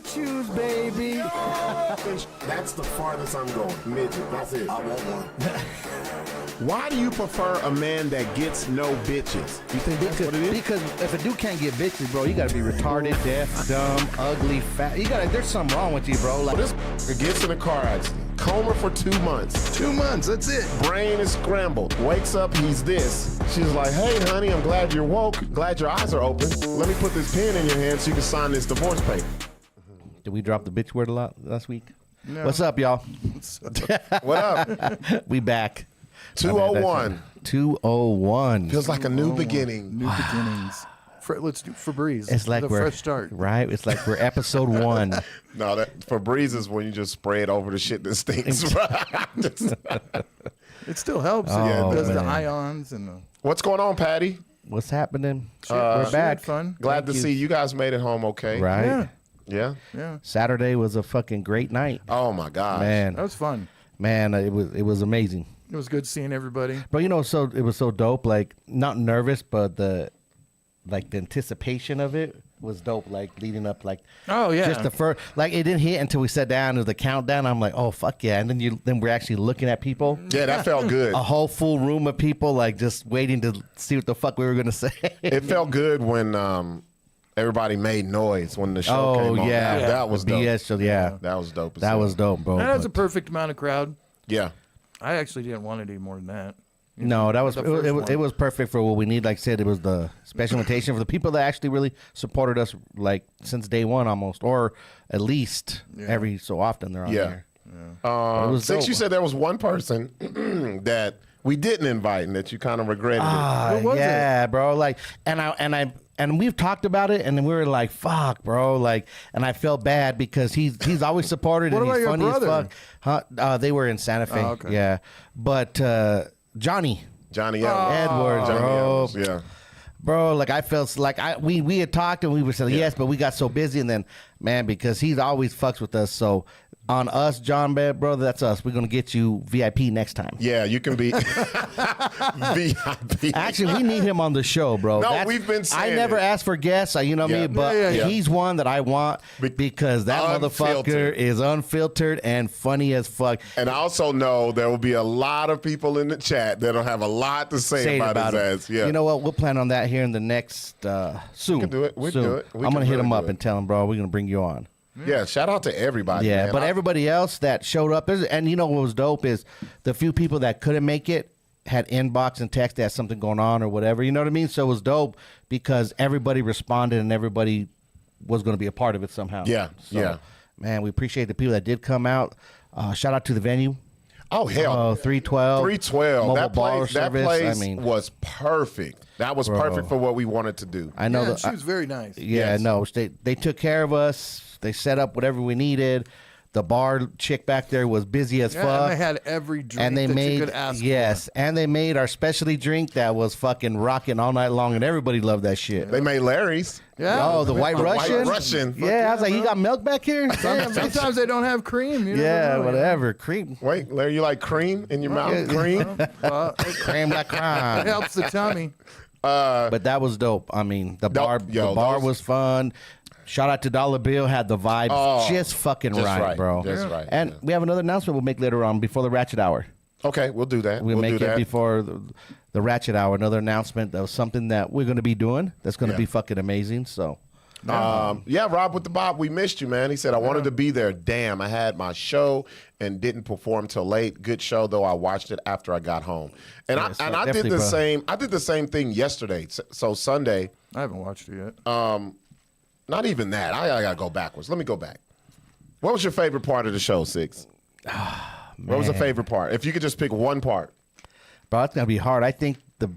choo-choos, baby. That's the farthest I'm going. Midget. That's it. I want one. Why do you prefer a man that gets no bitches? You think that's what it is? Because if a dude can't get bitches, bro, you gotta be retarded, deaf, dumb, ugly, fat. There's something wrong with you, bro. Like This gets in a car accident. Coma for 2 months. 2 months, that's it. Brain is scrambled. Wakes up, he's this. She's like, hey, honey, I'm glad you're woke. Glad your eyes are open. Let me put this pen in your hand so you can sign this divorce paper. Did we drop the bitch word a lot last week? No. What's up, y'all? What up? We back. 201. 201. Feels like a new beginning. New beginnings. Let's do Febreze. It's like a we're fresh start. right? It's like we're episode 1. No, that Febreze is when you just spray it over the shit that stinks. It still helps. Oh, It does the man. ions and the What's going on, Patty? What's happening? shit. We're Shit, back. Fun. Glad Thank to you. see you guys made it home okay. Right? Yeah. Yeah? Yeah. Saturday was a fucking great night. Oh, my gosh. Man, That was fun. it was amazing. It was good seeing everybody. But it was so dope. Like, not nervous, but the anticipation of it was dope. Like leading up, like Oh, yeah. just the first, like it didn't hit until we sat down to the countdown. I'm like, oh fuck yeah! And then we're actually looking at people, Yeah, that felt good. a whole full room of people, like just waiting to see what the fuck we were gonna say. It felt good when everybody made noise when the show Oh came on. yeah, That was the dope. BS show. Yeah, That was dope. as that hell. was dope, bro. That was a But- perfect amount of crowd. Yeah. I actually didn't want to do more than that. No, that was The first it one. was perfect for what we need. Like I said, it was the special invitation for the people that actually really supported us, like since day one almost, or at least every so often they're on Yeah. here. It was Since dope. you said there was one person that we didn't invite and that you kind of regretted What was yeah, bro. Like, and we've talked about it, and then we were like, "Fuck, bro!" Like, and I felt bad because he's always supported What and about he's your funny brother? as fuck. Huh? They were in Santa Fe. Oh, okay. Yeah, but Johnny it. Johnny Evans. Edwards, Johnny bro. Evans, yeah. Bro, like I felt like we had talked and we were saying yes, but we got so busy, and then man, because he's always fucks with us. So on us, John, bro, that's us. We're gonna get you VIP next time. Yeah, you can be VIP. Actually, we need him on the show, bro. No, we've been saying I never it. asked for guests, you know Yeah. me, but Yeah. he's one that I want because that motherfucker Unfiltered. is unfiltered and funny as fuck. And I also know there will be a lot of people in the chat that'll have a lot to say about his him. ass. Yeah. You know what? We'll plan on that here in the next soon. can do it. We can Soon. do it. We I'm can gonna hit really him do up it. and tell him, bro, we're gonna bring you on. Yeah, shout out to everybody. Yeah, man. but everybody else that showed up, and you know what was dope is the few people that couldn't make it had inbox and text that something going on or whatever. You know what I mean? So it was dope because everybody responded and everybody was going to be a part of it somehow. Yeah, So, yeah. Man, we appreciate the people that did come out. Shout out to the venue. Oh hell, 312. 312. Mobile That bar place, that service. place I mean, was perfect. That was Bro. perfect for what we wanted to do. I know Yeah, that. she was very nice. Yeah, Yes. no, they took care of us. They set up whatever we needed. The bar chick back there was busy as Yeah, fuck. and they had every drink And they that made you could ask and they made our specialty drink that was fucking rocking all night long, and everybody loved that shit. They made Larry's. for. Yeah. Oh, the White The Russian. White Russian. Yeah, I was like, you got milk back here? Damn, sometimes they don't have cream. You Yeah, never know. whatever. Cream, Wait, Larry, you like cream in your mouth? Yeah. Cream? creme la It creme. helps the tummy. But that was dope. I mean, the bar those- was fun. Shout out to Dollar Bill, had the vibes Oh, just fucking just right, right, bro. just right, And yeah. we have another announcement we'll make later on before the Ratchet Hour. Okay, we'll do that. We'll make do it that. before the Ratchet Hour. Another announcement that was something that we're going to be doing that's going to Yeah. be fucking amazing. So, Yeah, Rob with the Bob, we missed you, man. He said, I wanted to be there. Damn, I had my show and didn't perform till late. Good show, though. I watched it after I got home. And Yeah, so I did definitely, the bro. same. I did the same thing yesterday. So Sunday, I haven't watched it yet. not even that. I got to go backwards. Let me go back. What was your favorite part of the show, Sixx? What was the Man. favorite part? If you could just pick one part. bro, it's going to be hard. I think the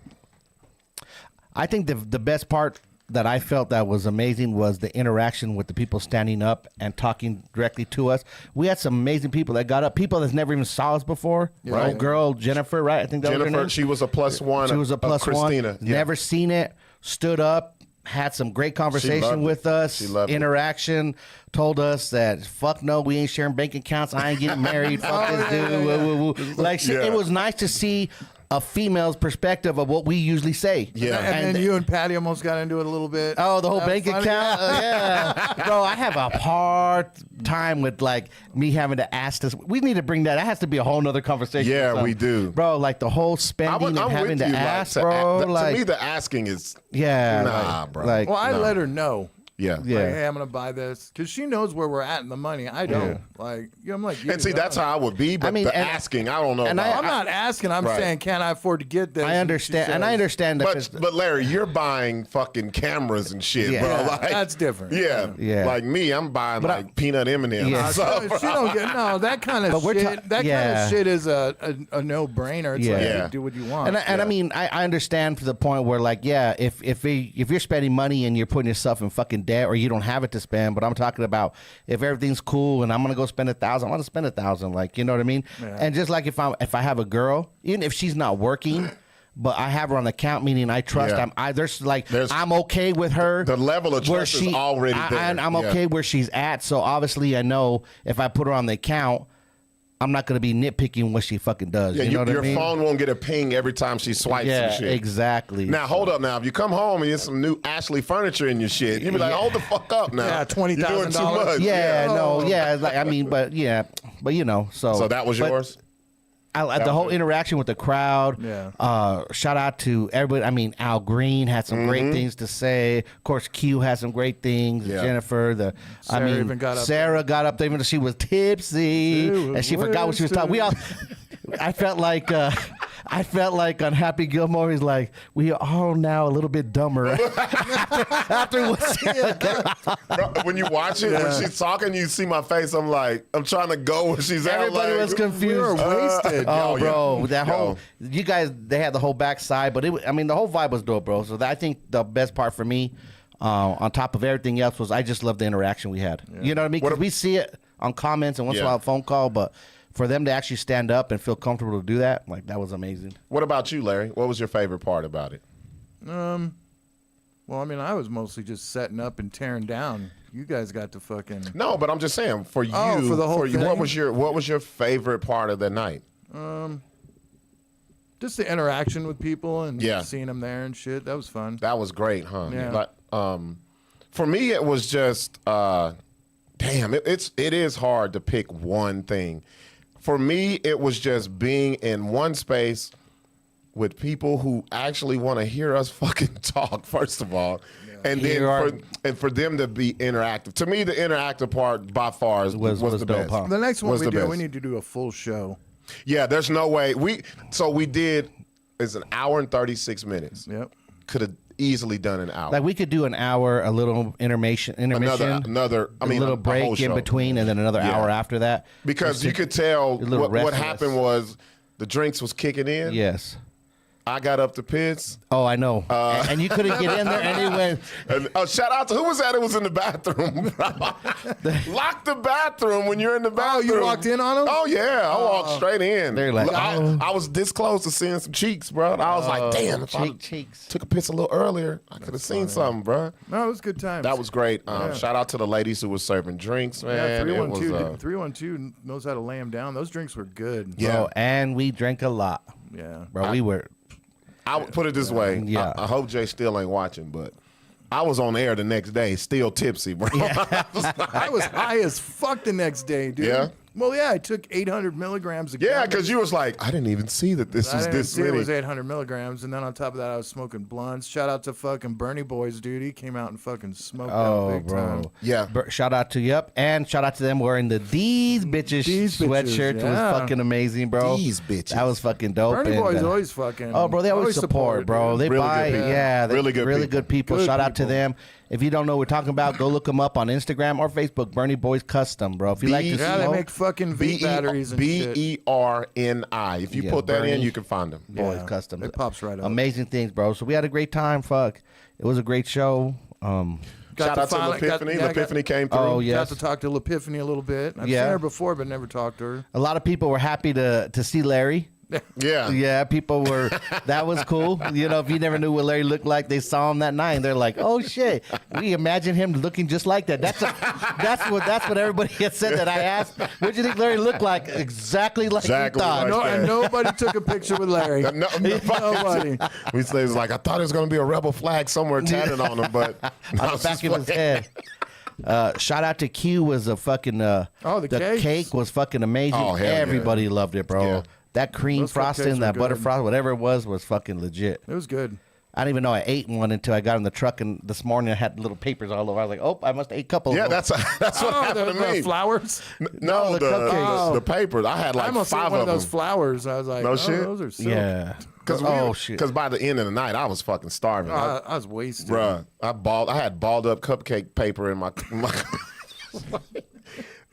best part that I felt that was amazing was the interaction with the people standing up and talking directly to us. We had some amazing people that got up, people that's never even saw us before. Right. Old girl, Jennifer, right? I think that was her Jennifer, name. she was a +1. She was a plus Christina. one. Yeah. Never seen it. Stood up, had some great conversation loved with it. us. She loved it. Interaction. Told us that fuck no, we ain't sharing bank accounts. I ain't getting married. Fuck this dude. Woo, woo, woo. Like shit, Yeah. it was nice to see a female's perspective of what we usually say. Yeah. And then you and Patty almost got into it a little bit. Oh, the whole That bank was funny. account? Yeah. Bro, I have a hard time with, like, me having to ask this. We need to bring that. That has to be a whole nother conversation. or Yeah, something. we do. Bro, like, the whole spending and having to ask, bro. To me, the asking is yeah. nah, like, bro. Like, Well, I let her know. yeah. Yeah. Like, hey, I'm gonna buy this because she knows where we're at in the money. I don't. Like, I'm like, And see, that's how I would be, but I mean, the and- asking, I don't know. and about. I'm not asking. I'm Right. saying, can I afford to get this? I understand. And I understand that. But Larry, you're buying fucking cameras and shit, Yeah. bro. Yeah, Like, that's different. Yeah. Yeah. Like me, I'm buying like peanut M&Ms. Yeah. So, She don't get that kind of But we're shit. That kind yeah. of shit is a no brainer. It's Yeah. like, Yeah. do what you want. And I mean, I understand to the point where, like, yeah, if you're spending money and you're putting yourself in fucking debt or you don't have it to spend, but I'm talking about if everything's cool and I'm gonna go spend $1,000, I want to spend $1,000, like, you know what I mean? Yeah. And just like if I have a girl, even if she's not working, but I have her on the account, meaning I trust. Yeah. There's I'm okay with her. the level of where trust is already there. I'm Yeah. okay where she's at. So obviously, I know if I put her on the account, I'm not gonna be nitpicking what she fucking does. Yeah, you know what I your mean? phone won't get a ping every time she swipes Yeah, some shit. exactly. Now, hold up now. If you come home and there's some new Ashley furniture in your shit, you be like, hold the fuck up now. Yeah, $20,000. You're doing too much. Yeah, Oh. no, yeah, like I mean, but you know, So that was but yours? the whole interaction with the crowd. Yeah. Shout out to everybody. I mean, Al Green had some great things to say. Of course, Q had some great things. Yeah. Jennifer, Sarah even got up Sarah got up there even though she was tipsy and she forgot what she was talking. We all. I felt like on Happy Gilmore. He's like, we are all now a little bit dumber after what Sarah Bro, when you watch it, when she's talking, you see my face. I'm like, I'm trying to go where she's at. Everybody like, was confused. We were wasted. Oh, Yo, bro, yeah. that whole Yo. you guys, they had the whole backside, but the whole vibe was dope, bro. So I think the best part for me, on top of everything else, was I just loved the interaction we had. You know what I mean? Because we see it on comments and once in a while a phone call, but for them to actually stand up and feel comfortable to do that, like, that was amazing. What about you, Larry? What was your favorite part about it? Well, I mean, I was mostly just setting up and tearing down. You guys got to fucking. No, but I'm just saying for you. for the whole you, thing? what was your favorite part of the night? Just the interaction with people and Yeah. seeing them there and shit. That was fun. That was great, huh? Yeah. But, for me, it was just, damn. It is hard to pick one thing. For me, it was just being in one space with people who actually want to hear us fucking talk. First of all, and then for them to be interactive. To me, the interactive part by far was the dope, best. huh? The next one Was we the do, best. we need to do a full show. Yeah, there's no way we did. It's an hour and 36 minutes. Yep. Could have easily done an hour. Like, we could do an hour, a little intermission, another. I mean, a little the whole break in show. between, and then another Yeah. hour after that. Because Just you to- could tell a little what restless. happened was the drinks was kicking in. Yes. I got up to piss. Oh, I know. And you couldn't get in there, and it went. And, shout out to who was that? It was in the bathroom. Lock the bathroom when you're in the bathroom. you walked in on him? Oh yeah, I walked straight in. They're like, oh. I was this close to seeing some cheeks, bro. And I was like, damn, if I cheeks. took a piss a little earlier, I could have seen something, bro. No, it was good times. That was great. Shout out to the ladies who were serving drinks, man. Yeah, It was, 312 knows how to lay them down. Those drinks were good. Yeah. Bro, and we drank a lot. Yeah. Bro, we were. I would put it this way. Yeah. I hope Jay still ain't watching, but I was on air the next day, still tipsy, bro. I was high as fuck the next day, dude. Yeah? Well, yeah, I took 800 milligrams of Yeah, gummies. because you was like, I didn't even see that this I was didn't this see many. it was 800 milligrams, and then on top of that, I was smoking blunts. Shout out to fucking Bernie Boys, dude. He came out and fucking smoked out Oh, big bro. time. Yeah. Shout out to and shout out to them wearing the These Bitches These Bitches, sweatshirt. yeah. Was fucking amazing, bro. These Bitches. That was fucking dope. Bernie and, Boys always fucking. Oh, bro, they always support, bro. dude. They Really buy, good people. yeah, Really really good good people. Good Shout out to people. them. If you don't know what we're talking about, go look them up on Instagram or Facebook. Bernie Boys Custom, bro. If you like to Yeah, they smoke, make fucking vape batteries and shit. BERNI. If you Yeah, put that Bernie. in, you can find them. Boys Yeah, Custom. it pops right up. Amazing things, bro. So we had a great time. Fuck, it was a great show. Shout out to L'Epiphany. L'Epiphany came through. Oh, yeah. Got to talk to L'Epiphany a little bit. I've Yeah. seen her before, but never talked to her. A lot of people were happy to see Larry. Yeah. Yeah, people were. That was cool. You know, if you never knew what Larry looked like, they saw him that night, and they're like, "Oh shit, we imagine him looking just like that." That's what everybody had said that I asked. What do you think Larry looked like? Exactly like Exactly we thought. like And nobody took a picture with Larry. Nobody. We say it's like, I thought there was going to be a rebel flag somewhere tatted on him, but On the back of his head. Shout out to Q was a fucking the cakes. cake was fucking amazing. Oh, hell yeah. Everybody loved it, bro. Yeah. That cream Those cupcakes frosting, were that butter good. frost, whatever it was fucking legit. It was good. I didn't even know I ate one until I got in the truck, and this morning I had little papers all over. I was like, "Oh, I must have ate a couple." yeah, of them. that's what happened to the me. flowers. No, the cupcakes. the papers. I had I like almost ate 5 one of of those them. flowers. I was like, No shit? those are silk. Yeah. Shit. Because by the end of the night, I was fucking starving. I was wasted. Bruh, I had balled up cupcake paper in my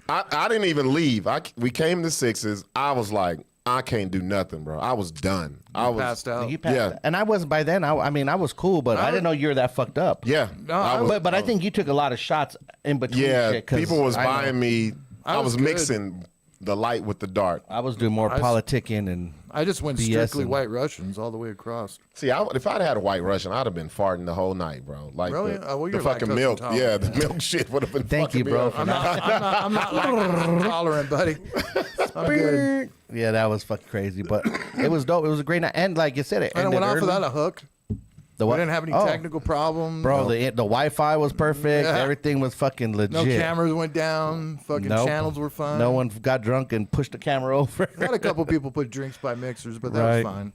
I didn't even leave. We came to Six's. I was like, I can't do nothing, bro. I was done. I was Passed out. You passed Yeah. out. And I wasn't by then. I mean, I was cool, but I didn't know you were that fucked up. Yeah. No, I was- But I think you took a lot of shots in between. Yeah, shit, 'cause people was I know buying me. I was was good. mixing the light with the dark. I was doing more politicking and I just went BS strictly and- White Russians all the way across. See, if I'd had a White Russian, I'd have been farting the whole night, bro. Like Really? the, Well, the you're fucking lactose milk. intolerant. Yeah, the milk shit would have been. Thank you, fucking bro, me up. for I'm not lactose intolerant, buddy. I'm good. yeah, that was fucking crazy. But it was dope. It was a great night, and like you said, it And I ended went off early. without a hook. The We what? didn't have any Oh, technical problems. bro. The Wi-Fi was perfect. Yeah. Everything was fucking legit. No cameras went down. Fucking Nope. channels were fine. No one got drunk and pushed the camera over. I had a couple people put drinks by mixers, but that Right. was fine.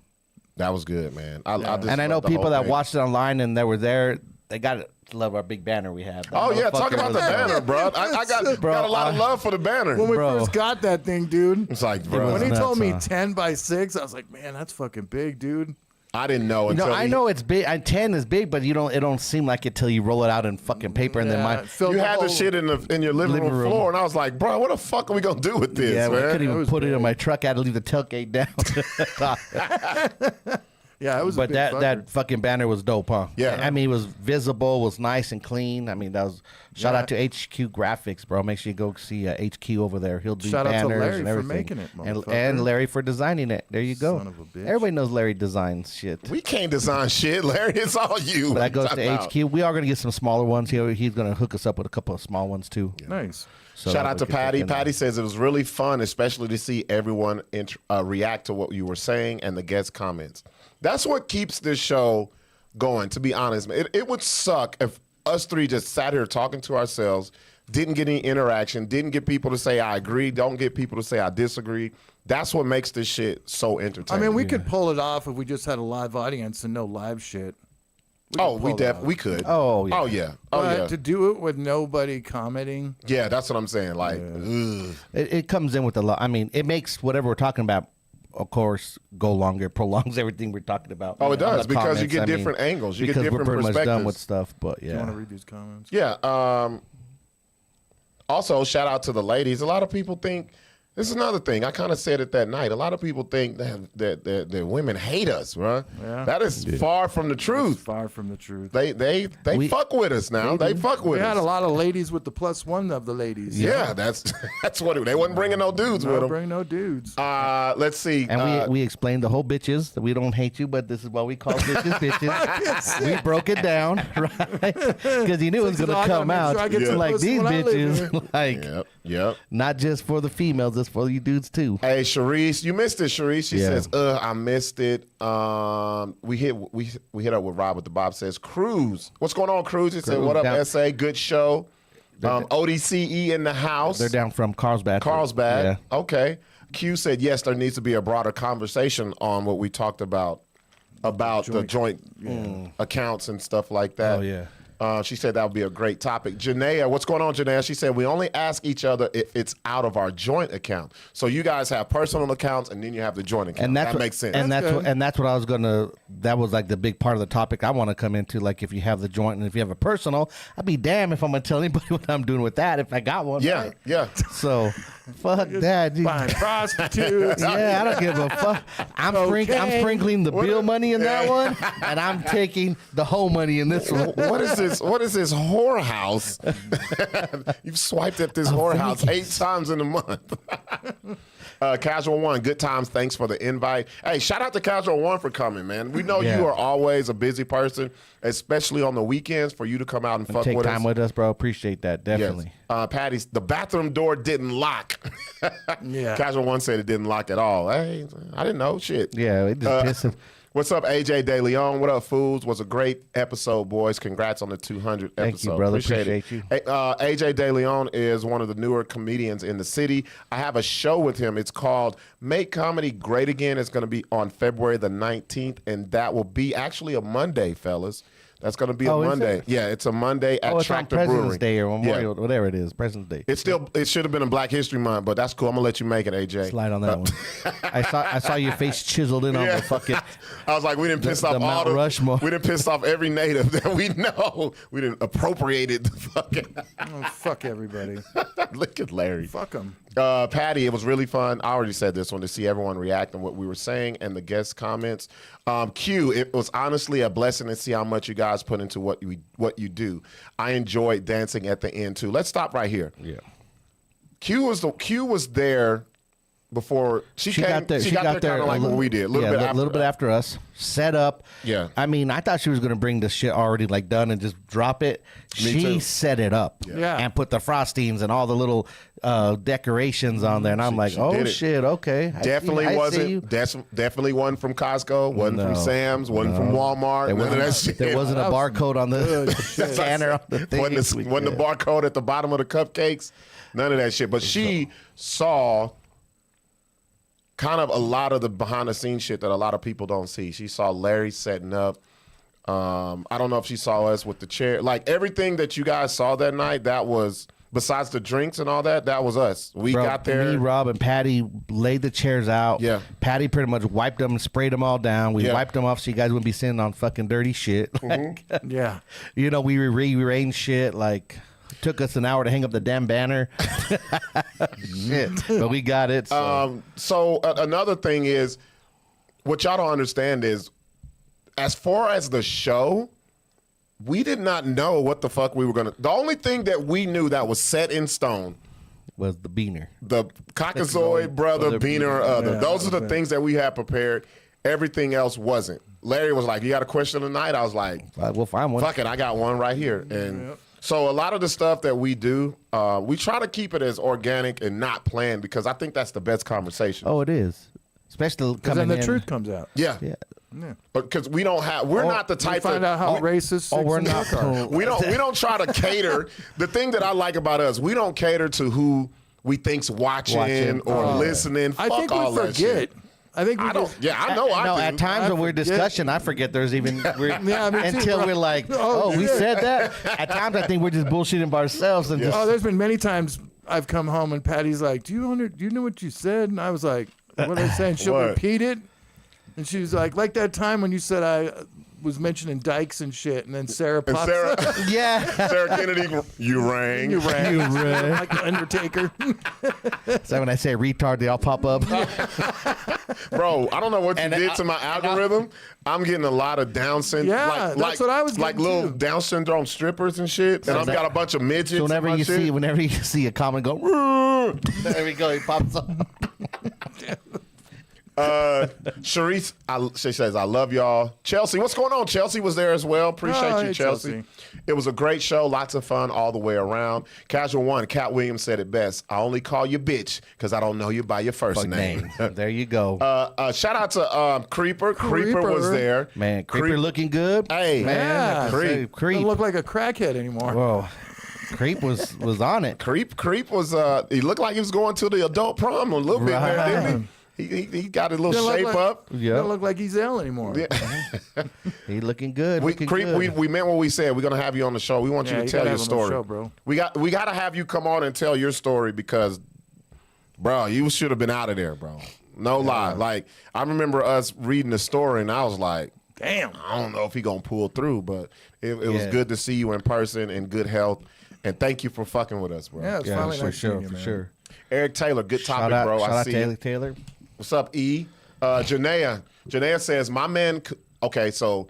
That was good, man. I just And I know loved the people whole that thing. watched it online and that were there. They got to love our big banner we have. That Oh yeah, talk motherfucker about the was, banner, bro. I got Bro, got a lot of love for the banner. When we Bro. first got that thing, dude. It's like, bro, When he nuts, told me huh? 10 by 6, I was like, man, that's fucking big, dude. I didn't know You know, until I know it's big. 10 is big, but it don't seem like it till you roll it out in fucking paper and then Yeah, my. it filled you the had the whole- shit in your living room floor, and I was like, bro, what the fuck are we gonna do with this, Yeah, we man? couldn't even was put it in big. my truck. I had to leave the tailgate down. Yeah, it was a But big that fucker. fucking banner was dope, huh? Yeah. I mean, it was visible, was nice and clean. I mean, that was shout out to HQ Graphics, bro. Make sure you go see HQ over there. He'll do Shout out to banners Larry and for everything. making it, and motherfucker. Larry for designing it. There you go. Son of a bitch. Everybody knows Larry designs shit. We can't design shit, Larry. It's all you. But that goes Talk to about- HQ. We are going to get some smaller ones here. He's going to hook us up with a couple of small ones too. Nice. So Shout that out to we can Patty. fucking- Patty says it was really fun, especially to see everyone react to what you were saying and the guest comments. That's what keeps this show going, to be honest. It would suck if us three just sat here talking to ourselves, didn't get any interaction, didn't get people to say I agree, don't get people to say I disagree. That's what makes this shit so I entertaining. mean, we could pull it off if we just had a live audience and no live shit. we could. Oh, yeah. Oh yeah. Oh But yeah. to do it with nobody commenting, Yeah, that's what I'm saying. Like, ugh. It comes in with a lot. I mean, it makes whatever we're talking about, of course, go longer. It prolongs everything we're talking about. Oh, it on does, the because you comments. get I mean, different angles. You get because different we're pretty much done perspectives. with stuff. But you want yeah, to read these comments? Yeah. Also, shout out to the ladies. A lot of people think this is another thing. I kind of said it that night. A lot of people think that women hate us, bro. Yeah. That is far from the truth. Far from the truth. They fuck with us now. They fuck with We had us. a lot of ladies with the +1 of the ladies. Yeah, that's what they wasn't bringing no dudes with No, them. bring no dudes. Let's see. and we explained the whole bitches that we don't hate you, but this is what we call bitches. Bitches. We broke it down, right? Because you knew it was Six gonna o'clock, come I make out sure I get some like pussy these when I live bitches, here. like Yep. not just for the females, it's for you dudes too. Hey, Sharice, you missed it, Sharice. She Yeah. says, I missed it. We hit up with Rob with the Bob says, Cruz. What's going on, Cruz? He said, Cruz what up, down- SA? Good show. ODCE in the house. They're down from Carlsbad. Carlsbad. Yeah. Okay. Q said, yes, there needs to be a broader conversation on what we talked about the joint accounts and stuff like that. Oh, yeah. She said that would be a great topic. Janaea, what's going on, Janaea? She said, we only ask each other if it's out of our joint account. So you guys have personal accounts and then you have the joint account. And that's that what, makes sense. And that's good. what, and that's what I was gonna. That was like the big part of the topic I want to come into. Like if you have the joint and if you have a personal, I'd be damned if I'm gonna tell anybody what I'm doing with that if I got one. yeah, right? yeah. So fuck that. Buying prostitutes. Yeah, I don't give a fuck. I'm sprinkling the bill money in that one, and I'm taking the whole money in this one. What is this? What is this whorehouse? You've swiped at this whorehouse 8 times in a month. Casual One, good times. Thanks for the invite. Hey, shout out to Casual One for coming, man. We know you are always a busy person, especially on the weekends, for you to come out and fuck Take with time us. with us, bro. Appreciate that. Definitely. Yes. Patty's, the bathroom door didn't lock. Yeah. Casual One said it didn't lock at all. Hey, I didn't know. Shit. Yeah, it just pissing. What's up, AJ De Leon? What up, fools? Was a great episode, boys. Congrats on the 200 episode. Thank you, brother. Appreciate you. AJ De Leon is one of the newer comedians in the city. I have a show with him. It's called Make Comedy Great Again. It's going to be on February the 19th, and that will be actually a Monday, fellas. That's going to be a Monday. Yeah, it's a Monday at It's on Tractor President's Brewery. Day or Memorial, whatever it is. President's Day. It should have been in Black History Month, but that's cool. I'm gonna let you make it, AJ. Slide on that one. I saw your face chiseled in on the fucking. I was like, we didn't piss off the all Mount the Rushmore. We didn't piss off every native that we know. We didn't appropriated the fucking. Oh, fuck everybody. Look at Larry. Fuck them. Patty, it was really fun. I already said this one, to see everyone react on what we were saying and the guest comments. Q, it was honestly a blessing to see how much you guys put into what you do. I enjoyed dancing at the end too. Let's stop right here. Yeah. Q was there before she came. Got there. She got there kind of like what we did. A little bit after us. Set up. Yeah. I mean, I thought she was gonna bring the shit already like done and just drop it. Me She too. set it up. Yeah. And put the frostings and all the little decorations on there, and I'm like, she oh did it. shit, okay. Definitely I see wasn't. you. Definitely wasn't from Costco. Wasn't from No. Sam's. Wasn't from Walmart. There None of that wasn't, shit. there wasn't a That was barcode on the scanner on the thing. Wasn't the barcode at the bottom of the cupcakes. None of that shit. But she saw kind of a lot of the behind the scenes shit that a lot of people don't see. She saw Larry setting up. I don't know if she saw us with the chair. Like everything that you guys saw that night, that was, besides the drinks and all that, that was us. We got there. Me, Rob, and Patty laid the chairs out. Yeah. Patty pretty much wiped them and sprayed them all down. We wiped them off so you guys wouldn't be sitting on fucking dirty shit. Yeah. You know, we rearranged shit. Like, took us an hour to hang up the damn banner. Shit. But we got it. So. Another thing is, what y'all don't understand is, as far as the show, we did not know what the fuck we were going to. The only thing that we knew that was set in stone, was the beaner. the Caucasoid, Brotha, Beaner, or Otha. Yeah, Those are the okay. things that we had prepared. Everything else wasn't. Larry was like, you got a question tonight? I was like, We'll find one. fuck it, I got one right here. And so a lot of the stuff that we do, we try to keep it as organic and not planned, because I think that's the best conversation. Oh, it is. Especially Because coming then the in. truth comes out. Yeah. Yeah. But because we're not the We type find out how racist Oh, Sixx we're and not. Buck are. we don't try to cater. The thing that I like about us, we don't cater to who we think's watching or listening. I Fuck think all we that forget. shit. I think we I don't. just- Yeah, I know. I No, do. at times when we're forget. discussing, I forget there's even Yeah, me too, until bro. we're like, Oh, oh, we shit. said that. At times, I think we're just bullshitting by ourselves and just. Oh, there's been many times I've come home and Patty's like, "Do you know what you said?" And I was like, "What did I say?" And she'll What? repeat it, and she was like that time when you said I was mentioning dykes and shit, and then Sarah And pops Sarah, up. Yeah. Sarah Kennedy, you rang. You ran, You ran. like the Undertaker. So when I say retard, they all pop up. Bro, I don't know what you And did to my algorithm. I'm getting a lot of Down syndrome. Yeah, that's what I was like getting little too. Down syndrome strippers and shit. And I've got a bunch of midgets. So whenever in my you shit. see a comment go, "Rrrr," there we go, he pops up. Sharice, she says, I love y'all. Chelsea, what's going on? Chelsea was there as well. Appreciate Oh, you, hey, Chelsea. It was a great show. Lots of fun all the way around. Casual One, Cat Williams said it best. I only call you bitch because I don't know you by your first name. There you go. Shout out to Creeper. Creeper was there. Man, Creeper looking good. Hey, man, Yeah. Creep. Creep. Don't look like a crackhead anymore. Whoa. Creep was on it. Creep was, he looked like he was going to the adult prom a little bit there, didn't he? He got his little Doesn't shape look up. like, Yeah. Doesn't look like he's ill anymore. He looking good. looking Creep, good. we meant what we said. We're gonna have you on the show. We want Yeah, you to you tell gotta your have him on the story, show, bro. We got to have you come on and tell your story because, bro, you should have been out of there, bro. No lie. Like I remember us reading the story and I was like, Damn. I don't know if he gonna pull through, but it was Yeah. good to see you in person in good health. And thank you for fucking with us, bro. Yeah, it's Yeah, finally for nice sure, seeing you, for man. sure. Eric Taylor, good topic, Shout out, bro. shout I out see Taylor. you. Taylor. What's up, E? Janaea says, my man, okay, so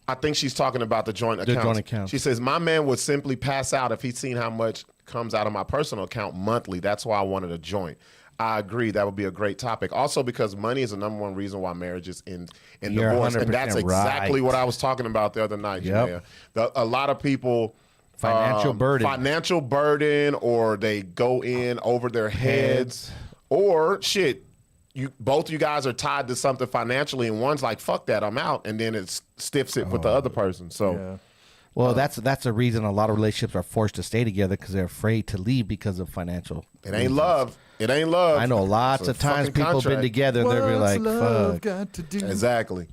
I think she's talking about the joint accounts. joint accounts. She says, my man would simply pass out if he'd seen how much comes out of my personal account monthly. That's why I wanted a joint. I agree. That would be a great topic. Also, because money is the number one reason why marriages end in You're divorce, and that's 100% exactly right. what I was talking about the other night. Yep. A lot of people Financial burden, or they go in over their heads, or shit. Both of you guys are tied to something financially, and one's like, "Fuck that, I'm out," and then it stiffs it with the other person. So, Well, that's a reason a lot of relationships are forced to stay together because they're afraid to leave because of financial. it ain't love. It ain't love. I know lots It's a of times fucking people contract. been together and they'll be like, love "Fuck." got to do? Exactly.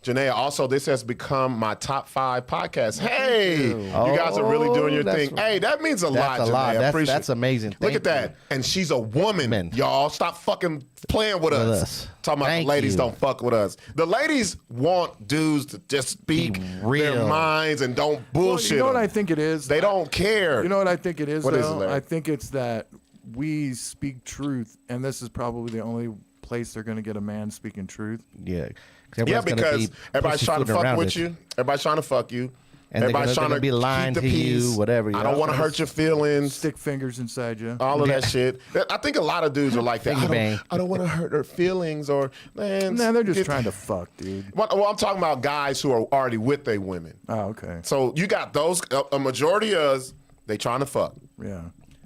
Janaea, also, this has become my top 5 podcast. Hey, you guys are really doing your that's- thing. Hey, that means a lot, That's a Janaea. lot. Appreciate That's it. amazing. Look Thank at that. And she's a woman, Man. y'all. Stop fucking playing with us. Talking about Thank the ladies you. don't fuck with us. The ladies want dudes to just speak their real. minds and don't bullshit You know what them. I think it is? They don't care. You know what I think it is, What is though? it, Larry? I think it's that we speak truth, and this is probably the only place they're going to get a man speaking truth. Yeah. Yeah, because everybody's trying to fuck with you. Everybody's trying to fuck you. And everybody's they're gonna be lying keep the to you, peace. whatever, I you don't know? want to hurt your feelings. Stick fingers inside you. All of that shit. I think a lot of dudes are like that. Finger bang. I don't want to hurt her feelings, or man. Nah, they're just trying to fuck, dude. Well, I'm talking about guys who are already with their women. Oh, okay. So you got those. A majority of us, they trying to fuck. Yeah.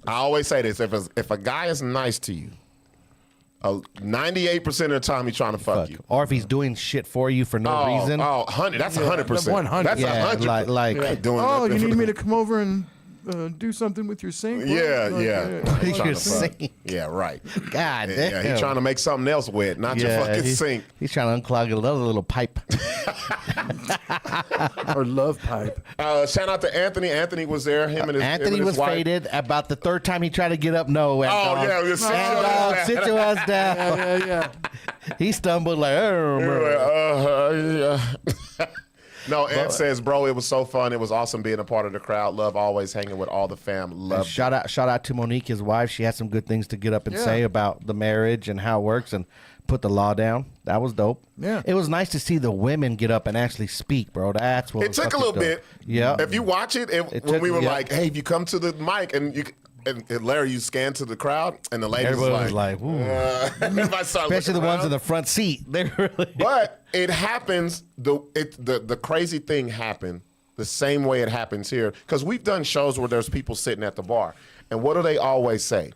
I always say this: if a guy is nice to you, 98% of the time he's trying to fuck you. Or if he's doing shit for you for no reason. Oh, 100. That's 100%. 100. That's Yeah, 100. like- I ain't doing Oh, nothing you for need the- me to come over and do something with your sink? bro? Yeah, Like, yeah. He Your trying to fuck. sink. Yeah, right. God damn. Yeah, he's trying to make something else wet, not your fucking sink. He's trying to unclog another little pipe. Or love pipe. Shout out to Anthony. Anthony was there. Him and his Anthony him and his was wife. faded about the third time he tried to get up. No, yeah, just sit your ass sit your ass down. Yeah. He stumbled like, Yeah. No, Ant says, bro, it was so fun. It was awesome being a part of the crowd. Love always hanging with all the fam. Love. shout out to Monique, his wife. She had some good things to get up and say about the marriage and how it works and put the law down. That was dope. Yeah. It was nice to see the women get up and actually speak, bro. That's what It was took a fucking little dope. bit. Yeah. If you watch it, when took- we were yeah. like, hey, if you come to the mic and you. And Larry, you scan to the crowd, and the ladies Everybody was like, like, ooh. if I start Especially the looking ones in around. the front seat. They really. But it happens. The crazy thing happened the same way it happens here, because we've done shows where there's people sitting at the bar, and what do they always say?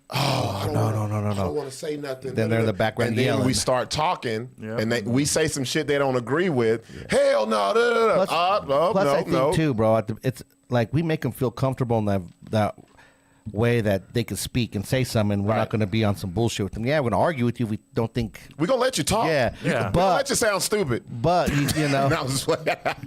Oh, no. I don't want to say nothing. Then they're in the background and then yelling. we start talking, Yeah. and we say some shit they don't agree with. Hell no, no. Plus I think too, bro. It's like we make them feel comfortable in that way that they can speak and say something. We're not going to be on some bullshit with them. Yeah, we're going to argue with you. We don't think. We're gonna let you talk. Yeah. We're gonna But- let you sound stupid. But you know. No, I'm just playing.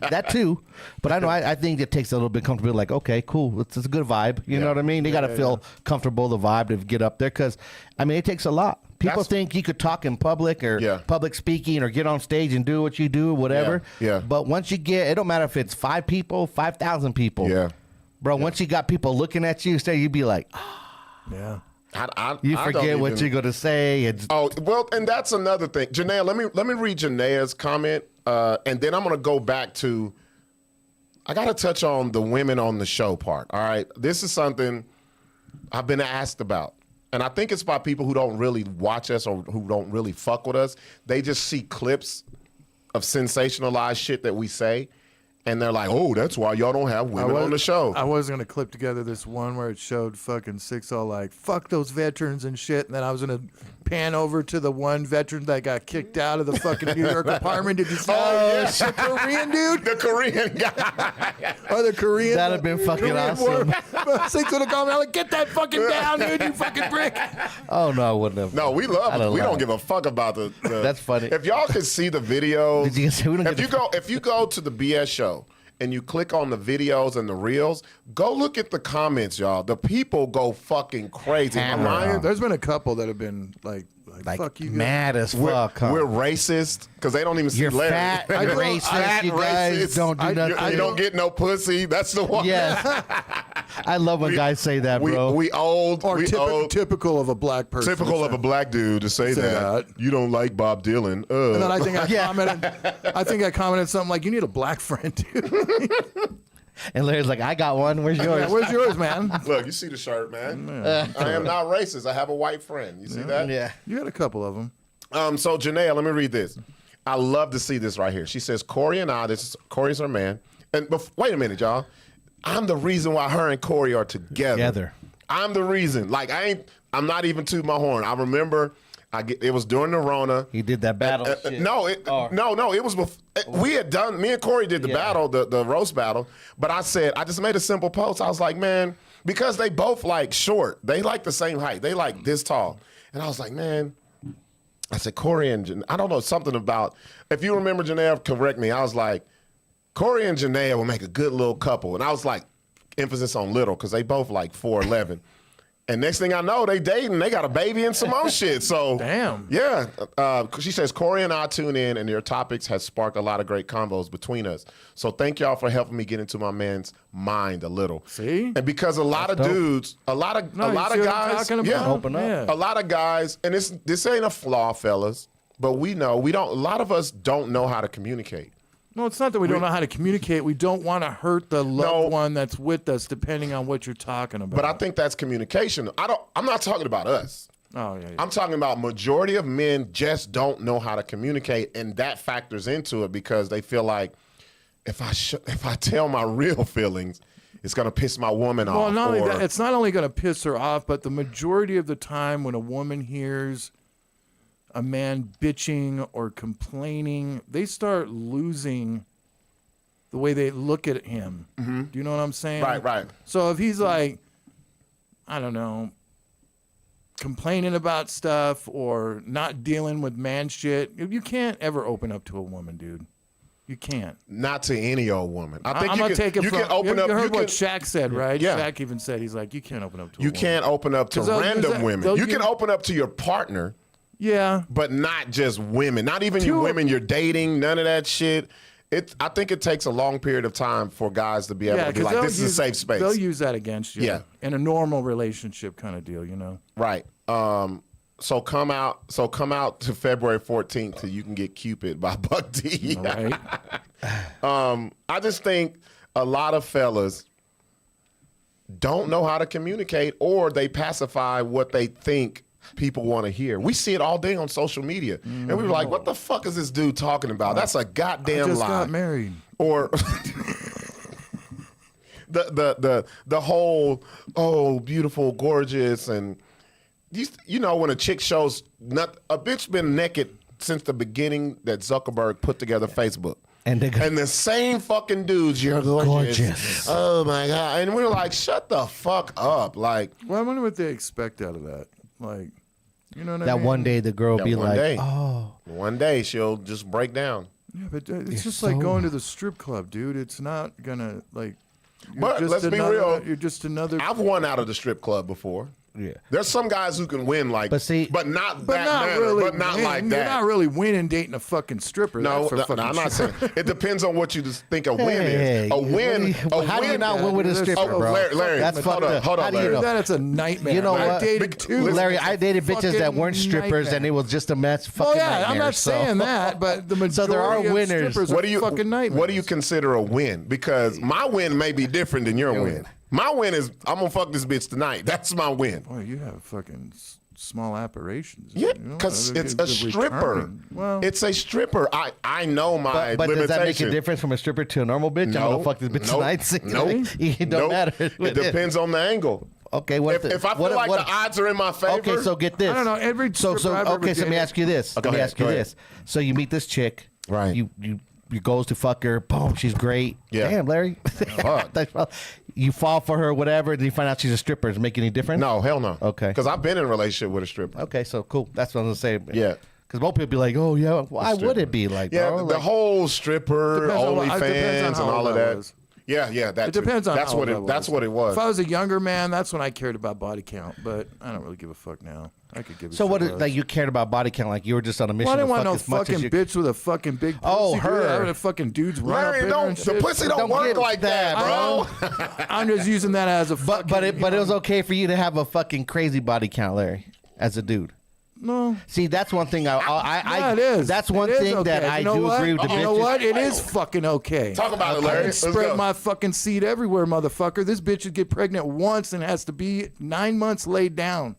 That too, but I know I think it takes a little bit comfortable. Like, okay, cool, it's a good vibe. You know what I mean? They got to feel comfortable, the vibe to get up there, because I mean it takes a lot. People think you could talk in public or public speaking or get on stage and do what you do, whatever. Yeah. But once you get, it don't matter if it's 5 people, 5,000 people. Yeah. Bro, once you got people looking at you, you'd be like, Yeah. you I forget don't what even- you're gonna say. It's, Oh well, and that's another thing. Janaea, let me read Janaea's comment, and then I'm gonna go back to. I gotta touch on the women on the show part. All right, this is something I've been asked about, and I think it's by people who don't really watch us or who don't really fuck with us. They just see clips of sensationalized shit that we say, and they're like, "Oh, that's why y'all don't have women on the show." I was gonna clip together this one where it showed fucking Sixx all like fuck those veterans and shit, and then I was gonna pan over to the one veteran that got kicked out of the fucking New York apartment. Did you see that? yeah. The Korean dude The Korean guy. or the Korean? That'd have been fucking Korean awesome. Sixx would have called me. I'm like, get that fucking down, dude, you fucking prick. oh no, I wouldn't have. No, we love it. We lie. don't give a fuck about the That's funny. If y'all could see the videos, Did you see- we don't if get you go to the BS show and you click on the videos and the reels, go look at the comments, y'all. The people go fucking crazy. Am I Hammer. lying? There's been a couple that have been like fuck you guys. mad as We're, fuck. Huh? we're racist because they don't even see You're Larry. fat and racist. Fat, You guys racist. don't do nothing. You don't get no pussy. That's the one. Yes. I love when guys say that, bro. We old. Or we old. typical of a black person. Typical of a black dude to say that. You don't like Bob Dylan. And then I think I commented. I think I commented something like, "You need a black friend, dude." And Larry's like, I got one. Where's yours? Yeah, where's yours, man? Look, you see the shirt, man. I am not racist. I have a white friend. You see that? Yeah. You got a couple of them. So Janae, let me read this. I love to see this right here. She says, Corey and I, Corey's her man. And wait a minute, y'all. I'm the reason why her and Corey are together. I'm the reason. Like, I'm not even tooting my horn. I remember it was during the Rona. He did that battle shit. No, it was we had done, me and Corey did the battle, the roast battle. But I just made a simple post. I was like, man, because they both like short. They like the same height. They like this tall. And I was like, man, I said, Corey and I don't know, something about, if you remember Janae, correct me. I was like, Corey and Janae will make a good little couple. And I was like, emphasis on little, because they both like 4'11". And next thing I know, they dating. They got a baby and some more shit. So damn. Yeah. She says, Corey and I tune in, and their topics has sparked a lot of great combos between us. So thank y'all for helping me get into my man's mind a little. See? And because a lot of dudes, a lot of guys, Open up. Yeah. a lot of guys, and this ain't a flaw, fellas, but a lot of us don't know how to communicate. No, it's not that we don't know how to communicate. We don't want to hurt the loved one that's with us, depending on what you're talking about. But I think that's communication. I'm not talking about us. Oh, yeah. I'm talking about majority of men just don't know how to communicate, and that factors into it because they feel like if I tell my real feelings, it's gonna piss my woman off. Well, not only that, it's not only gonna piss her off, but the majority of the time when a woman hears a man bitching or complaining, they start losing the way they look at him. Mm-hmm. Do you know what I'm saying? Right. So if he's like, I don't know, complaining about stuff or not dealing with man shit, you can't ever open up to a woman, dude. You can't. Not to any old woman. I think I'm gonna take it you from. can open you up. heard what Shaq said, right? Yeah. Shaq even said, he's like, you can't open up to a You woman. can't open up to 'Cause they'll use random that- women. they'll You use- can open up to your partner, Yeah. but not just women. Not even you women you're dating. None of that shit. I think it takes a long period of time for guys to be able to be like, this is a safe space. They'll use that against you. Yeah. In a normal relationship kind of deal, you know? Right. So come out to February 14th till you can get Cupid by Buck D. All right. I just think a lot of fellas don't know how to communicate, or they pacify what they think people want to hear. We see it all day on social media. And we were like, what the fuck is this dude talking about? That's a goddamn I just lie. got married. Or the whole, oh, beautiful, gorgeous, and you know when a chick shows a bitch been naked since the beginning that Zuckerberg put together Facebook. And the same fucking dudes, you're gorgeous. Oh my God. And we were like, shut the fuck up. Like, well, I wonder what they expect out of that. Like, you know what I mean? That one day the girl will be like, oh. One day she'll just break down. Yeah, but it's just like going to the strip club, dude. It's not gonna, like. But let's be real. You're just another. I've won out of the strip club before. Yeah. There's some guys who can win like, but not really but not win. like that. You're not really winning dating a fucking stripper. No, that's for I'm fucking not sure. saying. It depends on what you just think a win is. A win. How do you not win with a stripper, bro? Larry, That's fucked up. Hold How on, do you Larry. know? That it's a nightmare. You know I what? dated two. Larry, I dated bitches that weren't strippers, nightmare. and it was just a mess. Oh Fucking yeah, nightmare, I'm not so. saying that, but the majority So there are of winners. strippers What are do you fucking nightmares. What do you consider a win? Because my win may be different than your win. My win is I'm gonna fuck this bitch tonight. That's my win. Boy, you have fucking small aberrations. Yeah, you know? because it's a The stripper. returning. Well, It's a stripper. I know my But does limitation. that make a difference from a stripper to a normal bitch? I'm gonna fuck this bitch tonight. Nope. It don't Nope. matter. It depends on the angle. Okay, If I feel like the odds are in my favor. Okay, so get this. I don't know. Every So stripper I've ever okay, so let me dated- ask you this. Let me ahead, ask you go ahead. this. So you meet this chick. Right. You goes to fuck her. Boom, she's great. Yeah. Damn, Larry. You fall for her, whatever. Then you find out she's a stripper. Does it make any difference? No, hell no. Okay. Because I've been in a relationship with a stripper. Okay, so cool. That's what I was gonna say. Yeah. Because most people be like, oh yeah, why would it be like? Yeah, bro? the Like, whole stripper, Depends on what- it depends OnlyFans, on and how all old of I that. was. Yeah, that It depends on that's how what old I it. was. That's what it was. If I was a younger man, that's when I cared about body count. But I don't really give a fuck now. I could give a so shit what? less. Like you cared about body count? Like you were just on a mission Well, I didn't to want fuck no as much as fucking you. bitch with a fucking big pussy. Oh, dude. her. I would have fucking dudes run Larry, up in her don't and the shit. pussy don't Don't work get like that, bro. I'm just using that as a But fucking, it was okay for you to have a fucking crazy body count, Larry, as a dude. No. See, that's one thing Yeah, it is. That's one It is thing okay. that I You know do what? agree with the You know bitches. what? It is fucking okay. Talk about it, Larry. I can Let's spread go. my fucking seed everywhere, motherfucker. This bitch would get pregnant once and has to be 9 months laid down.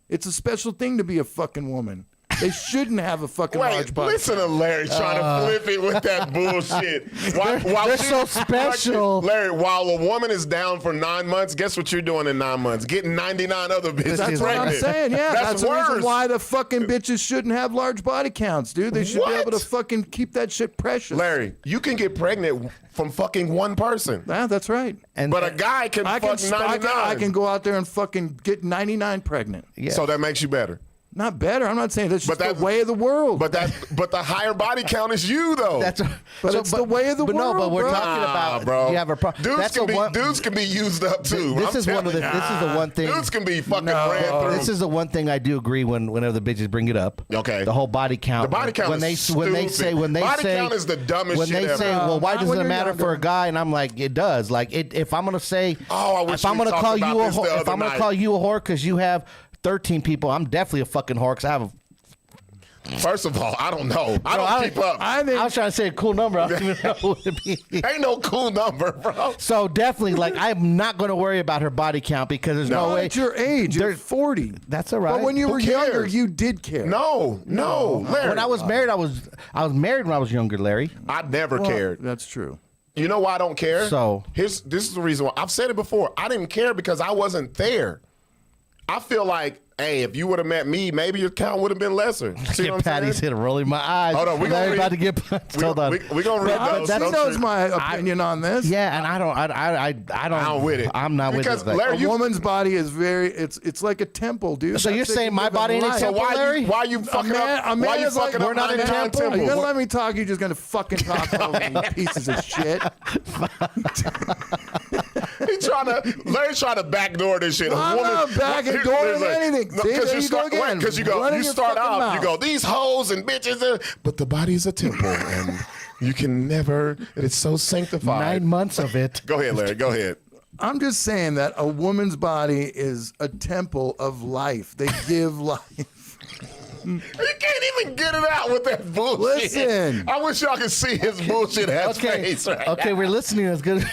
It's a special thing to be a fucking woman. They shouldn't have a fucking large Wait, body. listen to Larry trying to flip it with that bullshit. While they're so special. Larry, while a woman is down for 9 months, guess what you're doing in 9 months? Getting 99 other bitches That's what I'm pregnant. saying. Yeah, that's the worse. reason why the fucking bitches shouldn't have large body counts, dude. They should be What? able to fucking keep that shit precious. Larry, you can get pregnant from fucking one person. Yeah, that's right. But a guy can fuck 99. I can go out there and fucking get 99 pregnant. Yeah. So that makes you better. Not better. I'm not saying that's just But the way of the world. But the higher body count is you though. That's But it's the way of the but No, but world, we're bro. talking about bro. you have a problem. Dudes can be used up too. This is one of the. This is the one thing. Dudes can be fucking ran through. This is the one thing I do agree whenever the bitches bring it up. Okay. The whole body count. The body count when is they when they say Body count is the dumbest when shit they say, ever. well, why Not does when it you're matter for younger. a guy? And I'm like, it does. Like if I'm gonna say, I wish if I'm we gonna talked call about you a this the whore, if other I'm gonna night. call you a whore because you have 13 people, I'm definitely a fucking whore because I have a. First of all, I don't know. I don't keep up. I was trying to say a cool number. I don't even know what it be. Ain't no cool number, bro. So definitely, like, I'm not going to worry about her body count because there's no, Not way. at your age. You're 40. That's all right. But when you Who were younger, cares? you did care. No, Larry. When I was married, I was married when I was younger, Larry. I never Well, cared. That's true. You know why I don't care? So- this is the reason why. I've said it before. I didn't care because I wasn't there. I feel like, hey, if you would have met me, maybe your count would have been lesser. See what I'm Patty's saying? hit rolling my eyes. Hold on, we gonna Larry read- about to get punched. Hold on. We gonna read But those. that's- He knows my opinion on this. Yeah, and I don't. I'm with it. I'm not Because with it. Larry, A woman's body is it's like a temple, dude. So you're That's it, saying you my live body ain't a life. temple, Larry? why you fucking up? A man Why you is like- fucking we're up not in 99 temple. Are you temples? gonna let me talk? You're just gonna fucking talk over me, you pieces of shit. Larry's trying to backdoor this shit. I'm not backdooring anything. See, there you go again. Because you go, Running you your start fucking off, mouth. you go, these hoes and bitches, but the body's a temple, and you can never. It's so sanctified. 9 months of it. Go ahead, Larry. Go ahead. I'm just saying that a woman's body is a temple of life. They give life. You can't even get it out with that bullshit. Listen. I wish y'all could see his bullshit ass Okay, face. Right okay, we're listening. It's good.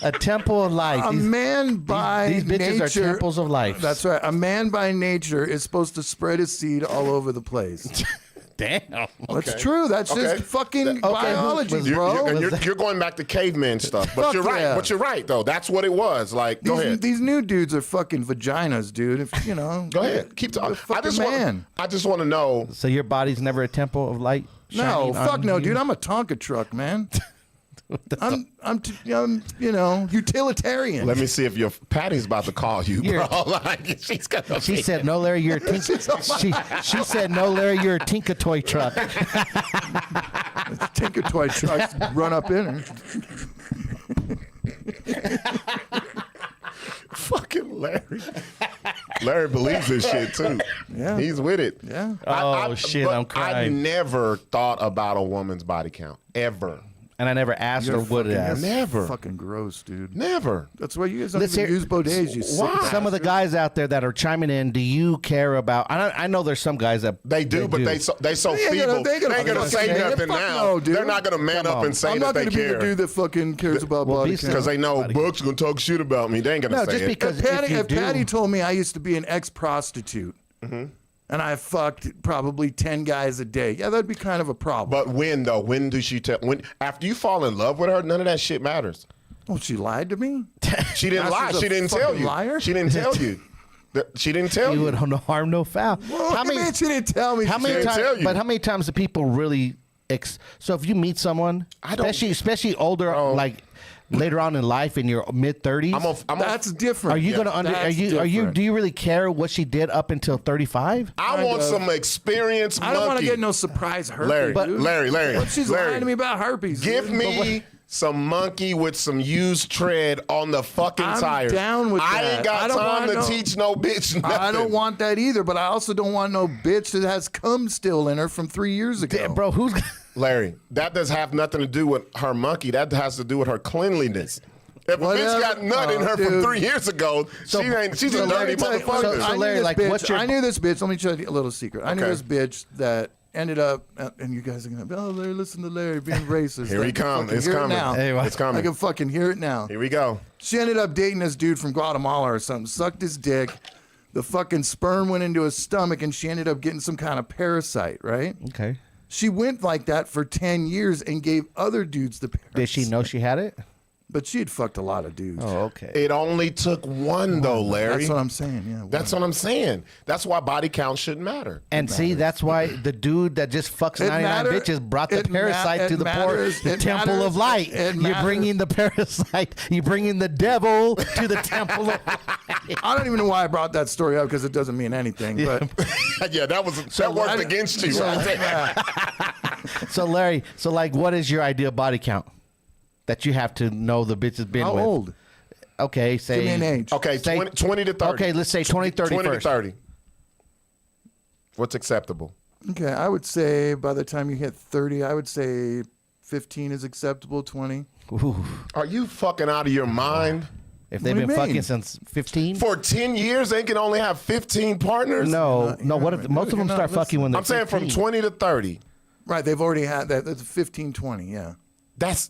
A temple of life. A man by these bitches nature, are temples of life. That's right. A man by nature is supposed to spread his seed all over the place. Damn. That's true. That's Okay. just fucking biology, Was- bro. You're going back to caveman stuff, but Fuck you're right. yeah. But you're right though. That's what it was. Like, go ahead. These new dudes are fucking vaginas, dude. If you know, Go ahead. Keep talking. I just want to know. So your body's never a temple of light? No, shining fuck on no, you? dude. I'm a Tonka truck, man. I'm you know, utilitarian. Let me see if your Patty's about to call you, You're- bro. Like, she's got. She said, "No, Larry, you're a she said, "No, Larry, you're a Tinka toy truck." Tinker toy trucks run up in her. Fucking Larry. Larry believes this shit too. Yeah. He's with it. Yeah. Oh, shit, but I'm I crying. never thought about a woman's body count ever. And I never asked her what it You're asked. Never. fucking gross, dude. Never. That's why you guys don't Let's even hear- use bidets. You sick Why? bastard. Some of the guys out there that are chiming in, do you care about? I know there's some guys that They do, but they so They ain't gonna- feeble. they They ain't gonna ain't gonna fucking say say it. nothing Fuck now. no, dude. They're not gonna man Come up on. and say I'm that not they going to be the care. dude that fucking cares about Well, body be count. Because they know Buck's gonna talk shit about me. They ain't gonna No, say just it. because If if you do, Patty told me I used to be an ex-prostitute and I fucked probably 10 guys a day, yeah, that'd be kind of a problem. But when though? When does she tell? When after you fall in love with her, none of that shit matters. Oh, she lied to me? She didn't Now lie. she's a She didn't tell fucking you. liar? She didn't tell you. She didn't tell you you. would no harm, no foul. What do you mean she didn't tell me? How many didn't tell times? you. But how many times do people really? So if you meet someone, I don't- especially older, like later on in life, in your mid 30s, That's different. are you gonna That's are you different. do you really care what she did up until 35? I want some experience. I don't want to monkey. get no surprise herpes. Larry, dude. Larry. What if she's Larry, lying to me about herpes? Give dude? me some monkey with some used tread on the fucking I'm tires. down with I that. ain't got I don't time want to no- teach no bitch nothing. I don't want that either, but I also don't want no bitch that has cum still in her from 3 years ago. Damn, bro, who's Larry, that does have nothing to do with her monkey. That has to do with her cleanliness. If a bitch got nut in her from 3 years ago, she's a dirty motherfucker. So Larry, like, what's your? I knew this bitch. Let me tell you a little secret. I knew this bitch that ended up, and you guys are gonna be, oh, Larry, listen to Larry being racist. Here he comes. It's coming. It's coming. I can fucking hear it now. Here we go. She ended up dating this dude from Guatemala or something. Sucked his dick. The fucking sperm went into his stomach, and she ended up getting some kind of parasite. Right? Okay. She went like that for 10 years and gave other dudes the parasite. Did she know she had it? But she had fucked a lot of dudes. Oh, okay. It only took one, though, Larry. That's what I'm saying. Yeah. That's what I'm saying. That's why body count shouldn't matter. And see, that's why the dude that just fucks 99 bitches brought the parasite to the poor temple of light. You're bringing the parasite. You're bringing the devil to the temple of light. I don't even know why I brought that story up because it doesn't mean anything. But yeah, that worked against you. So Larry, like, what is your ideal body count that you have to know the bitch has been how with? old? Okay, say. Give me an age. Okay, Say, 20 to 30. Okay, let's say 20, 30 20 first. to 30. What's acceptable? Okay, I would say by the time you hit 30, I would say 15 is acceptable. 20. Ooh. Are you fucking out of your mind? If they've What do been you mean? fucking since 15? For 10 years, they can only have 15 partners? No. What if you're most of them not start fucking when they're I'm saying 15? from 20 to 30. Right, they've already had that. That's 15, 20. Yeah. That's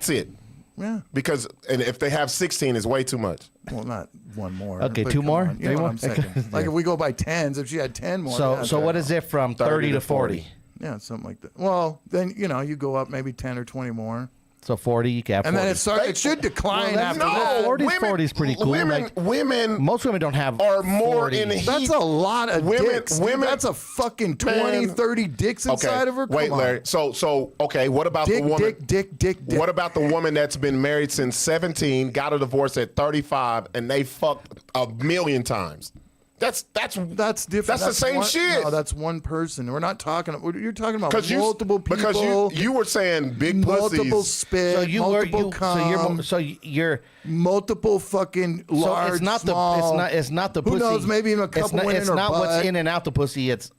it. Yeah. Because and if they have 16, it's way too much. Well, not one more. Okay, but 2 come more? on, You 3 know more? what I'm saying? Like if we go by tens, if she had 10 more. So yeah, what is it from 30 to 40? Yeah, something like that. Well, then you go up maybe 10 or 20 more, So 40, you can have 40. and then it should decline after no, that. 40 is pretty cool. Women, Like, most women don't have are more 40. in heat. That's a lot of dicks. Dude. women- That's a fucking 20, 30 dicks inside of her. Come Wait, on. Larry. So okay. What about Dick, the woman? dick. What about the woman that's been married since 17, got a divorce at 35, and they fucked a million times? That's different. That's the same one, shit. No, that's one person. We're not talking. You're talking about Because multiple people. Because you were saying big multiple pussies. spit, So you were multiple you, cum, so you're multiple fucking so large, it's not small. it's not the Who pussy. knows? Maybe even a couple went it's in her not what's butt. in and out the pussy. It's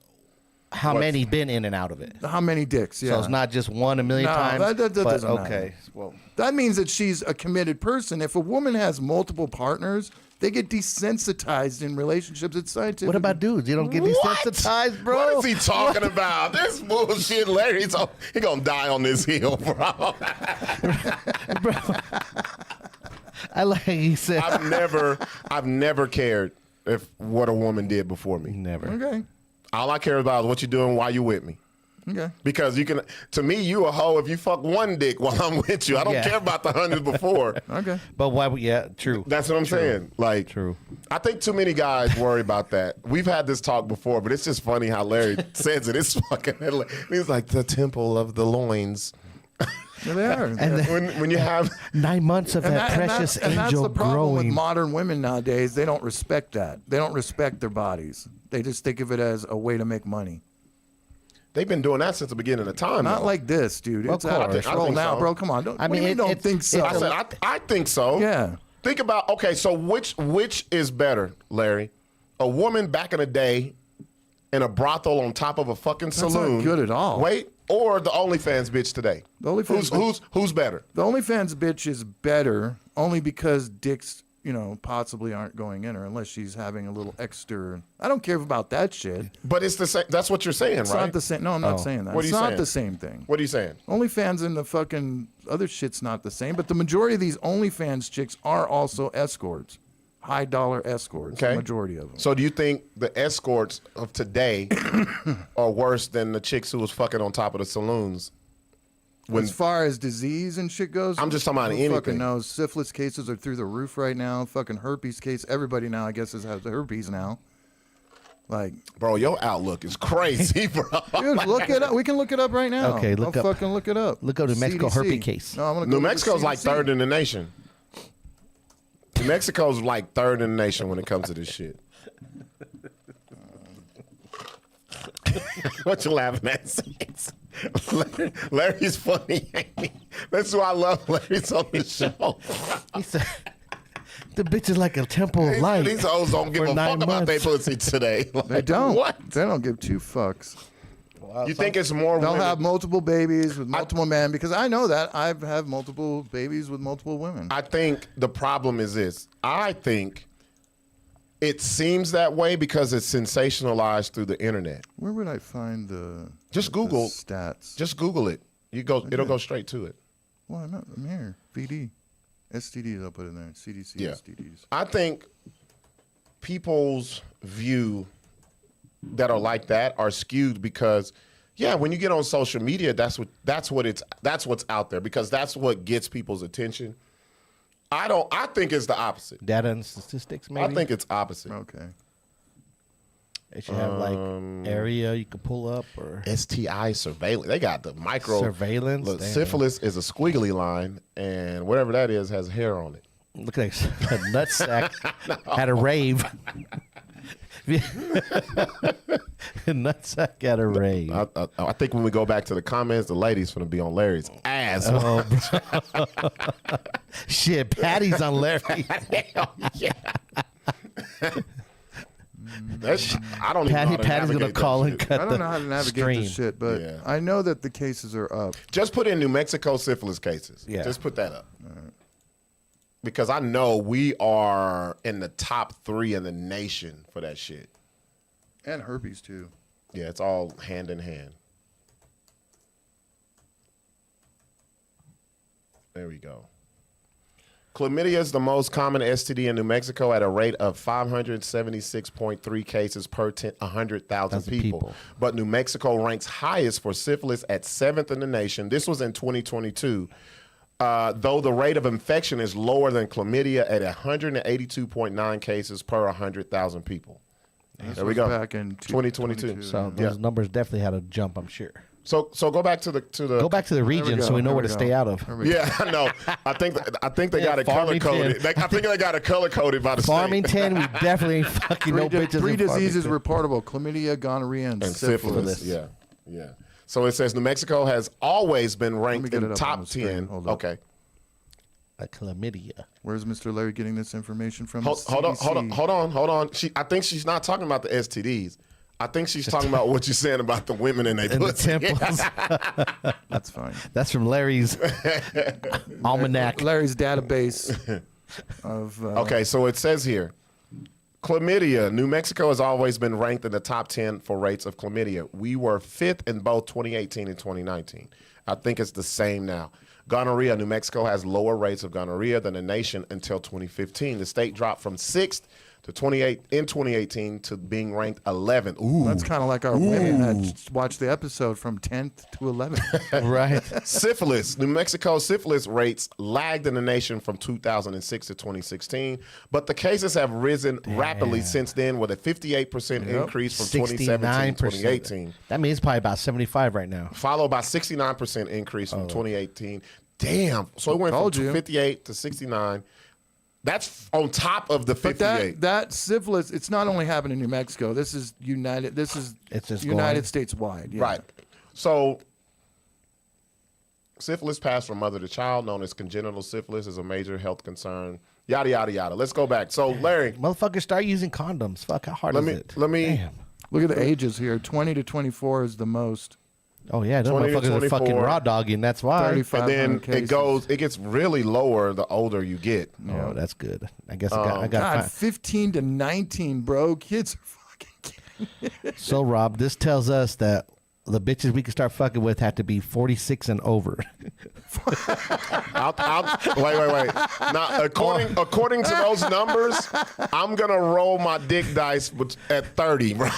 how many been in and out of it. How many dicks? Yeah. So it's not just one a million No, times. that but, doesn't matter. okay. Well, That means that she's a committed person. If a woman has multiple partners, they get desensitized in relationships. It's scientific. what about dudes? You don't get What? desensitized, bro. What is he talking about? This bullshit, Larry. He gonna die on this hill, bro. I like he said. I've never cared if what a woman did before me. Never. Okay. All I care about is what you're doing while you with me. Okay. Because to me, you a hoe if you fuck one dick while I'm with you. I don't Yeah. care about the hundreds before. Okay. But why? Yeah, true. That's what I'm saying. Like, True. I think too many guys worry about that. We've had this talk before, but it's just funny how Larry says it. It's fucking hilarious. He's like the temple of the loins. Yeah, they are. And When you have 9 months of that precious and that's angel the problem with growing. modern women nowadays. They don't respect that. They don't respect their bodies. They just think of it as a way to make money. they've been doing that since the beginning of time. Not though. like this, dude. It's Of out of course. control I think now, so. bro. Come on. Don't, I mean, don't it's- think so. I said I think so. Yeah. Think about so which is better, Larry? A woman back in the day in a brothel on top of a fucking not saloon. good at all. Wait, or the OnlyFans bitch today? The OnlyFans who's better? The OnlyFans bitch is better only because dicks, possibly aren't going in her unless she's having a little extra. I don't care about that shit. But it's the same. That's what you're saying, It's right? not the same. No, I'm not saying that. What are It's you not saying? the same thing. What are you saying? OnlyFans and the fucking other shit's not the same. But the majority of these OnlyFans chicks are also escorts, high dollar escorts. Okay. The majority of them. So do you think the escorts of today are worse than the chicks who was fucking on top of the saloons? As far as disease and shit goes, I'm just talking about who anything. Fucking knows. Syphilis cases are through the roof right now. Fucking herpes case. Everybody now, I guess, has herpes now. Like, Bro, your outlook is crazy, bro. dude, look it up. We can look it up right now. Okay, look I'll up- fucking look it up. look up New Mexico CDC. herpes case. No, I'm gonna go New to the Mexico's like CDC. third in the nation. New Mexico's like third in the nation when it comes to this shit. What you laughing at? Larry's funny. That's why I love Larry's on the show. He said, the bitch is like a temple of light. These hoes don't give for a 9 fuck about their months. pussy today. Like, They don't. What? They don't give two fucks. You think it's more They'll women? have multiple babies with multiple men because I know that I've had multiple babies with multiple women. I think the problem is this. I think it seems that way because it's sensationalized through the internet. Where would I find the Just the Google stats? Just Google it. It'll go straight to it. Well, I'm here. VD. STDs, I'll put in there. CDC, Yeah. STDs. I think people's view that are like that are skewed because, when you get on social media, that's what's out there because that's what gets people's attention. I think it's the opposite. Data and statistics, maybe. I think it's opposite. Okay. They should have like area you can pull up or STI surveillance. They got the micro surveillance. Look, Damn. syphilis is a squiggly line, and whatever that is has hair on it. Look like a nutsack at a rave. Nutsack at a rave. I think when we go back to the comments, the ladies gonna be on Larry's ass. Oh, shit, Patty's on Larry. Yeah. I don't even know how to Patty's gonna navigate call that and shit. cut I don't know how to navigate stream. this shit, but Yeah. I know that the cases are up. Just put in New Mexico syphilis cases. Yeah. Just put that up. Because I know we are in the top 3 in the nation for that shit. And herpes, too. Yeah, it's all hand in hand. There we go. Chlamydia is the most common STD in New Mexico at a rate of 576.3 cases per 100,000 people. But New Mexico ranks highest for syphilis at 7th in the nation. This was in 2022. Though the rate of infection is lower than chlamydia at 182.9 cases per 100,000 people. There we go. Back in 2022. So those numbers definitely had a jump, I'm sure. So go back to the Go back to the region so we know where to stay out of. Yeah, I know. I think they got it color coded. I think they got it color coded by the Farmington, we definitely ain't fucking no bitches. Three in diseases Farmington. reportable: chlamydia, gonorrhea, and syphilis. syphilis. Yeah. So it says New Mexico has always been ranked get in it up on top the screen. 10. Hold up. Okay. A chlamydia. Where's Mr. Larry getting this information from? Hold on. I think she's not talking about the STDs. I think she's talking about what you're saying about the women and they In the temples. That's fine. That's from Larry's almanac. Larry's database of. Okay, so it says here, chlamydia. New Mexico has always been ranked in the top 10 for rates of chlamydia. We were 5th in both 2018 and 2019. I think it's the same now. Gonorrhea. New Mexico has lower rates of gonorrhea than the nation until 2015. The state dropped from 6th to 2018 to being ranked 11th. Ooh. That's kind of like our women that watched the episode from 10th to 11th. Right. Syphilis. New Mexico syphilis rates lagged in the nation from 2006 to 2016, but the cases have risen rapidly since then with a 58% increase from 2017 to 2018. That means probably about 75 right now. Followed by 69% increase from 2018. Damn. So it went from 58 to 69. That's on top of the 58. But that syphilis, it's not only happening in New Mexico. This is It's just United going. States wide. Yeah. Right. So syphilis passed from mother to child, known as congenital syphilis, is a major health concern. Yada, yada, yada. Let's go back. So, Larry. Motherfuckers, start using condoms. Fuck, how hard is it? Damn. Look at the ages here. 20 to 24 is the most. Oh, yeah. Those 20 to motherfuckers are fucking 24. raw dogging. That's why. 35. And then 500 it gets really lower the older you get. Oh, that's good. I guess I got God, 15 to 19, bro. Kids are fucking kidding. So, Rob, this tells us that the bitches we can start fucking with have to be 46 and over. Wait. Now, according to those numbers, I'm gonna roll my dick dice at 30, bro.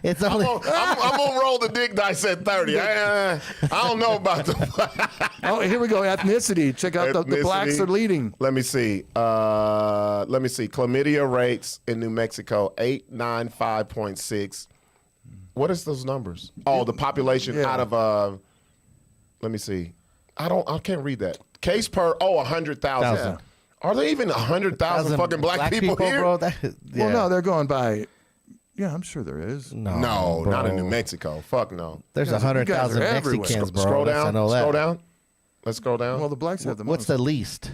It's only I'm gonna roll the dick dice at 30. I don't know about the. Oh, here we go. Ethnicity. Check out the blacks are leading. Let me see. Chlamydia rates in New Mexico 895.6. What is those numbers? Oh, the population out of let me see. I can't read that. Case per 100,000. Are there even 100,000 fucking black people here? bro? Well, no, they're going by. Yeah, I'm sure there is. No, bro. not in New Mexico. Fuck no. There's You guys are 100,000 everywhere. Mexicans, bro. Scroll down. I know that. Scroll down. Let's scroll down. Well, the blacks have the What's most. the least?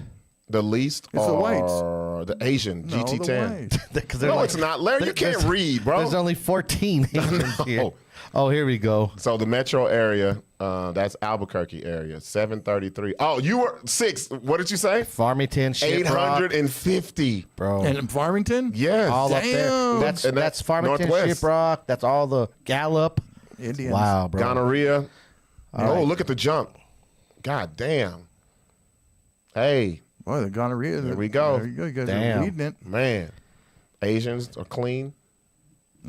The least It's the are whites. or the Asian No, the GT10. white. Because No, it's not, Larry. You can't read, bro. There's only 14 Asians here. Oh, here we go. So the metro area, that's Albuquerque area, 733. Oh, you were Sixx. What did you say? Farmington, Shiprock, 850. bro. And in Farmington? Yes. all up there. Damn. That's And that's Farmington, Northwest. Shiprock. That's all the Gallup. Indians. Wow, bro. Gonorrhea. All Oh, right. look at the jump. God damn. Hey, Boy, the gonorrhea. There we go. There you go. You guys Damn. are leading it. man. Asians are clean.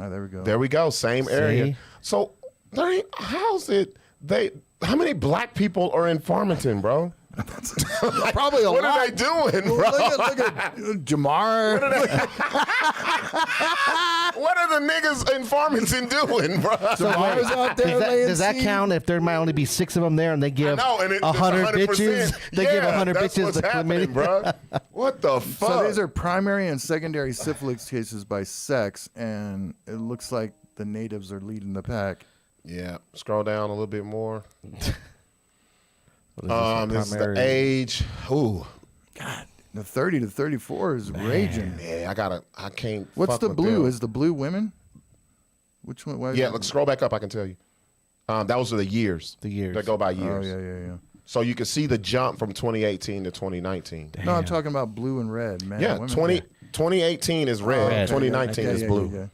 Oh, there we go. There we go. Same area. See? So, Larry, how many black people are in Farmington, bro? Probably a What lot. are they doing, bro? Look at Jamar. What are the niggas in Farmington doing, bro? Jamar's out there laying Does that seed. count if there might only be 6 of them there and they give No, and it's 100 100%. bitches? They give 100 that's bitches what's the happening, chlamydia. bro. What the fuck? So these are primary and secondary syphilis cases by sex, and it looks like the natives are leading the pack. Yeah, scroll down a little bit more. What is This is the primary? age. Ooh, The 30 to 34 is raging. yeah, I can't. What's fuck the with blue? them. Is the blue women? Which one? Why is Yeah, it- look, scroll back up. I can tell you. Those are the years. The years. They go by Oh, years. yeah. So you can see the jump from 2018 to 2019. No, I'm talking about blue and red, man. Yeah, women. 2018 is red. Red. 2019 is blue. Yeah.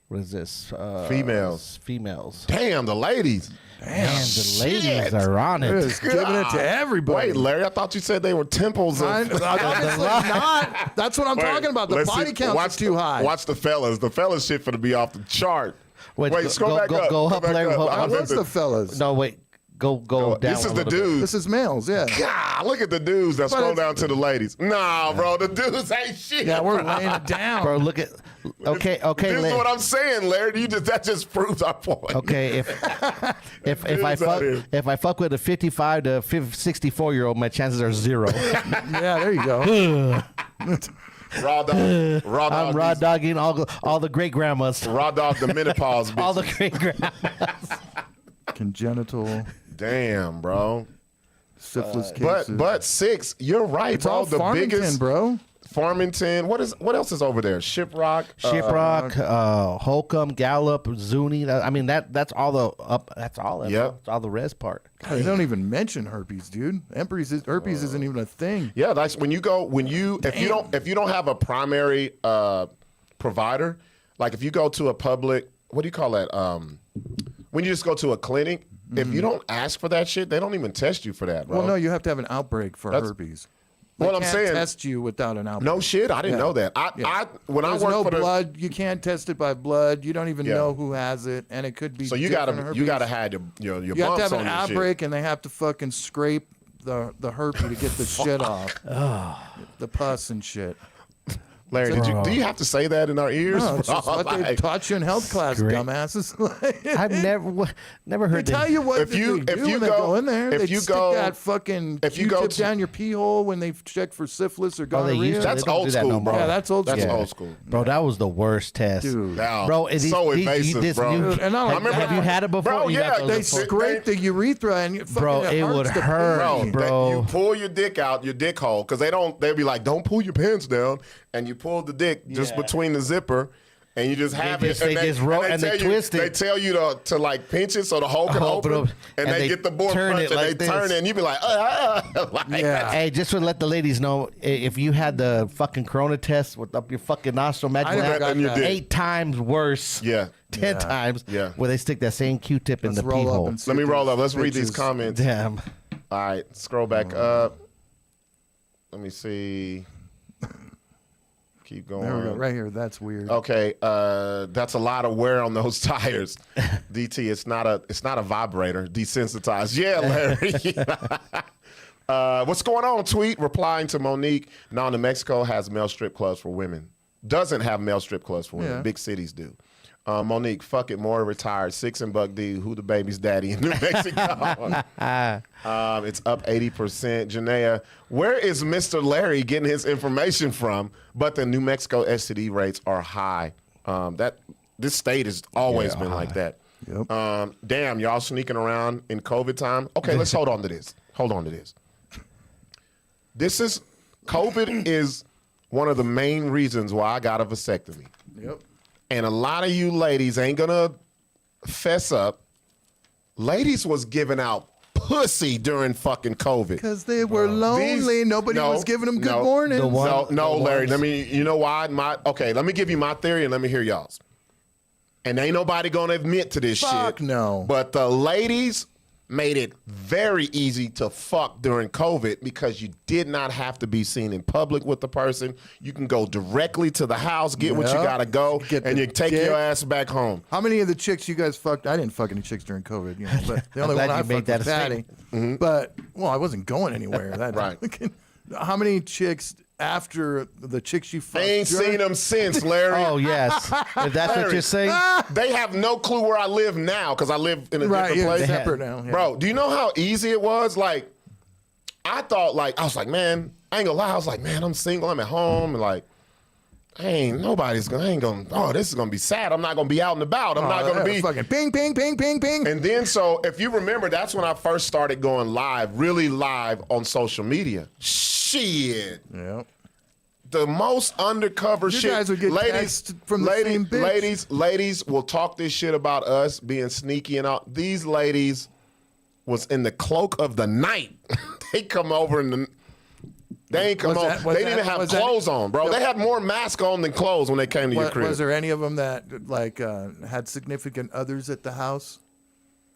What is this? Females. Females. Damn, the ladies. Man, the ladies shit. are on They're it. just giving it to everybody. Wait, Larry, I thought you said they were temples. Obviously not. That's what I'm talking about. The body counts are too high. Watch the fellas. The fellas shit for to be off the chart. Wait, Scroll back up. Go Go up, back Larry. up. Hold on. What's the fellas? No, wait. Go down. This is a the little bit. dudes. This is males, yeah. God, look at the dudes that scroll down to the ladies. Nah, bro, the dudes ain't shit. Yeah, we're laying it down. Bro, look at. Okay. This is what I'm saying, Larry. That just proves our point. Okay, if I Dudes out here. fuck with a 55 to 64-year-old, my chances are 0. Yeah, there you go. Raw dog. Raw dog. I'm raw dogging all the great grandmas, Raw dog the menopause bitch. all the great grandmas. Congenital Damn, bro. syphilis cases. But Sixx, you're right, it's bro. all The Farmington, biggest bro. Farmington. What else is over there? Shiprock. Shiprock, Holcomb, Gallup, Zuni. I mean that's all the up. That's all. Yep. That's all the res part. God, they don't even mention herpes, dude. Herpes isn't even a thing. Yeah, that's when you if you don't have a primary provider, like if you go to a public, what do you call that? When you just go to a clinic, if you don't ask for that shit, they don't even test you for that, bro. Well, no, you have to have an outbreak for herpes. They What I'm can't saying- test you without an outbreak. No shit, I didn't Yeah. know that. Yeah. When There's I worked no for the blood. You can't test it by blood. You don't even Yeah. know who has it, and it could be. so you different gotta herpes. have your You have bumps to have an on your shit. outbreak, and they have to fucking scrape the herpes to get the shit off, the pus and shit. Larry, do you have to say that in our ears? No, it's just what they Like, taught you in health class, Great. dumbasses. I've never They heard tell that. you what If you- they if do you when they go- go in there. if They you stick go- that fucking if you go Q-tip to- down your pee hole when they check for syphilis or Oh, they gonorrhea. used to. That's They don't old do that school, no bro. more. Yeah, that's old That's school. old school. Bro, that was the worst test. Dude. Now, Bro, so invasive, bro. Dude, and not like Have that. you had it before? Bro, You yeah, have to they look for- Scrape the urethra and you fucking Bro, it would hurts to hurt. pee. Bro. You pull your dick out, your dick hole, because they'll be like, don't pull your pants down, and you pull the dick just between the zipper, and you just have just- it. they just roll and they tell twist They it. tell you to like pinch it so the hole can Open open, up, and they get the board turn punch it and like they turn this. it, and you be like, like Yeah. Hey, just to let the ladies know, if you had the fucking corona test with up your fucking nostril, I imagine never that got your that. dick. 8 times worse. Yeah. 10 times. Yeah. Where they stick that same Q-tip in Let's the roll pee up hole. and see Let me if roll these up. Let's read these bitches- comments. Damn. All right, scroll back up. Let me see. Keep going. There we go. Right here. That's weird. Okay, that's a lot of wear on those tires. DT, it's not a vibrator. Desensitized. Yeah, Larry. What's going on? Tweet replying to Monique. No, New Mexico has male strip clubs for women. Doesn't have male strip clubs for women. Yeah. Big cities do. Monique, fuck it, more retired. Sixx and Buck D, who the baby's daddy in New Mexico? It's up 80%. Janaea, where is Mr. Larry getting his information from? But the New Mexico STD rates are high. This state has always been like that. Yep. Damn, y'all sneaking around in COVID time. Okay, let's hold on to this. Hold on to this. COVID is one of the main reasons why I got a vasectomy. Yep. And a lot of you ladies ain't gonna fess up. Ladies was giving out pussy during fucking COVID. Because they were lonely. Nobody was giving them good mornings. No, Larry. You know why? Let me give you my theory and let me hear y'all's. And ain't nobody gonna admit to this shit. Fuck no. But the ladies made it very easy to fuck during COVID because you did not have to be seen in public with the person. You can go directly to the house, get what you gotta go, and you take your ass back home. How many of the chicks you guys fucked? I didn't fuck any chicks during COVID, but the only one I fucked was Patty. Mm-hmm. But I wasn't going anywhere. Right. How many chicks after the chicks you fucked? I ain't seen them since, Larry. Oh, yes. If that's what you're saying. They have no clue where I live now because I live in a different place. Separate now. Yeah. Bro, do you know how easy it was? Like, I was like, man, I ain't gonna lie. I was like, man, I'm single. I'm at home. And like, this is gonna be sad. I'm not gonna be out and about. I'm not gonna be fucking ping, ping, ping, ping, ping. And then, so if you remember, that's when I first started going live, really live on social media. Shit. Yeah. The most undercover You shit. guys would get texts from the same bitch. Ladies will talk this shit about us being sneaky and all. These ladies was in the cloak of the night. They come over and they ain't come on. They didn't have clothes on, bro. They had more mask on than clothes when they came to your crib. Was there any of them that had significant others at the house?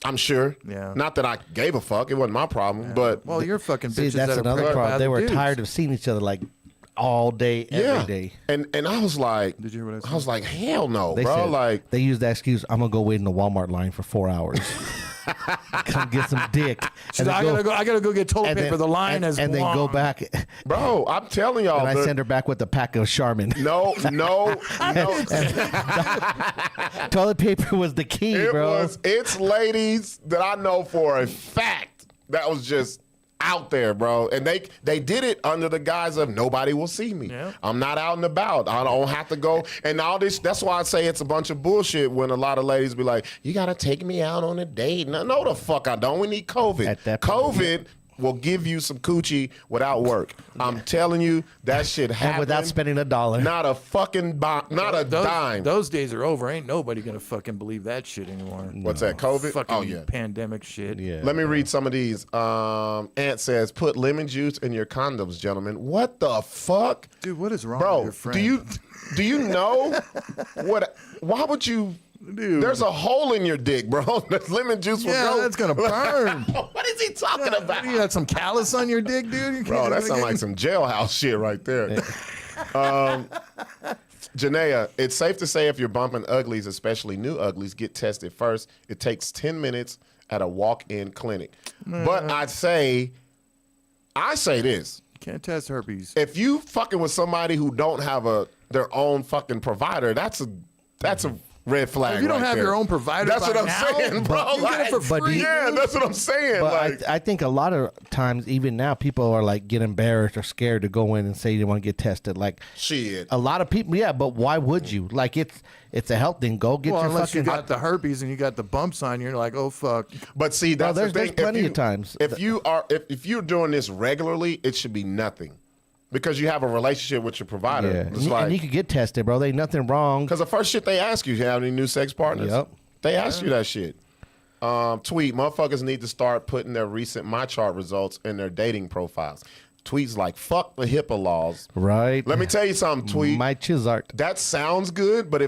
I'm sure. Yeah. Not that I gave a fuck. It wasn't my problem. But you're fucking bitches. See, that's that another are problem. They were dudes. tired of seeing each other like all day, every day. And I was like, did you hear what I said? I was like, hell no, They bro. said, Like they used that excuse. I'm gonna go wait in the Walmart line for 4 hours. Come get some dick. I gotta go get toilet paper. The line is and long. then go back. bro, I'm telling y'all. And I send her back with a pack of Charmin. No. Toilet paper was the key, bro. It's ladies that I know for a fact that was just out there, bro. And they did it under the guise of nobody will see me. Yeah. I'm not out and about. I don't have to go. And all this, that's why I say it's a bunch of bullshit when a lot of ladies be like, you got to take me out on a date. No, the fuck I don't. We need COVID. At that point. COVID will give you some coochie without work. I'm telling you, that shit happened. And without spending $1. Not a fucking dime. Those days are over. Ain't nobody gonna fucking believe that shit anymore. What's that, COVID? Fucking Oh, yeah. pandemic shit. Yeah. Let me read some of these. Ant says, put lemon juice in your condoms, gentlemen. What the fuck? Dude, what is wrong with Bro, your friend? do you know why would you? Dude. There's a hole in your dick, bro. The lemon juice will go. That's gonna burn. What is he talking about? You got some callus on your dick, dude? Bro, that sounds like some jailhouse shit right there. Janaea, it's safe to say if you're bumping uglies, especially new uglies, get tested first. It takes 10 minutes at a walk-in clinic. But I say this. Can't test herpes. If you fucking with somebody who don't have their own fucking provider, that's a red flag. If you don't have your own provider, that's what I'm now, saying, bro. you get it for free. Yeah, that's what I'm saying. But I think a lot of times, even now, people are like get embarrassed or scared to go in and say they want to get tested. Like shit. A lot of people, yeah. But why would you? Like it's a health thing. Go get your unless fucking. you got the herpes and you got the bumps on you, you're like, oh fuck. But see, that's the thing. There's plenty of times. If you're doing this regularly, it should be nothing. Because you have a relationship with your provider. Yeah. And you could get tested, bro. There ain't nothing wrong. Because the first shit they ask you have any new sex partners? Yep. They ask you that shit. Tweet, motherfuckers need to start putting their recent MyChart results in their dating profiles. Tweets like, fuck the HIPAA laws. Right. Let me tell you something, Tweet. My Chizart. That sounds good, but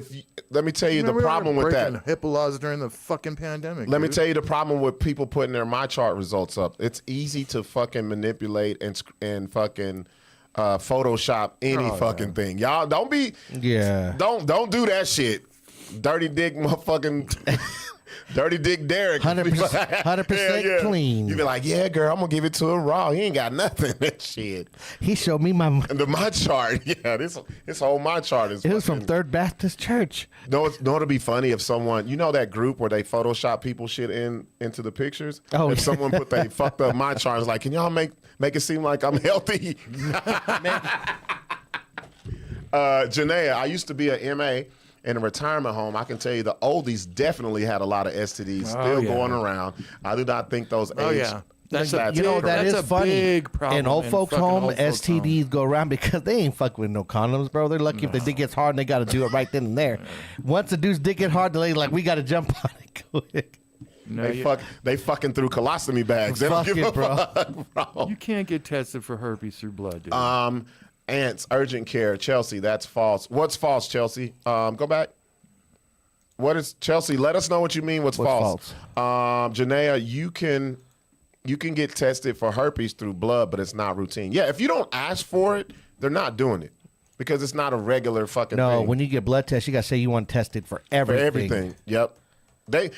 let me tell you the problem with that. HIPAA laws during the fucking pandemic. Let me tell you the problem with people putting their MyChart results up. It's easy to fucking manipulate and fucking Photoshop any fucking thing. Y'all don't be don't do that shit. Dirty dick motherfucking Dirty Dick Derek. 100% clean. You be like, yeah, girl, I'm gonna give it to her raw. He ain't got nothing. That shit. He showed me my chart. Yeah, this whole my chart is. It was from Third Baptist Church. No, it'd be funny if someone, you know, that group where they Photoshop people shit into the pictures. Oh, if someone put they fucked up my chart, it's like, can y'all make it seem like I'm healthy? Janaea, I used to be an MA in a retirement home. I can tell you the oldies definitely had a lot of STDs still going around. I do not think those That's That's You know, it. that is a funny. big problem In old folks' fucking home, old folks' STDs home. go around because they ain't fucking with no condoms, bro. They're lucky if the dick gets hard and they got to do it right then and there. Once the dude's dick get hard, the lady's like, we got to jump on it quick. No, They fucking through colostomy bags. They don't Fuck give it, a bro. fuck, bro. you can't get tested for herpes through blood, dude. Ants, urgent care. Chelsea, that's false. What's false, Chelsea? Go back. What is Chelsea? Let us know what you mean. What's false? Janaea, you can get tested for herpes through blood, but it's not routine. Yeah, if you don't ask for it, they're not doing it because it's not a regular fucking No, thing. when you get blood tests, you got to say you want tested for For everything. everything. Yep.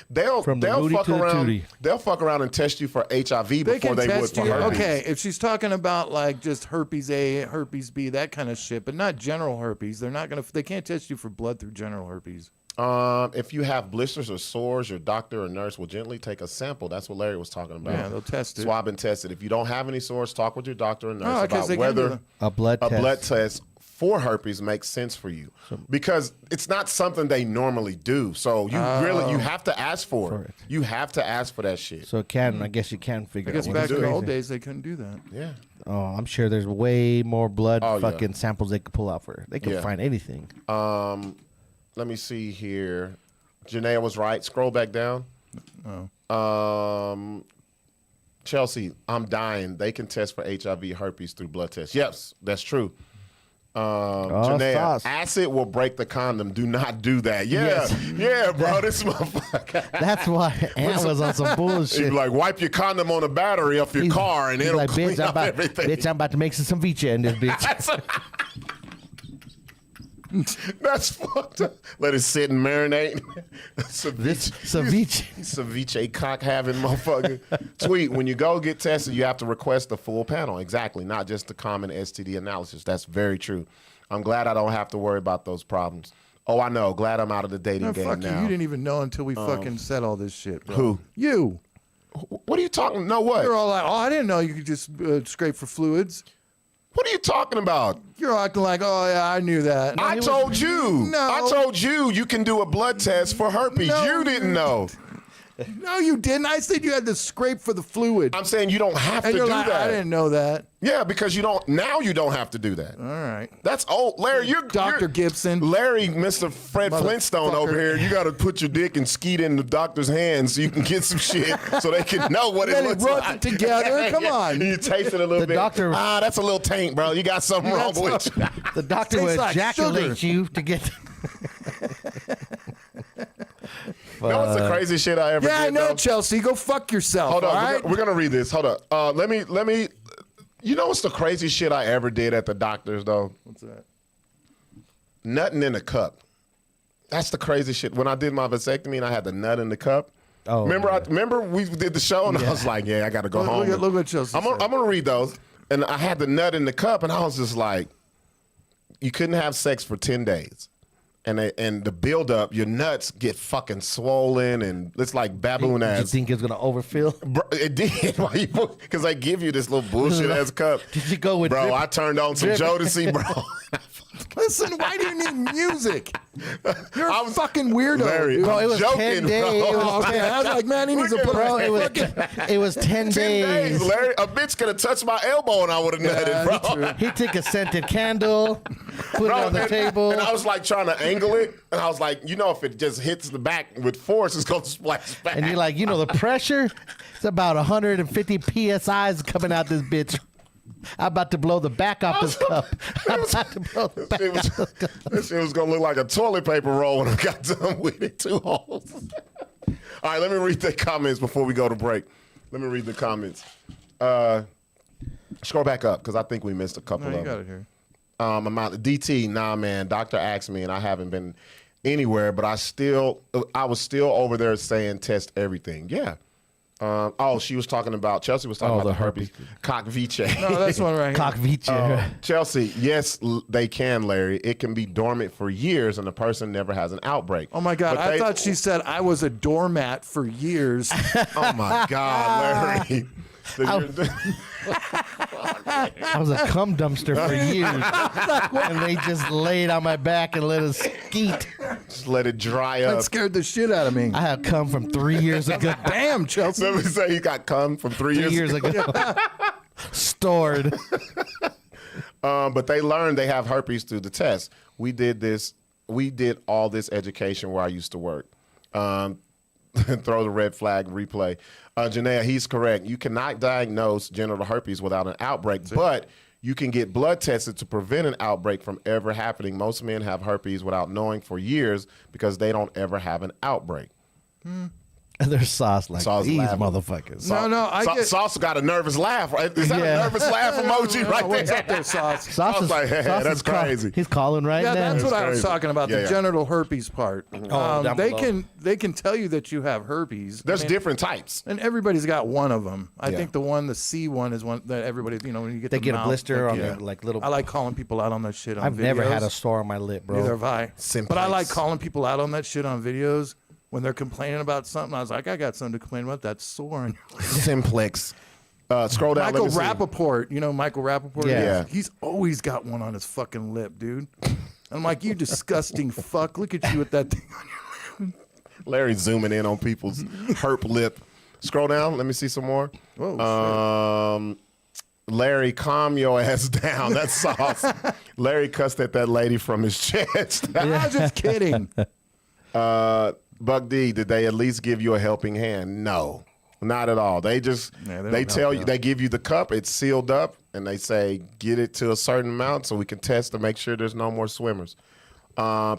They'll From the they'll booty fuck to the around. tootie. They'll fuck around and test you for HIV they before can they would test for you. herpes. Okay, if she's talking about like just herpes A, herpes B, that kind of shit, but not general herpes, they're not gonna. They can't test you for blood through general herpes. If you have blisters or sores, your doctor or nurse will gently take a sample. That's what Larry was talking about. Yeah, they'll test it. Swab and test it. If you don't have any sores, talk with your doctor or nurse I guess about they can do whether that. A blood a test. blood test for herpes makes sense for you because it's not something they normally do. So you you have to ask for it. You have to ask for that shit. So I guess you can figure I guess out back what's in the crazy. old days they couldn't do that. Yeah. Oh, I'm sure there's way more blood Oh, yeah. fucking samples they could pull out for. They can Yeah. find anything. Let me see here. Janaea was right. Scroll back down. Chelsea, I'm dying. They can test for HIV herpes through blood tests. Yes, that's true. Janaea, sauce. acid will break the condom. Do not do that. Yeah, Yes. yeah, bro. This motherfucker. That's why Ant was on some He'd bullshit. be like, wipe your condom on the battery off your car, and He's it'll like, clean bitch, up everything. I'm about to make some ceviche in this bitch. That's fucked up. Let it sit and marinate. This ceviche. Ceviche cock having motherfucker. Tweet, when you go get tested, you have to request the full panel. Exactly, not just the common STD analysis. That's very true. I'm glad I don't have to worry about those problems. Oh, I know. Glad I'm out of the dating No, game fuck now. you. You didn't even know until we fucking said all this shit. Bro. Who? You. What are you talking? No, what? You're all like, oh, I didn't know you could just scrape for fluids. What are you talking about? You're acting like, oh yeah, I knew that. I told you. No. I told you you can do a blood test for herpes. No, you didn't know. No, you didn't. I said you had to scrape for the fluid. I'm saying you don't have and to you're do like, that. I didn't know that. Yeah, because you don't. Now you don't have to do that. All right. That's old, Larry. You're Dr. Gibson. Larry, Mr. Fred Flintstone over here. You got to put your dick and skeet in the doctor's hands so you can get some shit so they can know what it Then he looks rubs like. it together. Come on. You taste it a little The bit. doctor- that's a little taint, bro. You got something wrong with you. The doctor would Tastes like ejaculate sugar. you to get. You know what's the crazy shit I ever Yeah, did? I know, though? Chelsea. Go fuck yourself. Hold all on, right? we're gonna read this. Hold up. Let me. You know what's the crazy shit I ever did at the doctor's though? What's that? Nutting in a cup. That's the crazy shit. When I did my vasectomy and I had the nut in the cup. Oh, Remember we did the show and I was like, yeah, I got to go home. Look what Chelsea I'm said. gonna read those. And I had the nut in the cup and I was just like, you couldn't have sex for 10 days. And the build up, your nuts get fucking swollen and it's like baboon Did you ass. think it's gonna overfill? Bro, it did. Because they give you this little bullshit ass cup. Did you go with Bro, drip- I turned on some drip? Jodeci, bro. Listen, why do you need music? You're a fucking weirdo. Larry, dude. Bro, I'm it was joking, 10 bro. days. It was Oh, okay, I was like, man, he needs to put Bro, on. it was 10 10 days, Larry. A bitch could have touched my elbow and I would have nutted, bro. He took a scented candle, put it on the table. And I was like trying to angle it. And I was like, you know, if it just hits the back with force, it's going to splash back. And you're like, you know, the pressure, it's about 150 PSIs coming out this bitch. I'm about to blow the back off this cup. I'm about to blow the back off this cup. This shit was going to look like a toilet paper roll when I got done with it. 2 holes. All right, let me read the comments before we go to break. Let me read the comments. Scroll back up because I think we missed a couple No, you of got them. it here. Amount DT, nah, man. Doctor asked me, and I haven't been anywhere, but I was still over there saying test everything. Yeah. She was talking about Chelsea was talking about the herpes cock viche. No, that's one right here. Cock Vici. Chelsea, yes, they can, Larry. It can be dormant for years, and the person never has an outbreak. Oh my God! But I thought she said I was a doormat for years. Oh my God, Larry. I was a cum dumpster for years. And they just laid on my back and let us skeet. Just let it dry That up. scared the shit out of me. I had come from 3 years ago. Damn, Chelsea. Let me say he got cum from 3 3 years years ago. Stored. But they learned they have herpes through the test. We did this. We did all this education where I used to work. Throw the red flag replay. Janaea, he's correct. You cannot diagnose genital herpes without an outbreak, but you can get blood tested to prevent an outbreak from ever happening. Most men have herpes without knowing for years because they don't ever have an outbreak. And there's Sauce like, Sauce these laughing. motherfuckers. Sauce got a nervous laugh, right? Is that Yeah. a nervous laugh emoji right What's there? up there, Sauce? Sauce I was is like, hey, Sauce that's is call- crazy. He's calling right Yeah, now. that's what I was crazy. talking about, Yeah, the yeah. genital herpes part. down they below. can tell you that you have herpes. There's I mean, different types. and everybody's got one of them. I Yeah. think the C one is one that everybody, when you get They the get a mouth, blister like, on yeah. their like little. I like calling people out on that shit on I've videos. never had a sore on my lip, bro. Neither have I. Simplex. But I like calling people out on that shit on videos when they're complaining about something. I was like, I got something to complain about. That's sore. on your lip. Simplex. Scroll down. Michael let me see. Rappaport, Michael Rappaport? Yeah. He's always got one on his fucking lip, dude. I'm like, you disgusting fuck. Look at you with that thing on your lip. Larry zooming in on people's herp lip. Scroll down. Let me see some more. Whoa, Larry, calm your ass down. That's Sauce. Larry cussed at that lady from his chest. I'm just kidding. Buck D, did they at least give you a helping hand? No, not at all. They just Yeah, they they don't tell help you, you. they give you the cup. It's sealed up, and they say get it to a certain amount so we can test to make sure there's no more swimmers.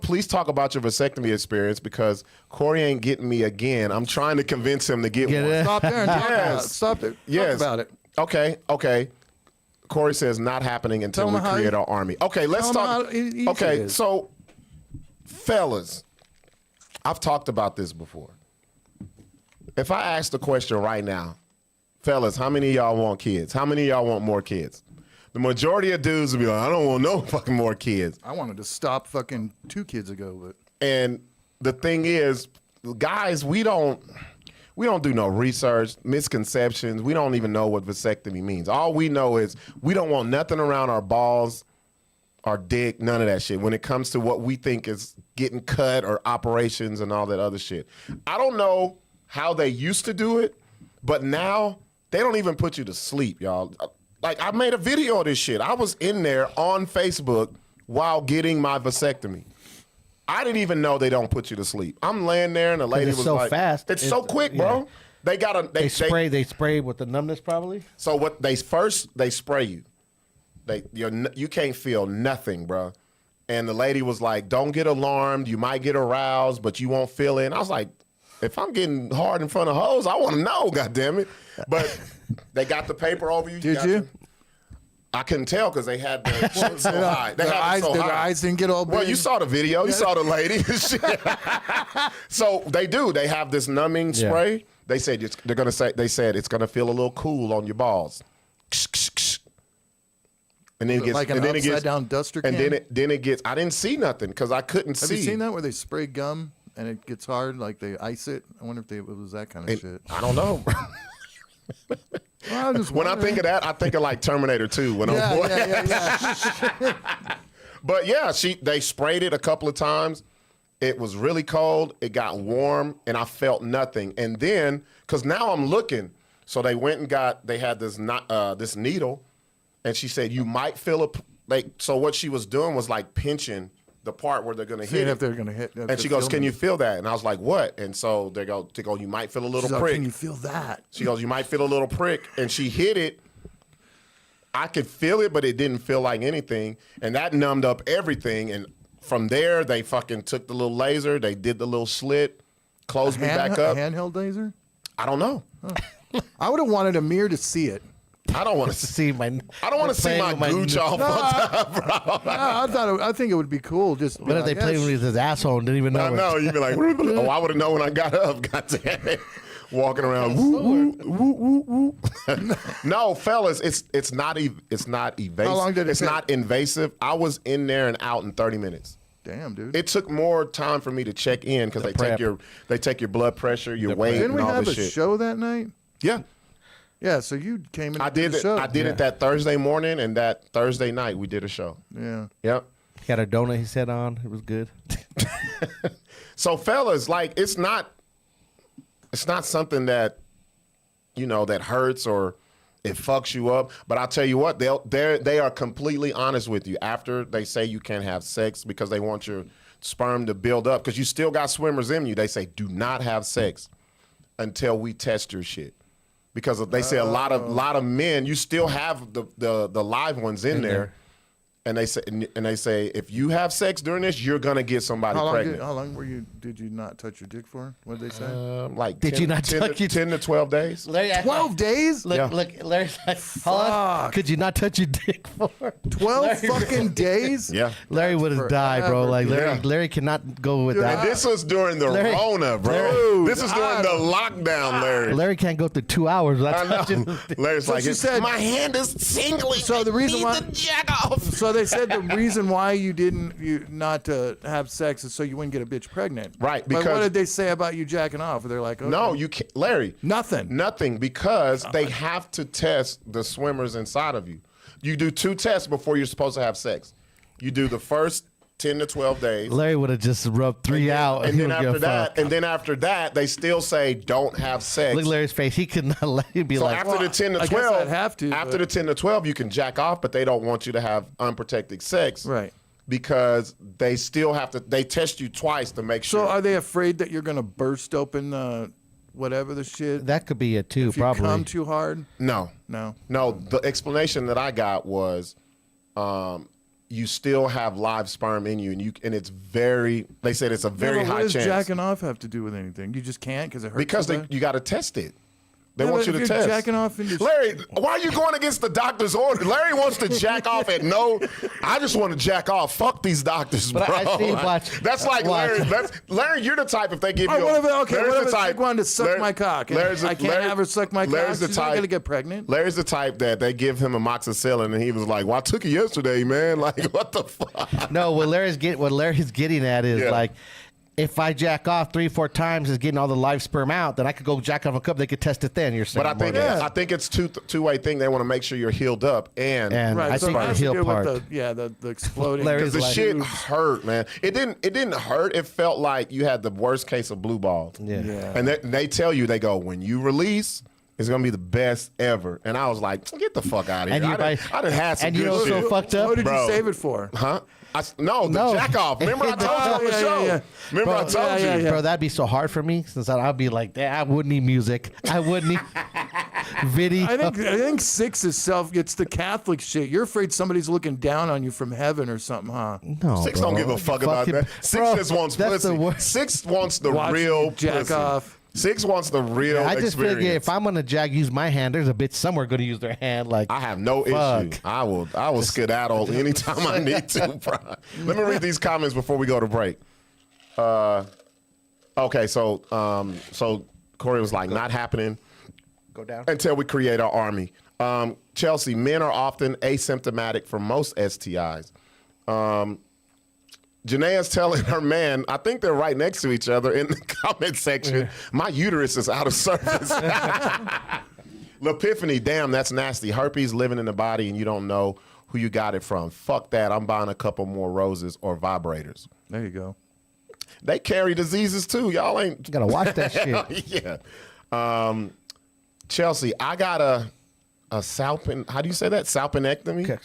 Please talk about your vasectomy experience because Corey ain't getting me again. I'm trying to convince him to get Get one. it? Stop there and talk about it. Yes. Stop there. Yes. Talk about it. Okay. Corey says not happening until Tell we him how create you- our army. Okay, let's Tell him talk. how easy it Okay, is. so fellas, I've talked about this before. If I ask the question right now, fellas, how many of y'all want kids? How many of y'all want more kids? The majority of dudes will be like, I don't want no fucking more kids. I wanted to stop fucking 2 kids ago, but And the thing is, guys, we don't do no research, misconceptions. We don't even know what vasectomy means. All we know is we don't want nothing around our balls, our dick, none of that shit when it comes to what we think is getting cut or operations and all that other shit. I don't know how they used to do it, but now they don't even put you to sleep, y'all. Like, I made a video of this shit. I was in there on Facebook while getting my vasectomy. I didn't even know they don't put you to sleep. I'm laying there and the lady it's was so like, fast. It's so quick, bro. They got They spray with the numbness probably. So what they spray you. You can't feel nothing, bro. And the lady was like, "Don't get alarmed. You might get aroused, but you won't feel it." And I was like, "If I'm getting hard in front of hoes, I want to know, goddammit." But they got the paper over you. did you? I couldn't tell because they had the shit so high. They had it so Their high. eyes didn't get all big. Well, you saw the video. You saw the lady. Shit. So they do. They have this numbing Yeah. spray. They said They said it's gonna feel a little cool on your balls. And then it gets like an and then it upside gets down duster and can? then it gets. I didn't see nothing because I couldn't Have see. you seen that where they spray gum and it gets hard, like they ice it? I wonder if it was that kind of shit. I don't know. Well, I'm just When I wondering. think of that, I think of like Terminator 2. When yeah, I'm boy. yeah. But yeah, they sprayed it a couple of times. It was really cold. It got warm, and I felt nothing. And then, because now I'm looking, so they went and they had this this needle, and she said you might feel so what she was doing was like pinching the part where they're gonna Seeing hit if it. they're gonna hit. And she goes, "Can you feel that?" And I was like, "What?" And so they go, "You might feel a little She's like, prick." Can you feel that? She goes, "You might feel a little prick," and she hit it. I could feel it, but it didn't feel like anything, and that numbed up everything. And from there, they fucking took the little laser, they did the little slit, closed me back up. Handheld laser. I don't know. I would have wanted a mirror to see it. I don't want To to. see my. I don't want to see my gooch all fucked up, bro. I think it would be cool. Just What if they played with his asshole and didn't even know I it? know you'd be like, "Oh, I would have known when I got up." God damn it. Walking around, woo, woo, woo, woo. No, fellas, it's not evasive. How long did it It's take? not invasive. I was in there and out in 30 minutes. Damn, dude. It took more time for me to check in because they take your blood pressure, your weight, Didn't and we all have this a shit. show that night? Yeah, Yeah, so you came in. I and did did the it. show. I did it that Thursday morning, and that Thursday night we did a show. Yeah. Yep. He had a donut he said on. It was good. So fellas, like it's not something that that hurts or it fucks you up. But I'll tell you what, they are completely honest with you after they say you can't have sex because they want your sperm to build up because you still got swimmers in you. They say do not have sex until we test your shit. Because they say a lot of men, you still have the live ones in there. And they say if you have sex during this, you're gonna get somebody pregnant. How long did you not touch your dick for? What did they say? Like Did 10, you not 10 touch to, it? 10 to 12 days. Larry, 12 days? Look, Larry's like, how long could you not touch your dick for? 12 fucking days? Yeah. Larry would have died, bro. Like Larry cannot go with that. And this was during the Larry- Rona, bro. Larry- This is during the lockdown, Larry. Larry can't go through 2 hours without I touching know. his dick. Larry's like, she said- my hand is tingling. So the reason why- jack off. So they said the reason why you not have sex is so you wouldn't get a bitch pregnant. Right, But what because- did they say about you jacking off? They're like, okay. No, you can't, Larry. Nothing. Because they have to test the swimmers inside of you. You do 2 tests before you're supposed to have sex. You do the first 10 to 12 days. Larry would have just rubbed 3 out. And he then would give after a that, fuck. and then after that, they still say don't have sex. Look at Larry's face. He could not let him be So like, after the 10 to I guess 12, I'd have to, after but- the 10 to 12, you can jack off, but they don't want you to have unprotected sex. Right. Because they still have to, they test you twice to make sure. So are they afraid that you're going to burst open whatever the shit? that could be it too, if you probably. come too hard? No. No. The explanation that I got was you still have live sperm in you, and it's very, they said it's a very Yeah, but high what does chance. jacking off have to do with anything? You just can't because it hurts Because so bad? you got to test it. They Yeah, want but you to if you're test. jacking off into Larry, why are you going against the doctor's order? Larry wants to jack off at no. I just want to jack off. Fuck these doctors, But bro. I see, watch. That's like Watch. Larry. Larry, you're the type if they give you. Oh, what if, okay, Larry's what if the a type- chick wanted to suck Larry- my cock? And Larry's the- I can't Larry- have her suck my Larry's cock. the She's not type- going to get pregnant. Larry's the type that they give him amoxicillin, and he was like, "Well, I took it yesterday, man. Like, what the fuck?" No, what Larry's getting at is Yeah. like, if I jack off 3-4 times, is getting all the live sperm out, then I could go jack off a cup. They could test it then. You're saying, But I think it's two-way thing. They want to make sure you're healed up and I so think it the has to heel do part. with the exploding. Larry's the like- shit hurt, man. It didn't hurt. It felt like you had the worst case of blue balls. Yeah. And they tell you, they go, when you release, it's gonna be the best ever. And I was like, get the fuck out of here. And you I done had some and you good know shit. what's so fucked up? What did Bro. you save it for? Huh? No, No. jack off. Remember I told you on the Yeah, show. yeah. Remember I Bro, told you. Bro, that'd be so hard for me since I'd be like, I wouldn't need music. I wouldn't need video. I think Sixx is it's the Catholic shit. You're afraid somebody's looking down on you from heaven or something, huh? No, Sixx bro. don't give a fuck about Fucking- that. Sixx Bro, just wants that's the pussy. worst. Sixx wants the Watch real you jack pussy. off. Sixx wants the real I just experience. figure if I'm gonna use my hand, there's a bitch somewhere gonna use their hand. Like I have no Fuck. issue. I will skedaddle anytime I need to, bro. Let me read these comments before we go to break. Okay, so Corey was like, not happening go down. until we create our army. Chelsea, men are often asymptomatic for most STIs. Janae's telling her man, I think they're right next to each other in the comment section. My uterus is out of service. L'Epiphany, damn, that's nasty. Herpes living in the body and you don't know who you got it from. Fuck that. I'm buying a couple more roses or vibrators. There you go. They carry diseases too. Y'all ain't. You gotta watch that shit. Yeah. Chelsea, I got a salpin. How do you say that? Salpinectomy? Okay.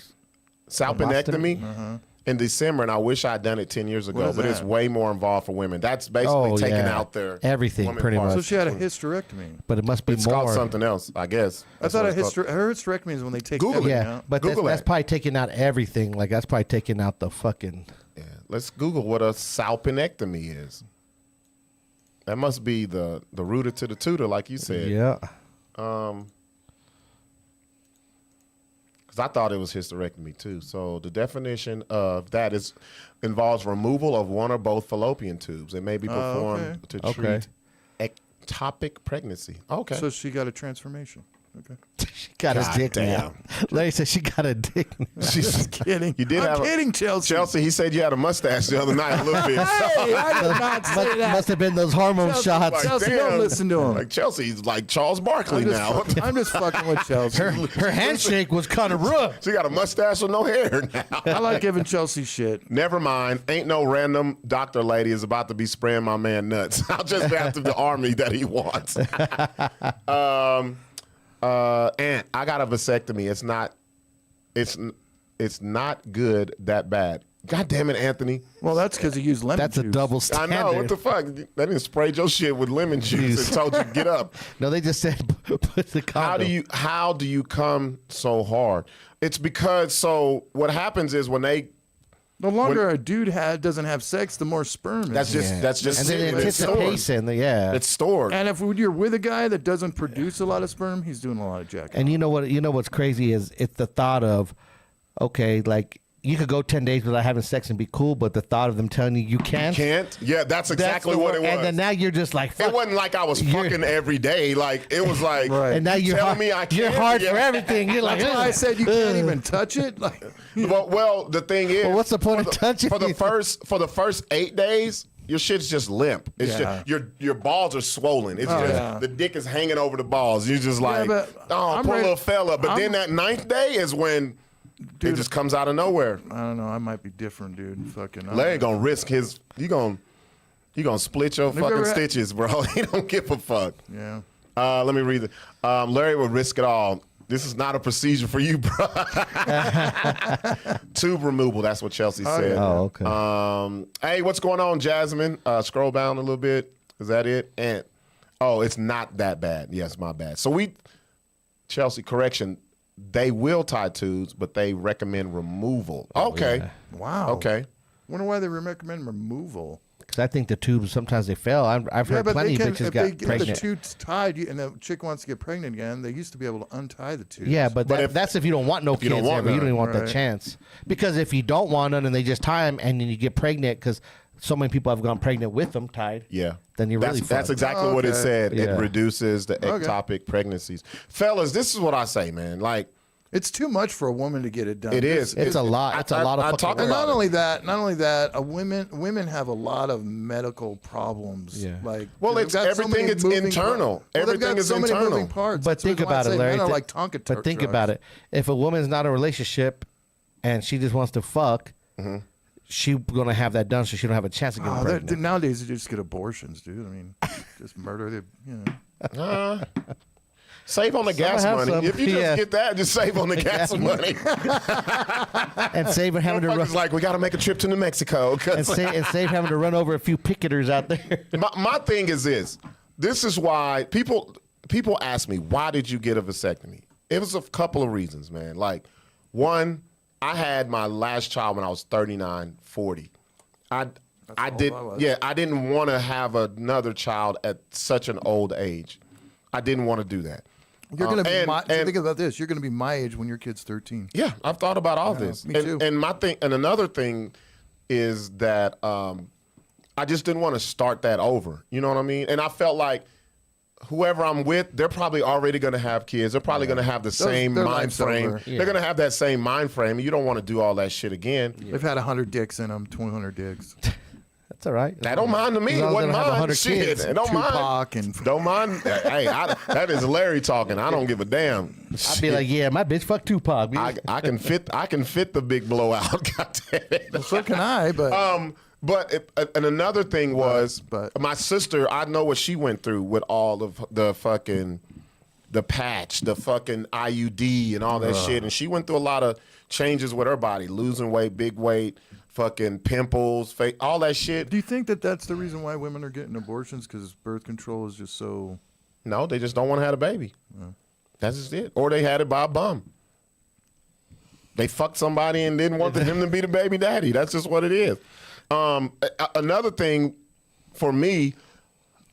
Salpinectomy in December, and I wish I'd done it 10 years ago, What is but it's that? way more involved for women. That's basically taking yeah. out their Everything, women pretty parts. So she had a hysterectomy. But it must be It's more. called something else, I guess. I thought That's what it's called. her hysterectomy is when they take Google it. everything Yeah, out. but Google that's that. probably taking out everything. Like that's probably taking out the fucking. Yeah. Let's Google what a salpinectomy is. That must be the rooter to the tutor, like you said. Yeah. Because I thought it was hysterectomy too. So the definition of that involves removal of one or both fallopian tubes. It may be performed to treat ectopic pregnancy. Okay. So she got a transformation. She got his dick now. Larry said she got a dick now. She's kidding. You did I'm kidding, Chelsea. Chelsea, he said you had a mustache the other night a little bit. Hey, I did not say that. Must have been those hormone Chelsea, shots. Like, Chelsea, damn. don't listen to him. Like Chelsea's like Charles Barkley now. I'm just fucking with Chelsea. Her handshake was kind of rough. She got a mustache with no hair now. I like giving Chelsea shit. Never mind. Ain't no random doctor lady is about to be spraying my man nuts. I'll just have to the army that he wants. And I got a vasectomy. It's not good that bad. God damn it, Anthony. Well, that's because he used lemon That's juice. a double I standard. know. What the fuck? They didn't spray your shit with lemon juice and told you to get up. No, they just said put the condom. How do you come so hard? It's because what happens is when they The longer a dude doesn't have sex, the more sperm. that's just and then sitting. It's stored. anticipation. Yeah. It's stored. And if you're with a guy that doesn't produce a lot of sperm, he's doing a lot of jack. And you know what? You know what's crazy is it's the thought of, okay, like you could go 10 days without having sex and be cool, but the thought of them telling you can't. Can't? Yeah, that's exactly what it was. And then now you're just like, fuck. It wasn't like I was fucking every day. Like it was like, Right. And now you're telling hard, me I you're can't? hard Yeah. for everything. You're like, That's why I said you can't even touch it. Like, Well, the thing is, Well, what's the point of touching for the it? first 8 days? Your shit's just limp. It's Yeah. just your balls are swollen. It's just yeah. the dick is hanging over the balls. You're just like, but oh, I'm poor ready- little fella. But then that 9th day is when it just comes out of nowhere. I don't know. I might be different, dude. Fucking. Larry gonna risk his. You gonna split your you fucking ever had- stitches, bro. He don't give a fuck. Yeah. Let me read it. Larry would risk it all. This is not a procedure for you, bro. Tube removal. That's what Chelsea said. Oh, okay. Hey, what's going on, Jasmine? Scroll down a little bit. Is that it? And it's not that bad. Yes, my bad. So Chelsea, correction. They will tie tubes, but they recommend removal. Okay. yeah. Wow. Okay. Wonder why they recommend removal. Because I think the tubes sometimes they fail. I've heard plenty of bitches got if the pregnant. tube's tied and the chick wants to get pregnant again, they used to be able to untie the tubes. Yeah, but that's if you don't want no you kids don't want ever. You don't none. even want that Right. chance. Because if you don't want none and they just tie them and then you get pregnant, because so many people have gone pregnant with them tied. Yeah. Then you're really That's fucked. exactly what it Okay. said. Yeah. It reduces the ectopic pregnancies. Fellas, this is what I say, man. Like, it's too much for a woman to get it done. it is. It's a lot. It's a lot of I fucking talk work. And about not it. only that, women have a lot of medical problems. Yeah. Like, Well, they've it's got so everything. many It's moving internal. they've Everything got is so many internal. moving parts. But That's the think reason why I about it, say Larry. Men are like Tonka But think drugs. about it. If a woman's not in a relationship and she just wants to fuck, she's gonna have that done, so she don't have a chance of getting pregnant. Nowadays, they just get abortions, dude. I mean, just murder. Save on the gas have money. some. If you just Yeah. get that, just save on the gas money. And save having to run. Motherfuckers like, we got to make a trip to New Mexico. And save having to run over a few picketers out there. My thing is this. This is why people ask me, why did you get a vasectomy? It was a couple of reasons, man. Like, one, I had my last child when I was 39, 40. I didn't want to have another child at such an old age. I didn't want to do that. You're gonna be and think about this. You're gonna be my age when your kid's 13. Yeah, I've thought about all this. me too. And my thing, and another thing is that I just didn't want to start that over. You know what I mean? And I felt like whoever I'm with, they're probably already going to have kids. They're probably going to have the same their mind life's frame. over. They're going to have that same mind frame. You don't want to do all that shit again. They've had 100 dicks in them, 200 dicks. That's all right. That don't mind to me. As It long as wasn't they don't have mine. 100 Shit, kids. it don't Tupac mind. and Don't mind. Hey, that is Larry talking. I don't give a damn. I'd be like, yeah, my bitch, fuck Tupac. Bitch. I can fit the big blowout. God damn it. so can I, but And another thing was, But- my sister, I know what she went through with all of the patch, the fucking IUD and all that shit. And she went through a lot of changes with her body, losing weight, big weight, fucking pimples, all that shit. do you think that that's the reason why women are getting abortions? Because birth control is just so. No, they just don't want to have a baby. That's just it. Or they had it by a bum. They fucked somebody and didn't want him to be the baby daddy. That's just what it is. Another thing for me,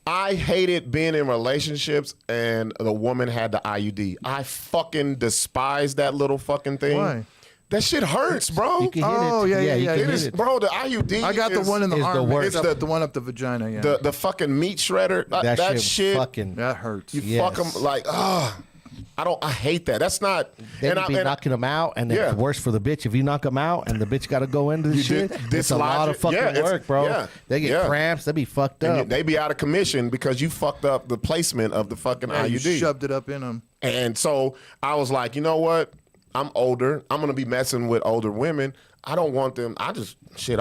I hated being in relationships and the woman had the IUD. I fucking despise that little fucking thing. Why? That shit hurts, bro. You can hit Oh, it. yeah, you yeah, can It hit is, it. bro, the IUD I got the is one in the is the arm. worst. It's the one up the vagina. Yeah, the fucking meat shredder. That That shit shit fucking. that hurts. you Yes. fuck them like, I hate that. That's not. Then you be knocking them out, and then Yeah. it's worse for the bitch if you knock them out, and the bitch got to go into the shit. It's a lot of fucking work, bro. Yeah. They get cramps. They be fucked up. They be out of commission because you fucked up the placement of the fucking Yeah, you IUD. shoved it up in them. And so I was like, you know what? I'm older. I'm gonna be messing with older women. I don't want them. I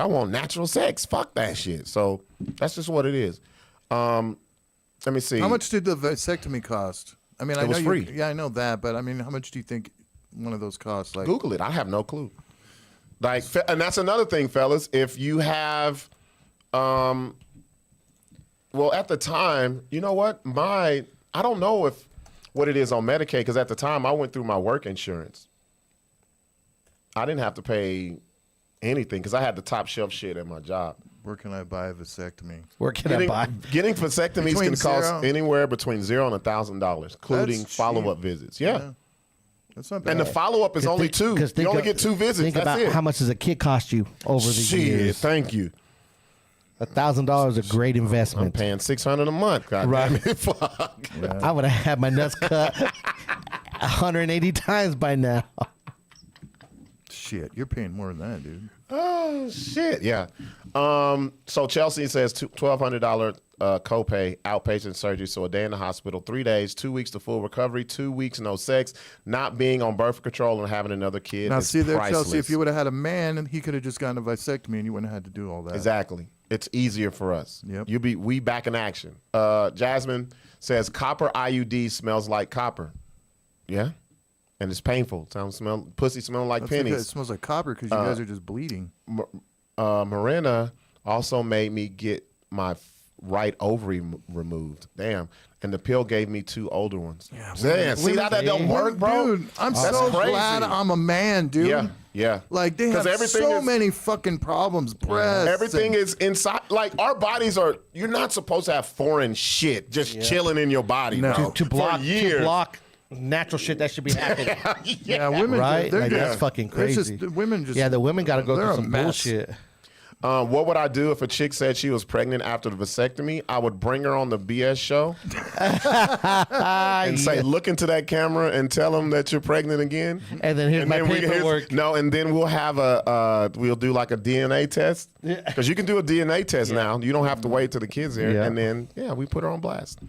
want natural sex. Fuck that shit. So that's just what it is. Let me see. How much did the vasectomy cost? I mean, I know was free. Yeah, I know that, but I mean, how much do you think one of those costs? Like, Google it. I have no clue. Like, and that's another thing, fellas. If you have, well, at the time, you know what? I don't know what it is on Medicaid, because at the time I went through my work insurance. I didn't have to pay anything because I had the top shelf shit at my job. where can I buy a vasectomy? Where can I buy? Getting vasectomies Between can cost zero- anywhere between $0 and $1,000, including That's follow-up visits. Yeah. That's not bad. And the follow-up is only two. You only get 2 visits. Think That's about it. how much does a kit cost you over the Shit, years. thank you. $1,000 is a great I'm investment. paying $600 a month. God Right. damn it. Fuck. I would have had my nuts cut 180 times by now. Shit, you're paying more than that, dude. Oh shit, yeah. So Chelsea says $1,200 copay outpatient surgery. So a day in the hospital, 3 days, 2 weeks to full recovery, 2 weeks no sex, not being on birth control and having another kid. Now, is see there, priceless. Chelsea, if you would have had a man, he could have just gotten a vasectomy and you wouldn't have had to do all that. Exactly. It's easier for us. Yep. We back in action. Jasmine says copper IUD smells like copper. Yeah. And it's painful. Pussy smelling like That's pennies. because it smells like copper because you guys are just bleeding. Marina also made me get my right ovary removed. Damn. And the pill gave me 2 older ones. Yeah. Damn. See how that don't work, bro? Dude, I'm That's so crazy. glad I'm a man, dude. Yeah. Yeah. Like, they have everything so is- many fucking problems. Breasts. Everything and- is inside. Like, our bodies are, you're not supposed to have foreign shit just chilling in your body, No. bro. To block, For years. to block natural shit that should be happening. Yeah, women. Right? They're Like, just, that's fucking there's crazy. Just, women just. Yeah, the women got to go they're through a some mess. bullshit. What would I do if a chick said she was pregnant after the vasectomy? I would bring her on the BS show and say, look into that camera and tell them that you're pregnant again. And then here's my paperwork. And then we'll have we'll do like a DNA test. Because you can do a DNA test now. You don't have to wait till the kid's here. Yeah. And then, we put her on blast.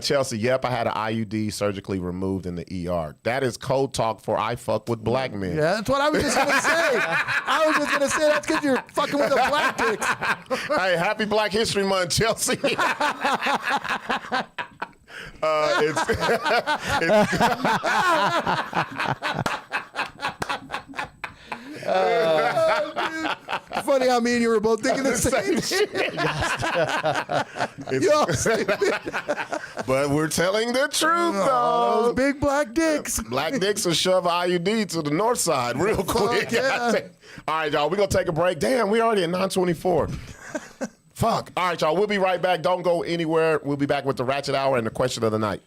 Chelsea, yep, I had an IUD surgically removed in the ER. That is code talk for I fuck with black men. Yeah, that's what I was just gonna say. I was just gonna say that's because you're fucking with the black dicks. Hey, happy Black History Month, Chelsea. Funny how me and you were both thinking the same shit. But we're telling the truth, Those though. big black dicks. Black dicks will shove IUD to the north side real quick. yeah. All right, y'all, we're going to take a break. Damn, we already at 9:24. Fuck. All right, y'all, we'll be right back. Don't go anywhere. We'll be back with the Ratchet Hour and the question of the night.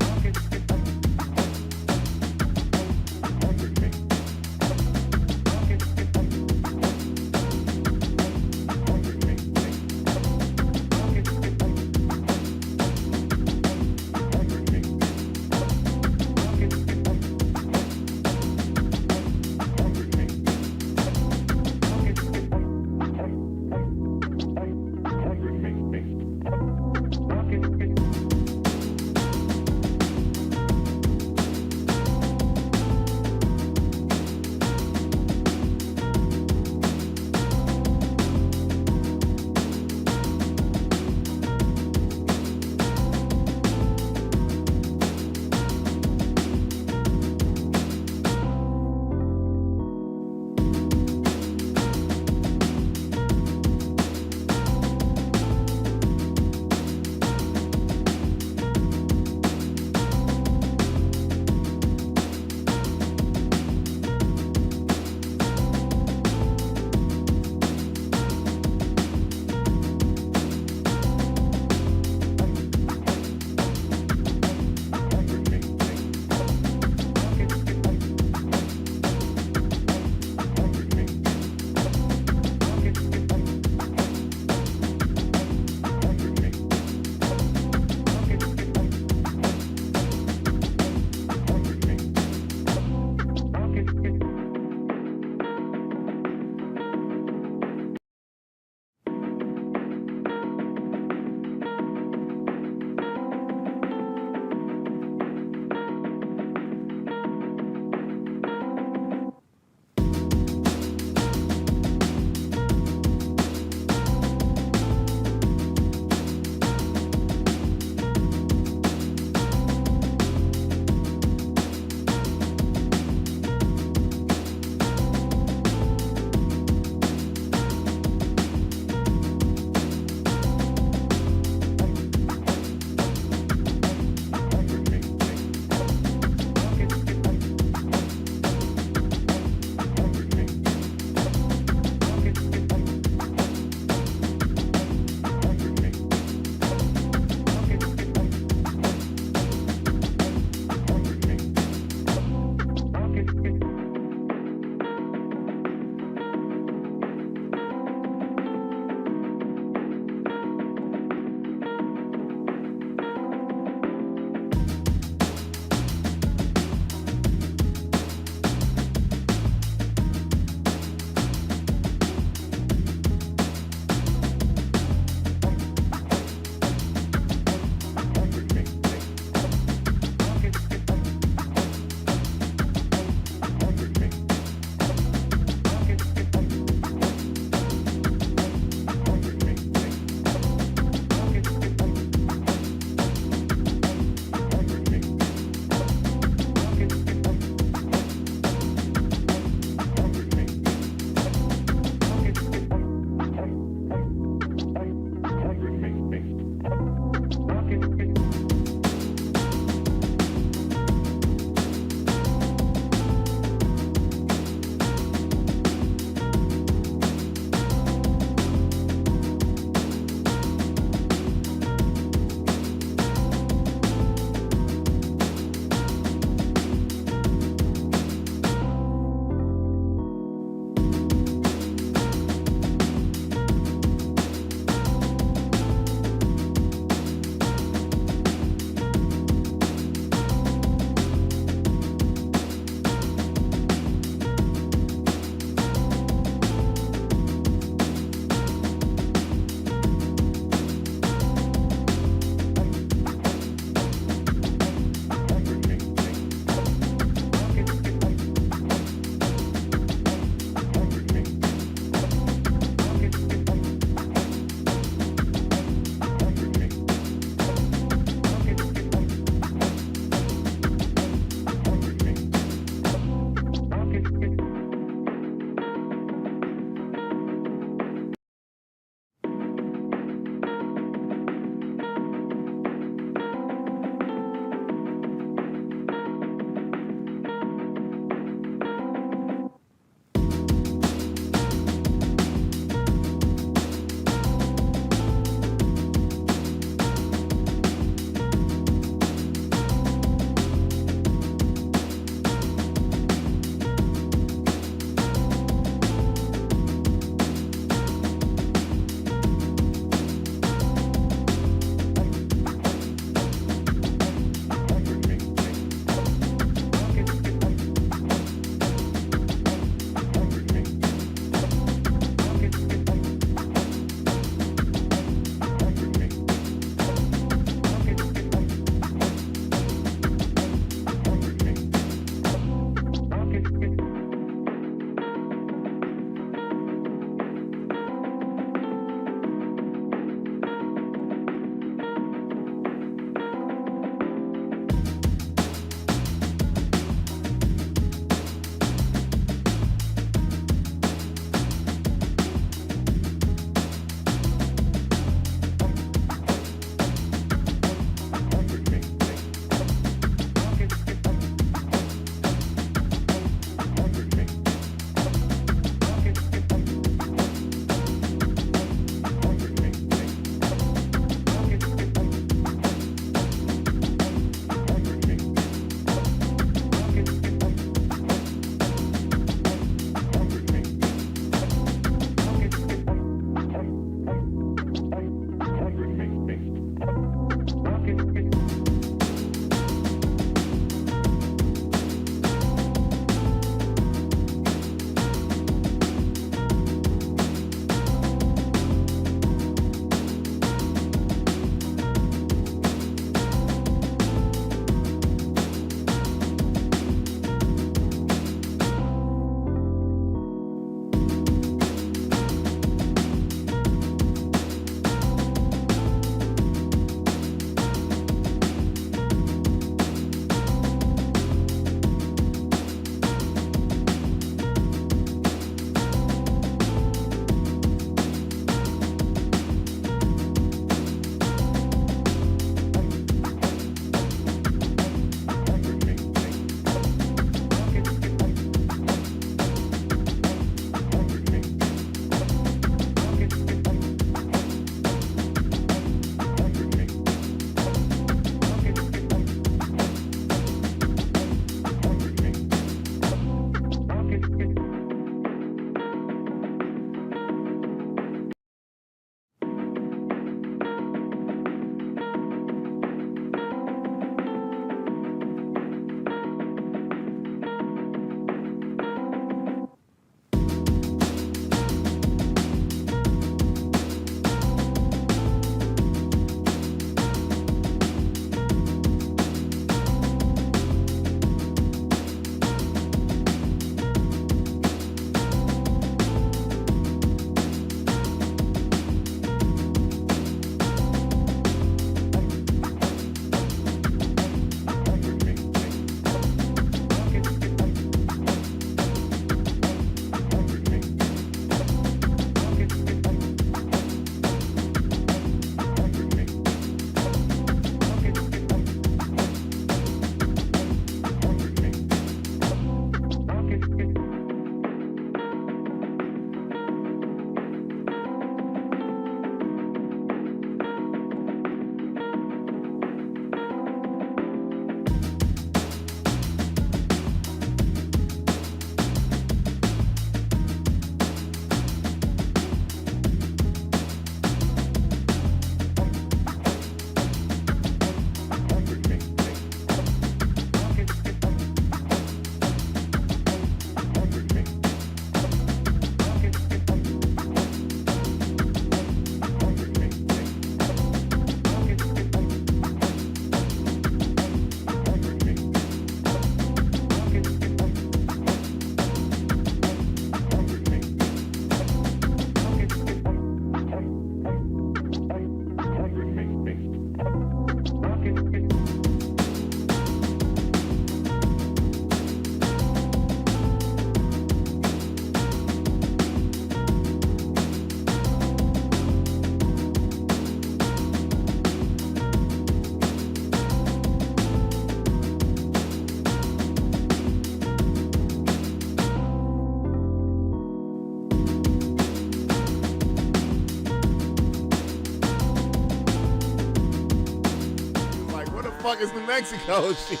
fuck is New Mexico? Shit.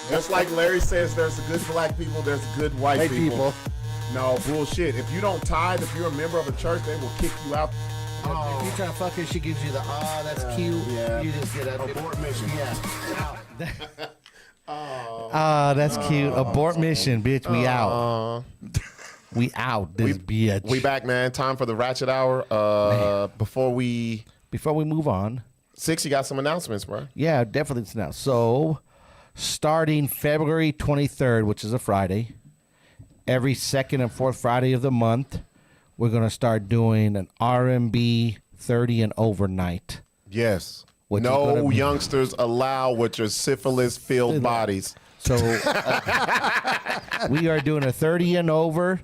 Just like Larry says, there's good black people, there's good white people. No, bullshit. If you don't tithe, if you're a member of a church, they will kick you out. If you try to fuck her, she gives you the that's cute. Yeah. You just get a Abort mission. that's cute. Abort mission, bitch. We out. We out. This bitch. We back, man. Time for the Ratchet Hour. Before we move on, Sixx, you got some announcements, bro? Yeah, definitely now. So, starting February 23rd, which is a Friday, every second and fourth Friday of the month, we're gonna start doing an R&B 30 and over night. Yes. Which is no gonna be- youngsters allowed with your syphilis-filled bodies. So we are doing a 30 and over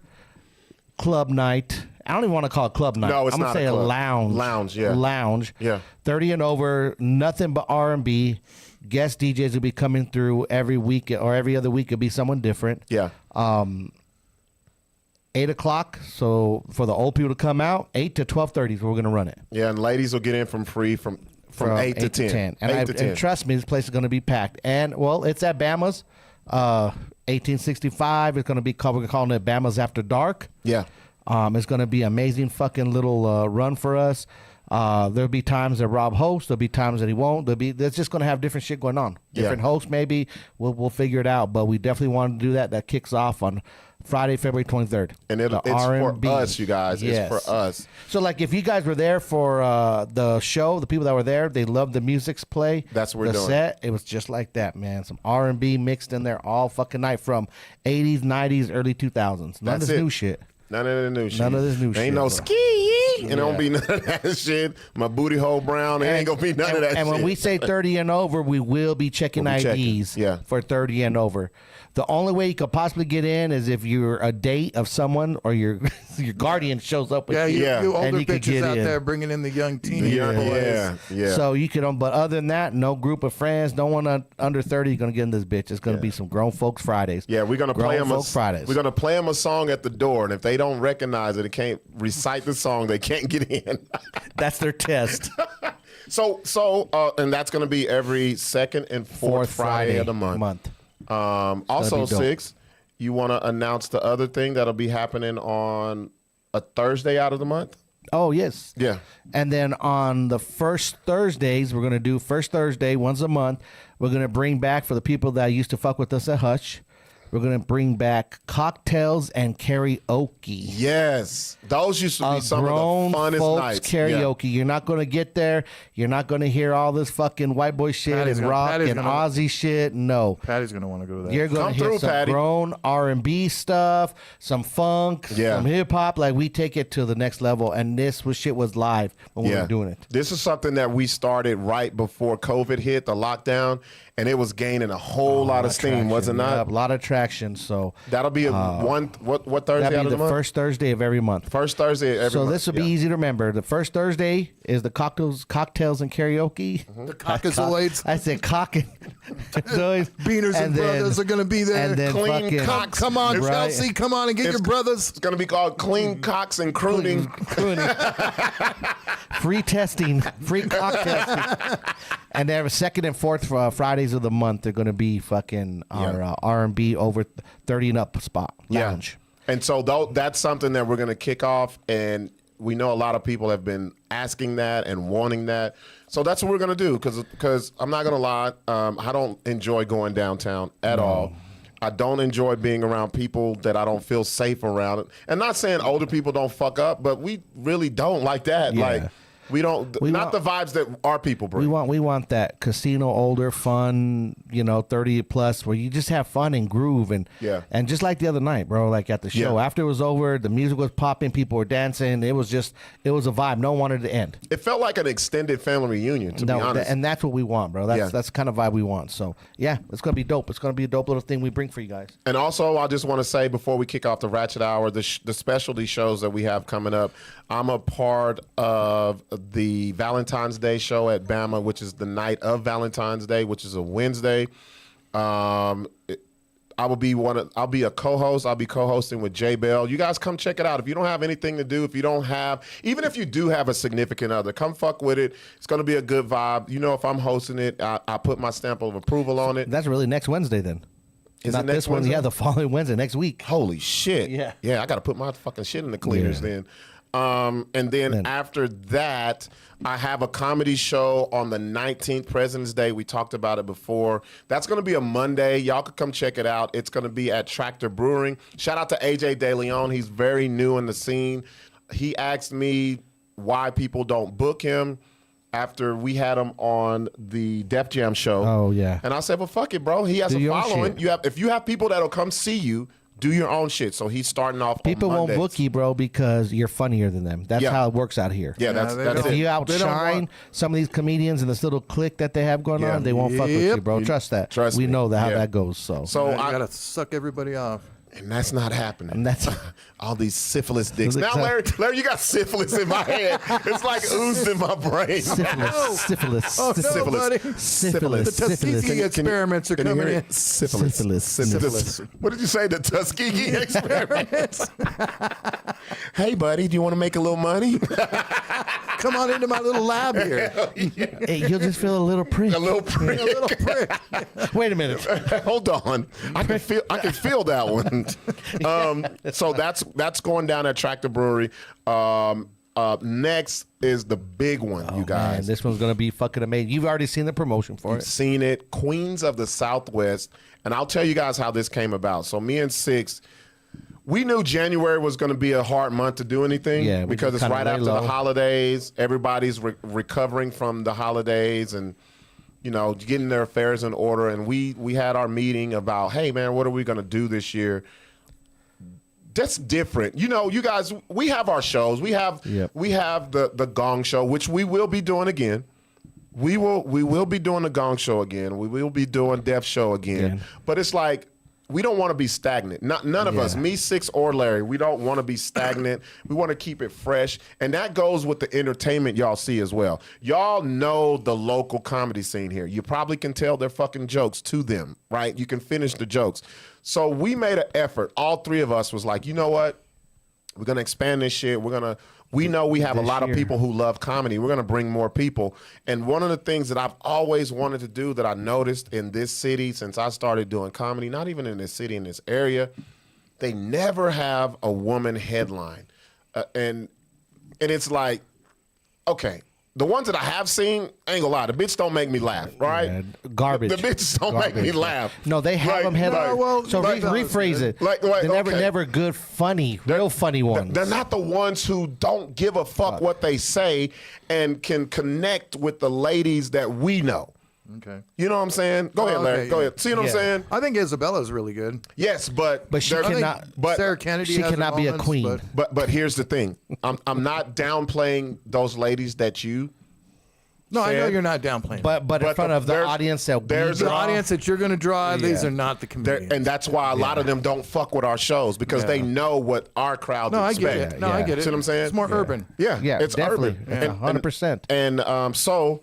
club night. I don't even want to call it club night. No, it's I'm gonna not a say a club. lounge. Lounge, yeah. Lounge. Yeah. 30 and over, nothing but R&B. Guest DJs will be coming through every week or every other week. It'll be someone different. Yeah. 8 o'clock. So for the old people to come out, 8 to 12:30 is where we're gonna run it. Yeah, and ladies will get in from free from 8 to 10. And, 8 to 10. and trust me, this place is going to be packed. And, well, it's at Bama's. 1865. It's going to be called, we're calling it Bama's After Dark. Yeah. It's going to be an amazing fucking little run for us. There'll be times that Rob hosts. There'll be times that he won't. There's just going to have different shit going on. Different hosts, maybe. We'll figure it out. But we definitely want to do that. That kicks off on Friday, February 23rd. And it's R&B. for us, you guys. Yes. It's for us. So, like, if you guys were there for the show, the people that were there, they loved the music's play. That's what we're the doing. set. It was just like that, man. Some R&B mixed in there all fucking night from 80s, 90s, early 2000s. None of That's this it. new shit. None of the new shit. None of this new shit, Ain't no bro. ski. And don't be none of that shit. My booty hole brown. It ain't going to be none of that shit. And when we say 30 and over, we will be checking We'll be IDs checking, yeah. for 30 and over. The only way you could possibly get in is if you're a date of someone or your your guardian shows up with Yeah, you. you older and you could bitches get out in. there bringing in the young teen Yeah, boys. yeah. So you can, but other than that, no group of friends, no one under 30 is gonna get in this bitch. It's gonna be some grown folks Fridays. Yeah, we're gonna play them Fridays. We're gonna play them a song at the door, and if they don't recognize it, they can't recite the song, they can't get in. That's their test. And that's gonna be every second and fourth Friday of the month. Also, be dope. Sixx, you want to announce the other thing that'll be happening on a Thursday out of the month? Oh yes. Yeah. And then on the first Thursdays, we're gonna do first Thursday once a month. We're gonna bring back, for the people that used to fuck with us at Hush, we're gonna bring back cocktails and karaoke. Yes, those used to be some of the Grown funnest folks nights. karaoke. You're not gonna get there. You're not gonna hear all this fucking white boy shit Patty's and gonna- rock Patty's and gonna- Aussie shit. No. Patty's going to want to go to that. You're gonna Come hear through, some Patty. grown R&B stuff, some funk, Yeah. some hip hop. Like, we take it to the next level. And shit was live when we were doing it. This is something that we started right before COVID hit, the lockdown, and it was gaining a whole lot of steam, Traction. wasn't Yeah, it? a lot of traction. So That'll be what Thursday that'll out be of the month? first Thursday of every month. First Thursday every So month. this will be easy to remember. The first Thursday is the cocktails and karaoke. Mm-hmm. The Caucasoids. I said cock and Beaners and brothers are going to be there. And then Clean fucking cocks. Come on, Right. Chelsea. Come on and get your brothers. It's going to be called Clean Cocks and Crooning. free testing, free cock testing. And then second and fourth Fridays of the month, they're going to be fucking our R&B over 30 and up spot lounge. And so that's something that we're going to kick off, and we know a lot of people have been asking that and wanting that. So that's what we're going to do, because I'm not going to lie, I don't enjoy going downtown at all. I don't enjoy being around people that I don't feel safe around. And not saying older people don't fuck up, but we really don't like that. Yeah. Like, we don't, We not want- the vibes that our people bring. We want that casino, older, fun, 30 plus, where you just have fun and groove and just like the other night, bro. Like at the show, after it was over, the music was popping, people were dancing. It was a vibe. No one wanted to end. It felt like an extended family reunion, to be honest. And that's what we want, bro. That's the kind of vibe we want. So yeah, it's gonna be dope. It's gonna be a dope little thing we bring for you guys. And also, I just want to say before we kick off the Ratchet Hour, the specialty shows that we have coming up, I'm a part of the Valentine's Day show at Bama, which is the night of Valentine's Day, which is a Wednesday. I I'll be a co-host. I'll be co-hosting with J Bell. You guys come check it out. If you don't have anything to do, even if you do have a significant other, come fuck with it. It's gonna be a good vibe. You know, if I'm hosting it, I put my stamp of approval on it. That's really next Wednesday then. Is Not it next this one. Wednesday? Yeah, the following Wednesday, next week. Holy shit. Yeah. Yeah, I got to put my fucking shit in the cleaners then. And then after that, I have a comedy show on the 19th, President's Day. We talked about it before. That's going to be a Monday. Y'all could come check it out. It's going to be at Tractor Brewing. Shout out to AJ De Leon. He's very new in the scene. He asked me why people don't book him after we had him on the Def Jam show. Oh, yeah. And I said, well, fuck it, bro. He has a following. If you have people that'll come see you, do your own shit. So he's starting off People on won't Mondays. book you, bro, because you're funnier than them. That's how it works out here. Yeah, that's If it. you outshine some of these comedians in this little clique that they have going on, they won't fuck with you, bro. Trust that. Trust we me. know how Yeah. that goes. So So You I gotta suck everybody off. and that's not happening. And that's all these syphilis dicks. Now, Larry, you got syphilis in my head. It's like oozed in my brain. syphilis. Oh, no, Syphilis. buddy. Syphilis. The Tuskegee experiments are Can you coming hear in. it? Syphilis. Syphilis. What did you say? The Tuskegee experiments. Hey, buddy, do you want to make a little money? Come on into my little lab here. Hey, you'll just feel a little prick. A little prick. A little prick. Wait a minute. Hold on, I can feel that one. So that's going down at Tractor Brewery. Next is the big one, you guys. Man, this one's gonna be fucking amazing. You've already seen the promotion for You've it. seen it, Queens of the Southwest, and I'll tell you guys how this came about. So me and Sixx, we knew January was going to be a hard month to do anything because it's right after the holidays. Everybody's recovering from the holidays and getting their affairs in order. And we had our meeting about, hey man, what are we going to do this year? That's different. You guys, we have our shows. We have the Gong Show, which we will be doing again. We will be doing the Gong Show again. We will be doing Def Show again. But it's like, we don't want to be stagnant. None of us, me, Sixx, or Larry, we don't want to be stagnant. We want to keep it fresh. And that goes with the entertainment y'all see as well. Y'all know the local comedy scene here. You probably can tell their fucking jokes to them, right? You can finish the jokes. So we made an effort. All three of us was like, you know what? We're going to expand this shit. We know we have a lot of people who love comedy. We're going to bring more people. And one of the things that I've always wanted to do that I noticed in this city since I started doing comedy, not even in this city, in this area, they never have a woman headline. And it's like, okay, the ones that I have seen, I ain't gonna lie, the bitch don't make me laugh, right? Yeah, garbage. The bitches don't make me laugh. No, they have them headline. So rephrase it. They're never good, funny, real funny ones. They're not the ones who don't give a fuck what they say and can connect with the ladies that we know. Okay. You know what I'm saying? Go ahead, Larry. Go ahead. See what I'm saying? I think Isabella's really good. Yes, but she cannot. But Sarah Kennedy she has cannot her be a moments, queen. But here's the thing. I'm not downplaying those ladies that you. No, I know said. you're not downplaying. But in front of the there's- audience that we there's the an draw, audience that you're going to draw, these are not the comedians. And that's why a lot of them don't fuck with our shows because they know what our crowd no, I expect. get it. No, I get it. See what I'm saying? It's more urban. Yeah, it's definitely. urban. Yeah, 100%. And so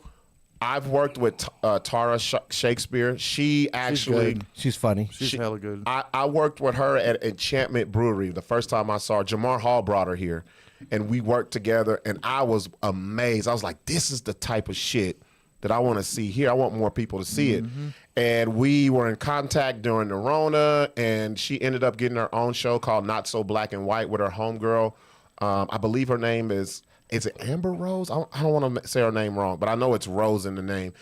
I've worked with Tara Shakespeare. She actually, she's funny. She's hella good. I worked with her at Enchantment Brewery the first time I saw her. Jamar Hall brought her here, and we worked together, and I was amazed. I was like, this is the type of shit that I want to see here. I want more people to see it. And we were in contact during the Rona, and she ended up getting her own show called Not So Black and White with her homegirl. I believe her name is it Amber Rose? I don't want to say her name wrong, but I know it's Rose in the name.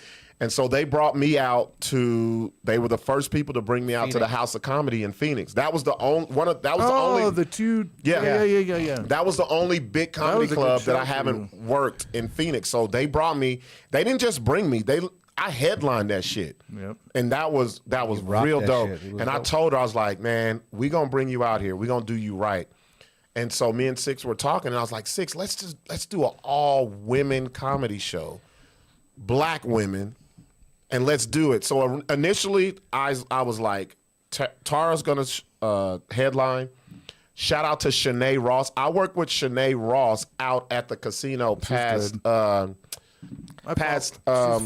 And so they brought me out they were the first people to bring me out to the House of Comedy in Phoenix. That was the only the two. Yeah. Yeah. That was the only big comedy was a good club that show I haven't worked in Phoenix. So they brought me. They didn't just bring me. I headlined that shit. Yep. And that was rocked real that dope. shit. It was And I dope. told her, I was like, man, we gonna bring you out here. We gonna do you right. And so me and Sixx were talking, and I was like, Sixx, let's do an all women comedy show, black women, and let's do it. So initially, I was like, Tara's gonna headline. Shout out to Shanae Ross. I worked with Shanae Ross out at the casino past. She's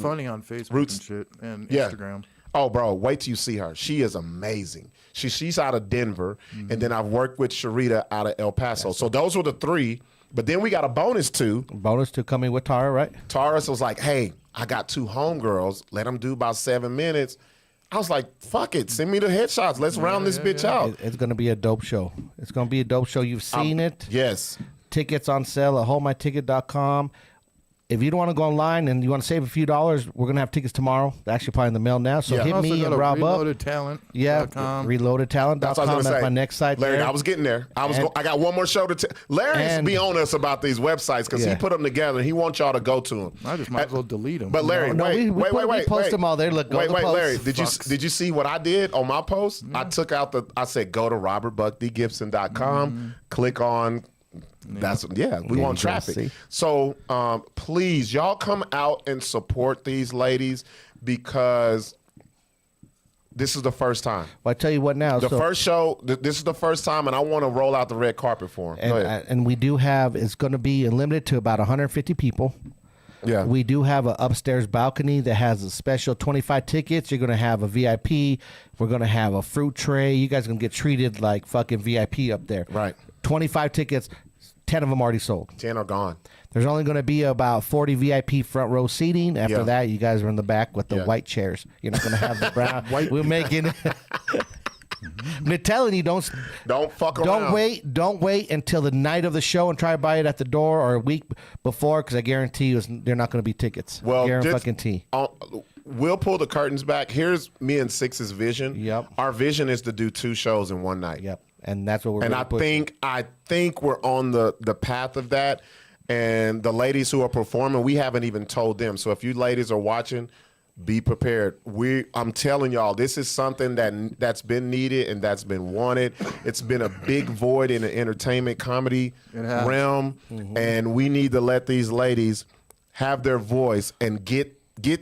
funny on Facebook Roots- and shit and Yeah. Instagram. Oh, bro, wait till you see her. She is amazing. She's out of Denver, and then I've worked with Sharita out of El Paso. So those were the 3. But then we got a bonus 2. Bonus 2 coming with Tara, right? Tara was like, hey, I got 2 homegirls. Let them do about 7 minutes. I was like, fuck it. Send me the headshots. Let's round this bitch out. It's going to be a dope show. It's going to be a dope show. You've seen it. Yes. Tickets on sale at holdmyticket.com. If you don't want to go online and you want to save a few dollars, we're going to have tickets tomorrow. They're actually probably in the mail now. So hit me and Rob up. Reloadedtalent.com. That's what I was That's going to say. my next site. Larry, there. I was getting there. I got one more show to tell. Larry's be on us about these websites because he put them together. He wants y'all to go to them. I just might as well delete them. But Larry, we post them all there. Look, wait, Larry, did you see what I did on my post? Yeah. I said go to robertbuckdgipson.com, click on. We want traffic. So please, y'all come out and support these ladies because this is the first time. Well, I tell you what now. The first show, this is the first time, and I want to roll out the red carpet for them. And we do have, it's going to be limited to about 150 people. Yeah. We do have an upstairs balcony that has a special 25 tickets. You're going to have a VIP. We're going to have a fruit tray. You guys are going to get treated like fucking VIP up there. Right. 25 tickets. 10 of them already sold. 10 are gone. There's only going to be about 40 VIP front row seating. After that, you guys are in the back with the white chairs. You're not going to have the brown. We're making it. I'm telling you, don't fuck around. Don't wait until the night of the show and try to buy it at the door or a week before, because I guarantee you they're not going to be tickets. Well, guarantee. We'll pull the curtains back. Here's me and Sixx's vision. Yep. Our vision is to do 2 shows in one night. Yep. And that's what we're. And really I think we're on the path of that. And the ladies who are performing, we haven't even told them. So if you ladies are watching, be prepared. I'm telling y'all, this is something that's been needed and that's been wanted. It's been a big void in the entertainment comedy realm, and we need to let these ladies have their voice and get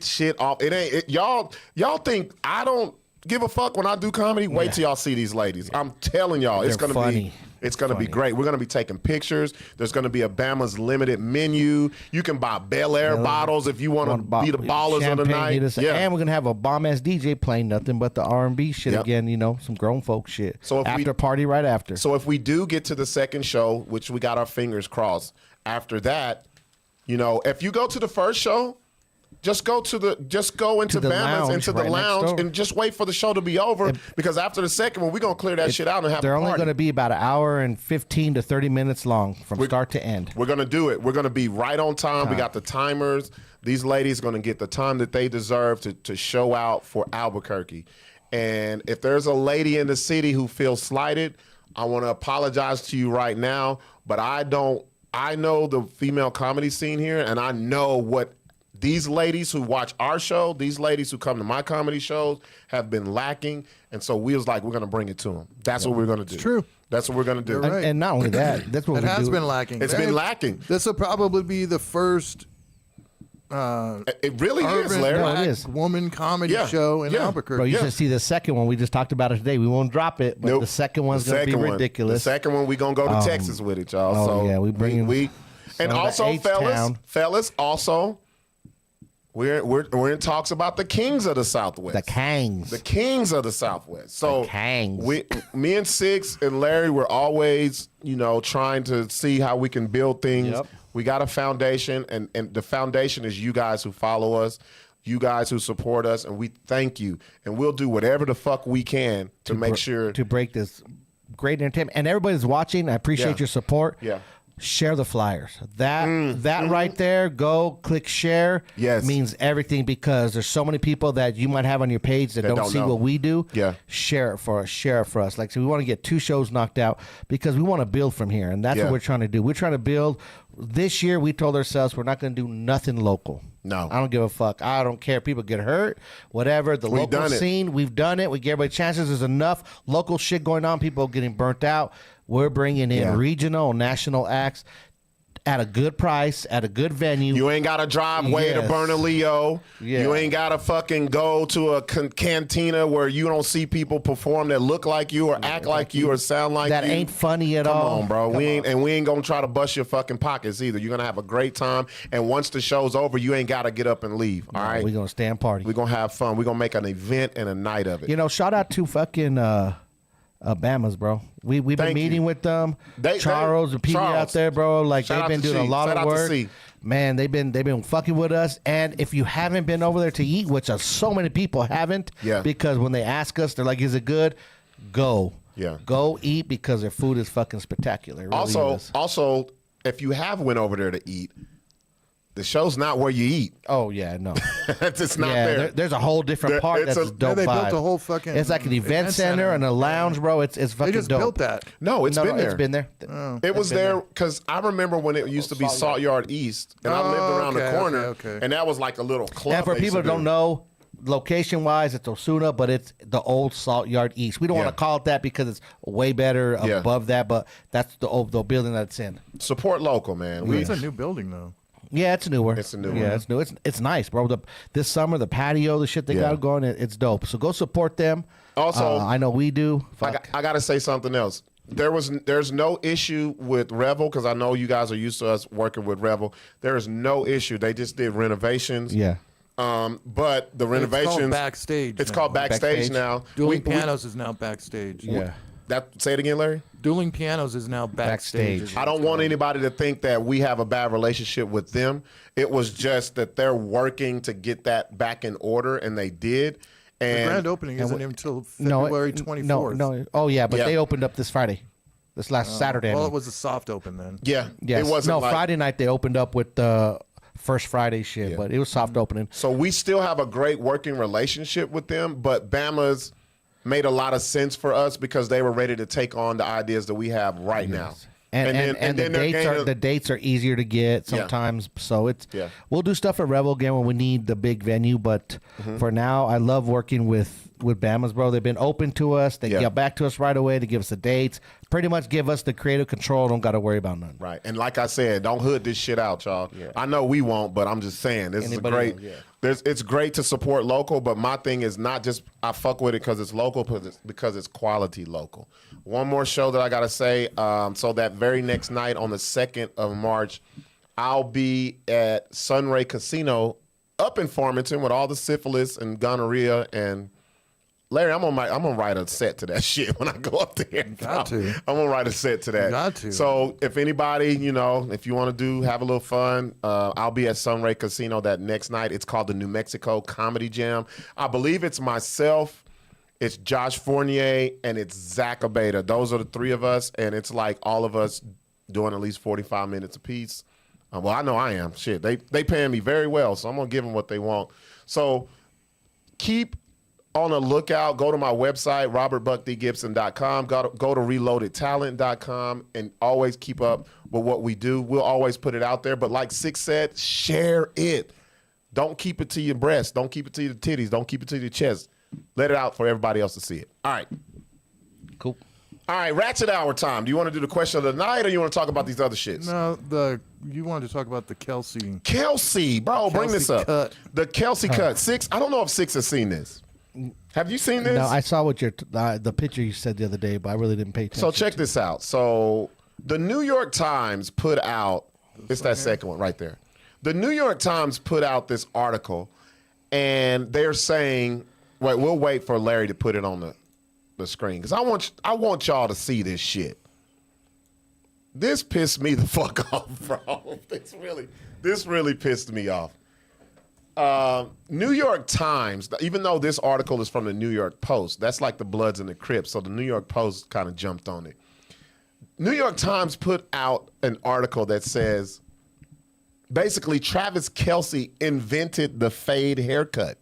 shit off. Y'all think I don't give a fuck when I do comedy? Wait till y'all see these ladies. I'm telling y'all, it's gonna be great. We're gonna be taking pictures. There's gonna be a Bama's limited menu. You can buy Bel Air bottles if you want to be the ballers of the night. And we're gonna have a bomb ass DJ playing nothing but the R&B shit again. You know, some grown folk shit. So party right after. So if we do get to the second show, which we got our fingers crossed, after that, if you go to the first show, just go into Bama's, into the lounge, and just wait for the show to be over. Because after the second one, we're gonna clear that shit out and have a party. They're only gonna be about an hour and 15 to 30 minutes long from start to end. We're gonna do it. We're gonna be right on time. We got the timers. These ladies are gonna get the time that they deserve to show out for Albuquerque. And if there's a lady in the city who feels slighted, I want to apologize to you right now. But I know the female comedy scene here, and I know what these ladies who watch our show, these ladies who come to my comedy shows have been lacking. And so we was like, we're going to bring it to them. That's what we're going to do. It's true. That's what we're going to do. Right. And not only that, that's what it has been lacking. It's been lacking. This will probably be the first it really is, Larry. No, it is. Woman comedy show in Albuquerque. Bro, you should see the second one. We just talked about it today. We won't drop it, but the second one's going to be ridiculous. The second one, we going to go to Texas with it, y'all. Oh, yeah, we bring and also, fellas, also, we're in talks about the Kings of the Southwest. The Kings of the Southwest. So me and Sixx and Larry, we're always, trying to see how we can build things. Yep. We got a foundation, and the foundation is you guys who follow us, you guys who support us, and we thank you. And we'll do whatever the fuck we can to make sure to break this great entertainment. And everybody's watching. I appreciate your support. Yeah. Share the flyers. That right there, go click share. Yes. Means everything, because there's so many people that you might have on your page that don't see what we do. Yeah. Share it for us. Like, so we want to get 2 shows knocked out because we want to build from here. And that's what we're trying to do. We're trying to build. This year we told ourselves we're not going to do nothing local. No. I don't give a fuck. I don't care. People get hurt, whatever. The local scene, we've done it. We give everybody chances. There's enough local shit going on. People getting burnt out. We're bringing in regional, national acts. at a good price, at a good venue. You ain't got to drive way to Yes. Bernalillo. Yeah. You ain't got to fucking go to a cantina where you don't see people perform that look like you or act like you or sound like that you. ain't funny at Come all. on, bro. We ain't gonna try to bust your fucking pockets either. You're gonna have a great time, and once the show's over, you ain't gotta get up and leave. All right, We're gonna stand party. we're gonna have fun. We're gonna make an event and a night of it. You know, shout out to fucking Bamas, bro. We've been Thank meeting you. with them. They- Charles and PD out Charles. there, bro. Like Shout they've out been to doing a C. lot Shout of out to work. C. Man, they've been fucking with us. And if you haven't been over there to eat, which so many people haven't, Yeah. because when they ask us, they're like, "Is it good?" Go, Yeah. go eat because their food is fucking spectacular. It really is. Also, if you have went over there to eat, the show's not where you eat. Oh yeah, no. It's not Yeah, there. there's a whole different There- part it's that's a- dope. they built vibe. a whole fucking It's like an event event center center. and a lounge, bro. It's fucking They just dope. built that. No, it's No, been there. It's been there. It was been there because I remember when it used to be Salt Yard East, and I lived around the okay, corner, okay. and that was like a little club. And for they used people to that don't do. know, location wise, it's Osuna, but it's the old Salt Yard East. We don't Yeah. want to call it that because it's way better Yeah. above that, but that's the building that it's in. Support local, man. It's a new building though. Yeah, it's newer. It's a new Yeah, one. it's new. It's nice, bro. This summer, the patio, the shit they got going, it's dope. So go support them. Also- I know we do. I got to say something else. There's no issue with Revel because I know you guys are used to us working with Revel. There is no issue. They just did renovations. Yeah. But the renovations. It's called backstage. It's now. called backstage, Backstage. now. Dueling Pianos is now backstage. Yeah. Say it again, Larry. Dueling Pianos is now backstage. Backstage. I don't want anybody to think that we have a bad relationship with them. It was just that they're working to get that back in order, and they did. The And grand opening isn't until No, February 24th. No. Oh yeah, but Yeah. they opened up this Friday, this last Saturday. I Well, mean. it was a soft open then. yeah, Yes. it wasn't no, like, Friday night they opened up with the first Friday shit, but it was soft opening. So we still have a great working relationship with them, but Bama's made a lot of sense for us because they were ready to take on the ideas that we have right now. And the then they're dates gaining- are the dates are easier to get Yeah. sometimes. So it's Yeah. we'll do stuff at Revel again when we need the big venue. But for now, I love working with Bama's, bro. They've been open to us. They Yeah. get back to us right away to give us the dates. Pretty much give us the creative control. Don't got to worry about nothing. Right. And like I said, don't hood this shit out, y'all. I know we won't, but I'm just saying this Anybody is a great. will, yeah. It's great to support local, but my thing is not just I fuck with it because it's local, but because it's quality local. One more show that I gotta say. So that very next night on the 2nd of March, I'll be at Sunray Casino up in Farmington with all the syphilis and gonorrhea and. Larry, I'm gonna write a set to that shit when I go up there. Got to. I'm gonna write a set to that. Got to. So if anybody, if you want to have a little fun, I'll be at Sunray Casino that next night. It's called the New Mexico Comedy Jam. I believe it's myself, it's Josh Fournier, and it's Zach Abeda. Those are the three of us, and it's like all of us doing at least 45 minutes apiece. Well, I know I am. Shit, they paying me very well, so I'm gonna give them what they want. So keep on the lookout. Go to my website, robertbuckdgipson.com. Go to reloadedtalent.com and always keep up with what we do. We'll always put it out there. But like Sixx said, share it. Don't keep it to your breast. Don't keep it to your titties. Don't keep it to your chest. Let it out for everybody else to see it. All right. Cool. All right, Ratchet Hour time. Do you want to do the question of the night or you want to talk about these other shits? No, you wanted to talk about the Kelce. Kelce, bro, bring this Kelce up. Cut. The Kelce Cut. Sixx, I don't know if Sixx has seen this. Have you seen this? No, I saw what the picture you said the other day, but I really didn't pay attention. So check this out. So the New York Times put out, it's that second one right there. The New York Times put out this article, and they're saying, wait, we'll wait for Larry to put it on the screen, because I want y'all to see this shit. This pissed me the fuck off, bro. This really pissed me off. New York Times, even though this article is from the New York Post, that's like the Bloods and the Crips, so the New York Post kind of jumped on it. New York Times put out an article that says, basically, Travis Kelce invented the fade haircut.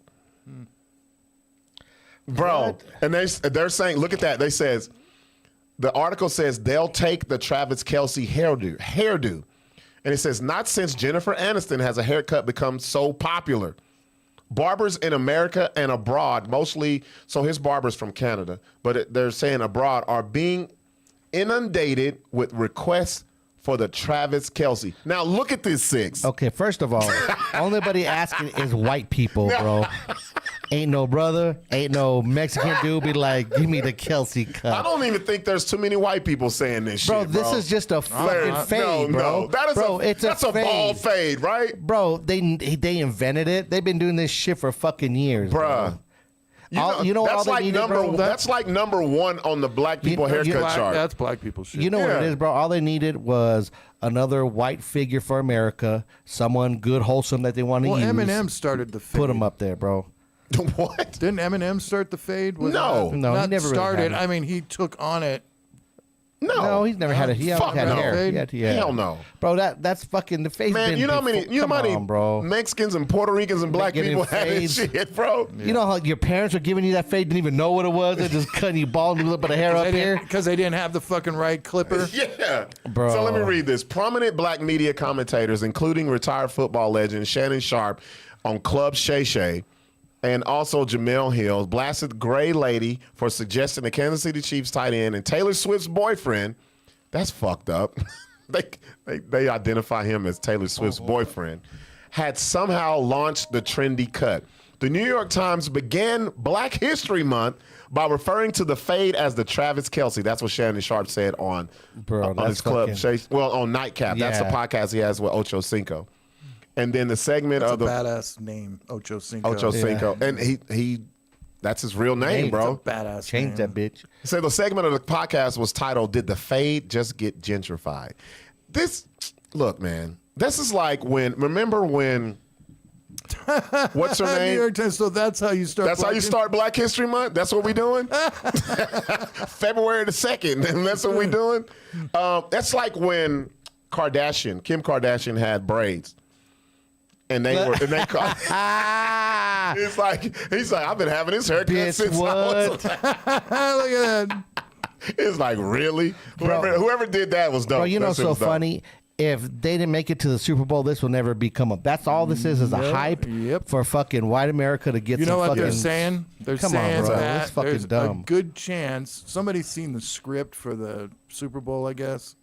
Bro, What? and they're saying, look at that. The article says they'll take the Travis Kelce hairdo. And it says, not since Jennifer Aniston has a haircut become so popular. Barbers in America and abroad, mostly, so his barber's from Canada, but they're saying abroad, are being inundated with requests for the Travis Kelce. Now look at this, Sixx. Okay, first of all, only asking is white people, bro. Ain't no brother, ain't no Mexican dude be like, give me the Kelce cut. I don't even think there's too many white people saying this Bro, shit, bro. this is just a fucking fade, bro. No, that is bro, that's a ball fade, right? Bro, they invented it. They've been doing this shit for fucking years, Bruh. bro. That's like that's like number one on the black people haircut chart. That's black people shit. You know what it is, bro? All they needed was another white figure for America, someone good, wholesome that they want to use. Well, Eminem started the fade. Put him up there, bro. What? Didn't Eminem start the fade? No. No, he not never really started. had it. I mean, he took on it. No, he's never had it. He Fuck hasn't no. had it. Hell no. Bro, that's fucking the face. Man, you know how many bro. Mexicans and Puerto Ricans and black getting people had this fades. shit, bro? You know how your parents were giving you that fade, didn't even know what it was? They're just cutting you bald and a little bit of hair up here. Because they didn't have the fucking right clipper. Yeah. Bro. So let me read this. Prominent black media commentators, including retired football legend Shannon Sharp on Club Shay Shay, and also Jamel Hill, blasted Gray Lady for suggesting the Kansas City Chiefs tight end and Taylor Swift's boyfriend. That's fucked up. they identify him as Taylor Swift's boyfriend. Had somehow launched the trendy cut. The New York Times began Black History Month by referring to the fade as the Travis Kelce. That's what Shannon Sharp said on his club. On Nightcap. That's the podcast he has with Ocho Cinco. And then the segment That's of the badass name, Ocho Cinco. Ocho Cinco. And he that's his real name, bro. Badass. Change that bitch. So the segment of the podcast was titled, Did the Fade Just Get Gentrified? Look, man, this is like remember when, what's her name? New York Times, so that's how you start. That's how you start Black History Month? That's what we doing? February the 2nd, and that's what we doing? That's like when Kim Kardashian had braids. And they called. He's like, I've been having this haircut Bitch, since what? I was. Look at that. It's like, really? Bro. Whoever did that was dope. Bro, you know, That shit so was dope. funny. If they didn't make it to the Super Bowl, this will never become that's all this is a hype for fucking white America to get You know some what fucking. they're saying? They're Come on, saying bro. that That's fucking there's dumb. a good chance somebody's seen the script for the Super Bowl, I guess.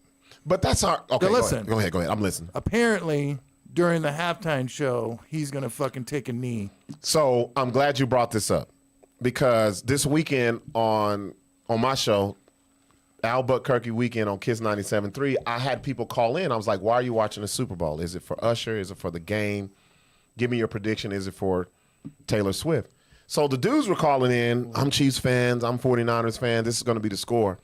But that's our. Okay, Now listen. Go ahead. I'm listening. Apparently, during the halftime show, he's going to fucking take a knee. So I'm glad you brought this up because this weekend on my show, Albuquerque weekend on Kiss 97.3, I had people call in. I was like, why are you watching the Super Bowl? Is it for Usher? Is it for the game? Give me your prediction. Is it for Taylor Swift? So the dudes were calling in. I'm Chiefs fans. I'm 49ers fans. This is going to be the score.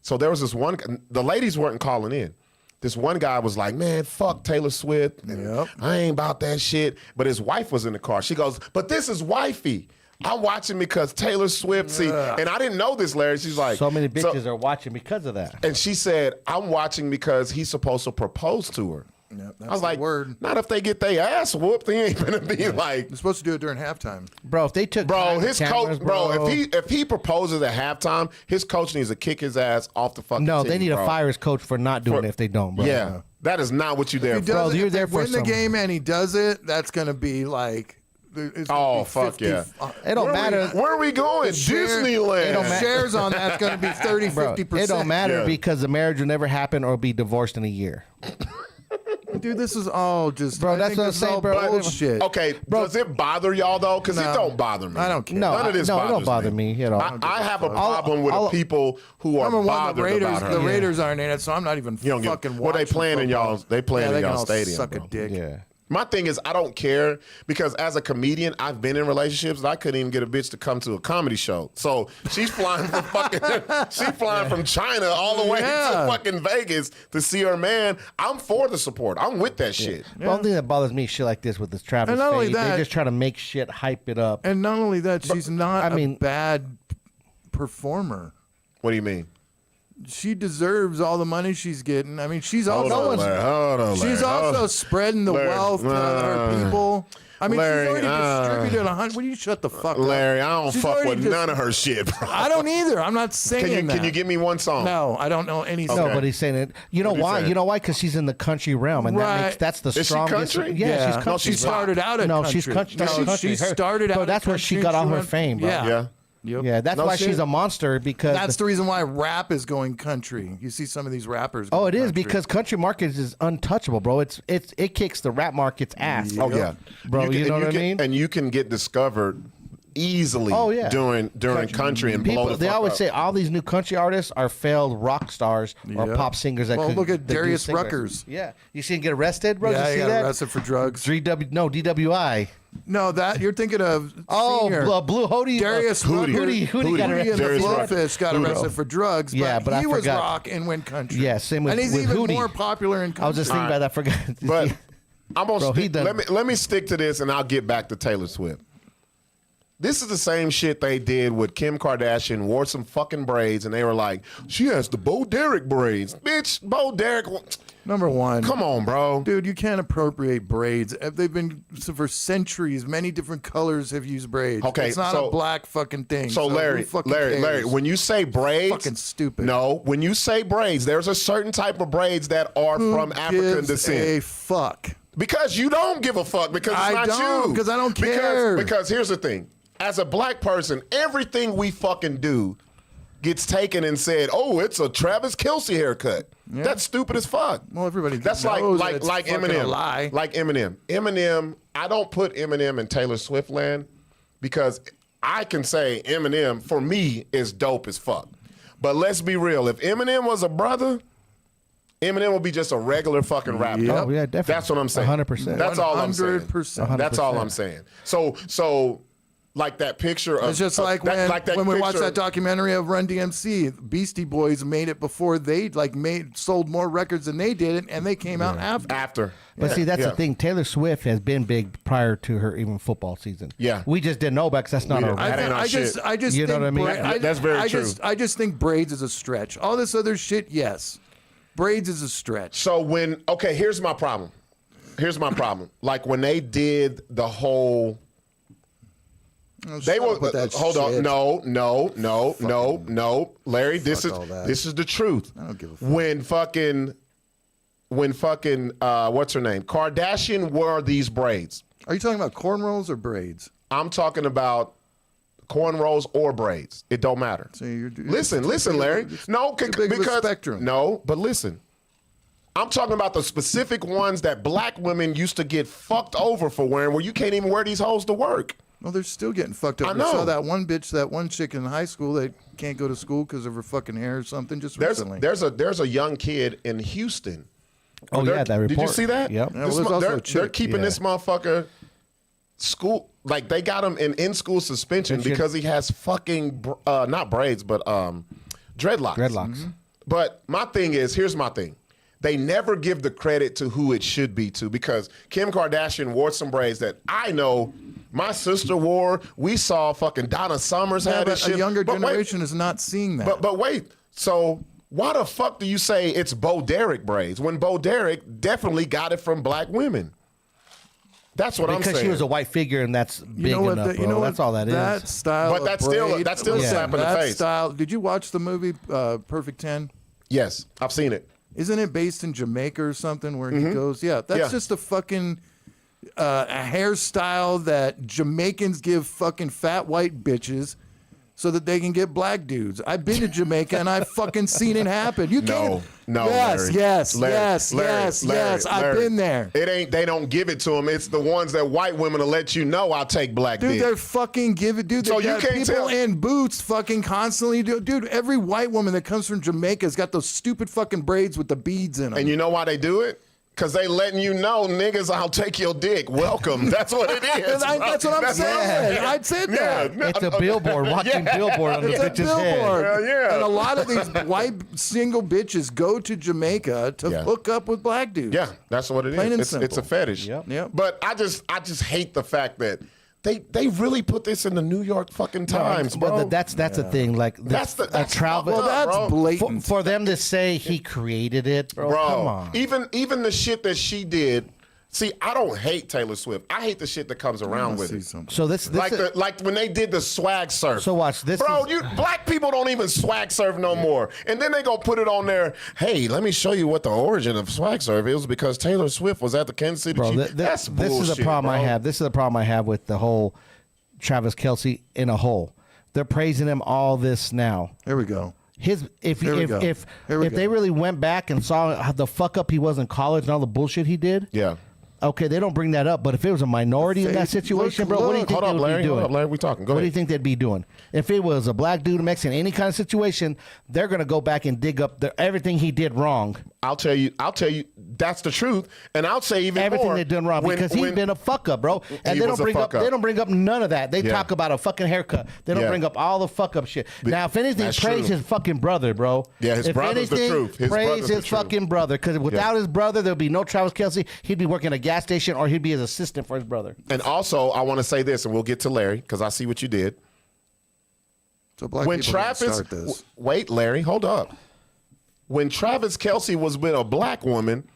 So there was this one. The ladies weren't calling in. This one guy was like, man, fuck Taylor Swift. Yep. I ain't about that shit. But his wife was in the car. She goes, but this is wifey. I'm watching because Taylor Swift, see, and I didn't know this, Larry. She's like, so many bitches are watching because of that. and she said, I'm watching because he's supposed to propose to her. Yep, that's I was like, the word. not if they get their ass whooped. They ain't gonna be like, They're supposed to do it during halftime. Bro, if they took his cameras, coach, bro. If he proposes at halftime, his coach needs to kick his ass off the fucking. No, team, they need to bro. fire his coach for not doing it if they don't, bro. Yeah, that is not what you there If for. he does Bro, it, you're if there they for win the some- game and he does it, that's going to be like. It's gonna be fuck 50, yeah. It don't matter. Where are we going? Disneyland. It don't matter. Shares on that's going to be 30, Bro, 50%. it don't matter Yeah. because the marriage will never happen or be divorced in a year. Dude, this is all just. Bro, I that's think what I'm this is saying, all bro. Bullshit. Okay, does it bother y'all though? Because it No. don't bother me. I don't care. No, None of this it don't bothers bother me at all. I have a problem with the people who are Number one, bothered the Raiders. about her. The Raiders aren't in it, so I'm not even You don't give- fucking. well, they watching playing in football. y'all's- they playing in they can y'all's all stadium, Suck bro. a dick. Yeah. My thing is, I don't care because as a comedian, I've been in relationships. I couldn't even get a bitch to come to a comedy show. So she's flying from from China all the way to Yeah. fucking Vegas to see her man. I'm for the support. I'm with that shit. The only thing that bothers me is shit like this with this Travis And not only fade. that- They just try to make shit, hype it up. And not only that, she's not I mean- a bad performer. What do you mean? She deserves all the money she's getting. I mean, she's Hold also on, Larry. Hold on, she's Larry. also Hold- spreading the Larry, wealth to her people. I mean, Larry, she's already distributed 100. Will you shut the fuck Larry, up? I don't She's fuck already with none of her shit, bro. I don't either. I'm not saying that. Can you give me one song? No, I don't know any No, song. but he's saying it. You know What are you why? saying? You know why? Because she's in the country realm, and Right. that's the Is she strongest. country? Yeah, she's country. No, She she's started out at No, country. she's country. No, she's country. she started out Bro, at that's where she country got and all her went- fame, bro. Yeah. Yeah. Yep. Yeah, that's No why shit. she's a monster because That's the reason why rap is going country. You see some of these rappers. oh, going it is country. because country markets is untouchable, bro. It kicks the rap market's ass. Oh yeah, Bro, you know what I mean? And you can get discovered easily. Oh, yeah. during country and blow the They fuck always up. say all these new country artists are failed rock stars or Yeah. pop singers. That Well, could, look at that do Darius singers. Ruckers. Yeah, you see him get arrested, bro. Yeah, you he see got that? arrested for drugs. DWI. No, that you're thinking of. Oh, Senior. Blue Hody. Darius Hootie. Rucker. Hootie got Hootie arrested. and the Darius Rucker. Blowfish got arrested for drugs. Yeah, but I he was forgot. rock and went country. Yeah, same with- and he's with even Hootie. more popular in country. I was just thinking about that. I forgot. But I'm gonna Bro, he stick, done- let me stick to this, and I'll get back to Taylor Swift. This is the same shit they did with Kim Kardashian. Wore some fucking braids, and they were like, "She has the Bo Derek braids, bitch." Bo Derek, Number one. come on, bro. Dude, you can't appropriate braids. They've been for centuries. Many different colors have used braids. Okay, it's not so- a black fucking thing. So who Larry, fucking Larry, cares? when you say braids, Fucking stupid. No, when you say braids, there's a certain type of braids that are from African gives descent. a fuck. Because you don't give a fuck. Because it's I not don't, you. 'cause I don't care. Because here's the thing: as a black person, everything we fucking do gets taken and said, "Oh, it's a Travis Kelce haircut." Yeah. That's stupid as fuck. Well, everybody That's knows like that it's like fucking a Eminem. lie. Like Eminem. Eminem. I don't put Eminem in Taylor Swift land because I can say Eminem for me is dope as fuck. But let's be real. If Eminem was a brother, Eminem would be just a regular fucking rapper. Yep. Oh, yeah, definitely. That's what I'm saying. 100%. That's all I'm saying. 100%. That's all I'm saying. So like that picture of It's just like that, when we watched picture- that documentary of Run DMC, Beastie Boys made it before they sold more records than they did, and they came out after. after. But see, that's Yeah. the thing. Taylor Swift has been big prior to her even football season. Yeah. we just didn't know about because that's not We our. didn't. That ain't our shit. I just You know think what I mean? That's very true. I just think braids is a stretch. All this other shit, yes, braids is a stretch. So here's my problem. Like when they did the whole. They were with that hold on. shit. No. Larry, this all that. is the truth. I don't give a fuck. When fucking what's her name? Kardashian wore these braids. Are you talking about cornrows or braids? I'm talking about cornrows or braids. It don't matter. So you're Listen, Larry. No, too big of a because spectrum. no, but listen. I'm talking about the specific ones that black women used to get fucked over for wearing, where you can't even wear these hoes to work. Well, they're still getting fucked up. I I know. saw that one chick in high school that can't go to school because of her fucking hair or something just recently. There's a young kid in Houston. Oh, They're- yeah, that report. Did you see that? Yep. Yeah, well, there's also they're a chick, keeping yeah. this motherfucker school, like they got him in school suspension because he has fucking not braids but dreadlocks. Dreadlocks. But my thing is, here's my thing. They never give the credit to who it should be to, because Kim Kardashian wore some braids that I know my sister wore. We saw fucking Donna Summers Yeah, had this but shit. a younger But wait, generation is not seeing that. but wait, so why the fuck do you say it's Bo Derek braids when Bo Derek definitely got it from black women? That's what I'm saying. Because she was a white figure and that's big you know what? enough, bro. That's all that is. That style, But of that's still- braid- that's still a listen, slap in the that face. Style. Did you watch the movie Perfect 10? Yes, I've seen it. Isn't it based in Jamaica or something where he goes? Yeah, that's Yeah. just a fucking a hairstyle that Jamaicans give fucking fat white bitches so that they can get black dudes. I've been to Jamaica and I've fucking seen it happen. You can't. No, Yes, Larry. yes, Larry, yes, Larry, yes, Larry, yes. I've Larry. been there. It ain't. They don't give it to them. It's the ones that white women will let you know. I'll take black Dude, dick. they're fucking giving. Dude, So they you got can't people tell- in boots fucking constantly. Dude, every white woman that comes from Jamaica has got those stupid fucking braids with the beads in them. And you know why they do it? Because they letting you know, niggas, I'll take your dick. Welcome. That's what it is. bro. That's what I'm saying. I said that. Yeah. It's a billboard, walking billboard on the It's a bitch's head. billboard. Yeah. And a lot of these white single bitches go to Jamaica to Yeah. hook up with black dudes. Yeah, that's what it is. Plain and It's a simple. fetish. Yep. But I just hate the fact that they really put this in the New York fucking Times, bro. But that's the thing. Like That's travel. Well, that's bro. blatant. For them to say he created it, bro. Come on. Even the shit that she did. See, I don't hate Taylor Swift. I hate the shit that comes around with see it. something. So this Like when they did the swag surf. So watch, this bro. is- Black people don't even swag surf no more. And then they gonna put it on there. Hey, let me show you what the origin of swag surf is, because Taylor Swift was at the Kansas City bro. Chiefs. That's bullshit. This is the problem I bro. have. This is the problem I have with the whole Travis Kelce in a whole. they're praising him all this now. Here we go. If they really went back and saw how the fuck up he was in college and all the bullshit he did, Yeah. okay, they don't bring that up. But if it was a minority in that situation, bro, what do you think they would be doing? Hold up, Larry. We talking. Go What do ahead. you think they'd be doing? If it was a black dude, a Mexican, any kind of situation, they're gonna go back and dig up everything he did wrong. I'll tell you. That's the truth, and I'll say even Everything more. they done wrong because he's been a fuck up, bro. And they don't bring up none of that. They talk about a fucking haircut. They don't bring up all the fuck up shit. Now, if anything, praise his fucking brother, bro. Yeah, his brother's the truth. Praise his fucking brother, because without his brother, there'll be no Travis Kelce. He'd be working at a gas station or he'd be his assistant for his brother. And also, I want to say this, and we'll get to Larry because I see what you did. So black When people Travis, didn't start this. wait, Larry, hold up. When Travis Kelce was with a black woman,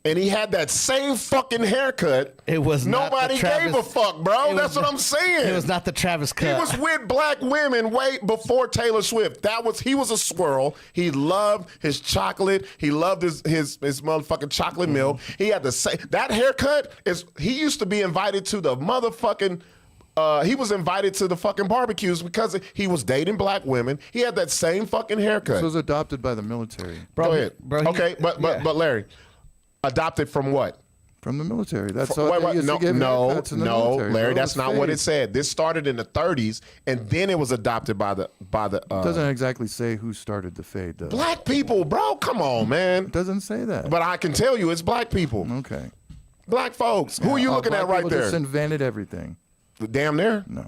and he had that same fucking haircut, It was not nobody the Travis- gave a fuck, bro. It That's was what I'm saying. It was not the Travis He Cut. was with black women way before Taylor Swift. He was a squirrel. He loved his chocolate. He loved his motherfucking chocolate milk. He had the same that haircut he used to be invited to the motherfucking he was invited to the fucking barbecues because he was dating black women. He had that same fucking haircut. This was adopted by the military. Go ahead. bro, okay, but Larry, adopted from what? From the military. That's all they used to give no, haircuts in the military. Larry, Bro. that's not what it said. This started in the 30s, and then it was adopted by the. It doesn't exactly say who started the fade, though. black people, bro. Come on, man. It doesn't say that. But I can tell you, it's black people, Okay. black folks. Who are you looking black at right people there? Just invented everything. Damn near. No,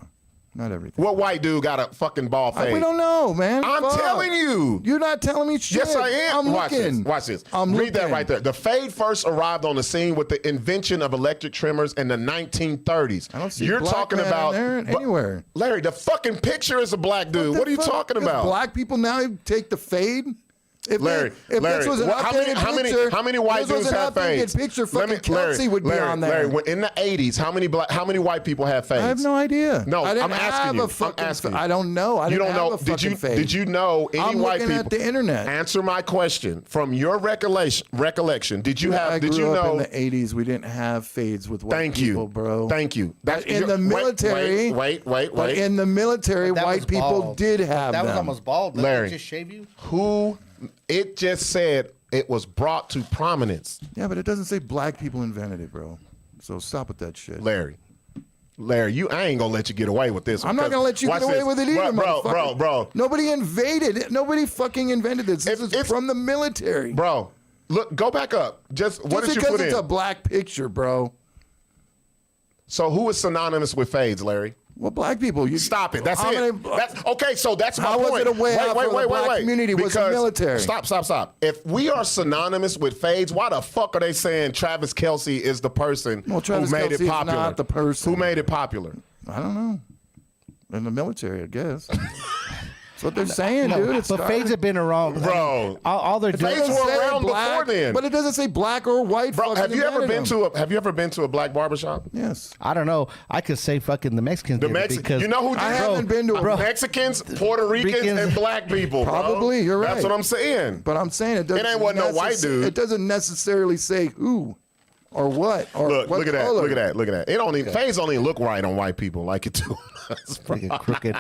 not everything. What white dude got a fucking ball fade? We don't know, man. I'm Fuck. telling you. You're not telling me shit. Yes, I am. I'm Watch looking. this. Watch this. I'm Read that looking. right there. The fade first arrived on the scene with the invention of electric trimmers in the 1930s. I don't see You're black talking man about there anywhere. Larry, the fucking picture is a black dude. What are you talking Because about? Black people now take the fade. If Larry, if Larry, this was an how picture, many white if this was dudes an have updated fades? picture, fucking Kelce would be on there. Larry, in the 80s, how many white people have fades? I have no idea. No, I didn't I'm asking have you. a fucking, I'm asking you. I don't know. I You didn't don't have know? a fucking fade. Did you know any I'm white looking people? at the internet. Answer my question. From your recollection, did you have? I Did grew you up know? in the 80s. We didn't have fades with white Thank people, you, bro. Thank you. But in the wait, military, Wait. But in the military, That white was people bald. did have That them. was almost bald. Didn't Larry. they just shave you? Who? It just said it was brought to prominence. Yeah, but it doesn't say black people invented it, bro. So stop with that shit. Larry, I ain't gonna let you get away with this. I'm not gonna let you Watch get away this. with it either, bro. Nobody invaded it. Nobody fucking invented this. This is from the military. Bro, look, go back up. Just what did you because put it's in? a black picture, bro. So who is synonymous with fades, Larry? Well, black people. You Stop it. That's how it. many- That's okay. So that's my How was point. it a way out for the black community? Was the Because- military? Stop. If we are synonymous with fades, why the fuck are they saying Travis Kelce is the person Well, Travis who made Kelce it is popular? not the person. Who made it popular? I don't know. In the military, I guess. That's what they're saying, dude. It's But fades have been around, Bro. All they're doing. Fades doesn't were say around black, before then. But it doesn't say black or white. Bro, fucking have you ever invented been them. Have you ever been to a black barbershop? Yes. I don't know. I could say fucking the Mexicans. The did it Mexicans. because You know who did I it? haven't been to a Bro. Mexicans, Puerto Ricans, Ricans. and black people. bro. Probably, you're right. That's what I'm saying. But I'm saying it doesn't. It ain't what no white dude. It doesn't necessarily say who, or what, or Look what at that. color. Look at that. It don't even fades don't even look right on white people like it do. fucking crooked.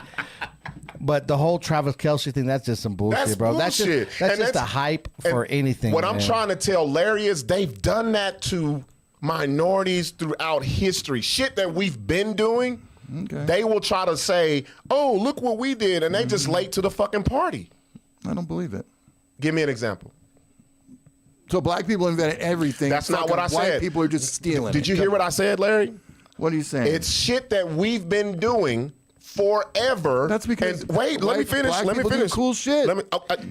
But the whole Travis Kelce thing, that's just some bullshit, That's bro. bullshit. That's And just a hype for and anything. What I'm man. trying to tell Larry is they've done that to minorities throughout history. Shit that we've been doing. Okay. They will try to say, "Oh, look what we did," and they just late to the fucking party. I don't believe it. Give me an example. So black people invented everything. That's not Fucking what I white said. people are just stealing. Did you hear what I said, Larry? What are you saying? It's shit that we've been doing forever. That's because And wait, let me finish. black Let me people do finish. cool shit.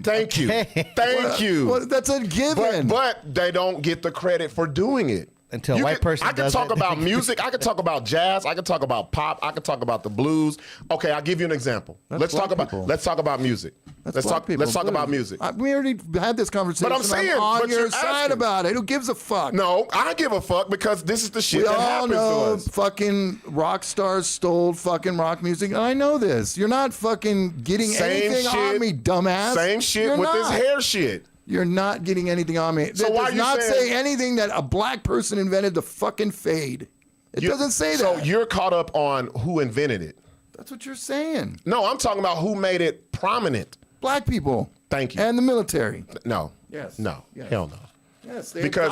Thank you. Thank you. Well, that's a given. But they don't get the credit for doing it. Until a white person I can does talk it. about music. I can talk about jazz. I can talk about pop. I can talk about the blues. Okay, I'll give you an example. That's Let's talk black about people. let's talk about music. That's Let's black talk. people. Let's talk Good. about music. We already had this conversation. But I'm saying, on but your you're side asking. about it. Who gives a fuck? No, I give a fuck because this is the shit We that all happens know to us. fucking rock stars stole fucking rock music. I know this. You're not fucking getting Same anything on shit. me, dumbass. Same shit You're with this not. hair shit. You're not getting anything on me. So That why does you not saying- say anything that a black person invented the fucking fade. It doesn't say that. So you're caught up on who invented it. That's what you're saying. No, I'm talking about who made it prominent. Black people. Thank you. And the military. No. Yes. No. Yes. Hell no. Yes, they Because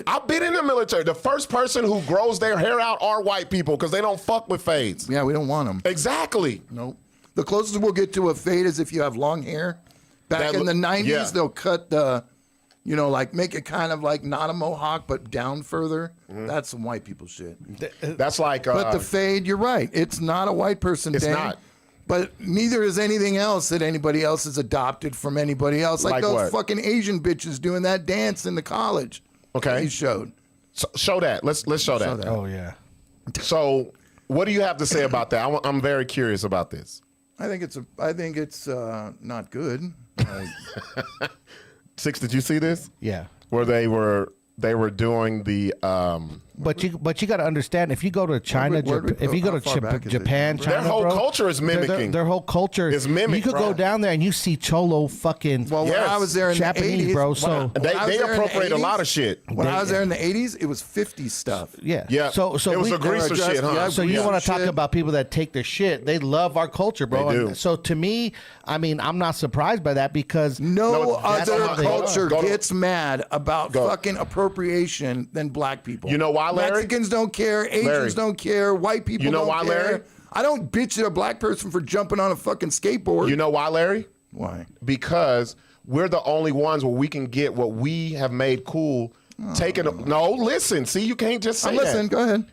I've been in the military. The first person who grows their hair out are white people because they don't fuck with fades. Yeah, we don't want them. Exactly. Nope. The closest we'll get to a fade is if you have long hair. Back in the 90s, yeah. they'll cut the, like make it kind of like not a mohawk, but down further. That's some white people shit. That's like. But the fade, you're right. It's not a white person It's thing. not. But neither is anything else that anybody else has adopted from anybody else. Like those what? fucking Asian bitches doing that dance in the college. Okay. That he showed. show that. Let's show that. Oh yeah. So, what do you have to say about that? I'm very curious about this. I think it's not good. Sixx, did you see this? Yeah. Where they were doing the But you got to understand, if you go to China, if you go to Japan, China, their whole bro, culture is mimicking. Their whole culture is mimic. You could go down there and you see cholo fucking. Well, when I was there in Japanese, the 80s, bro. So they appropriate a lot of shit. When I was there in the 80s, it was 50s stuff. yeah, Yeah. So it was a greaser shit, huh? So you want to talk about people that take their shit? They love our culture, bro. They do. And so to me, I mean, I'm not surprised by that because No that's other how they culture Go to- gets mad about fucking appropriation than black people. You know why, Larry? Mexicans don't care. Asians Larry. don't care. White people You know don't why, care. Larry? I don't bitch at a black person for jumping on a fucking skateboard. You know why, Larry? Why? Because we're the only ones where we can get what we have made cool. No, listen. See, you can't just say Listen, that. go ahead.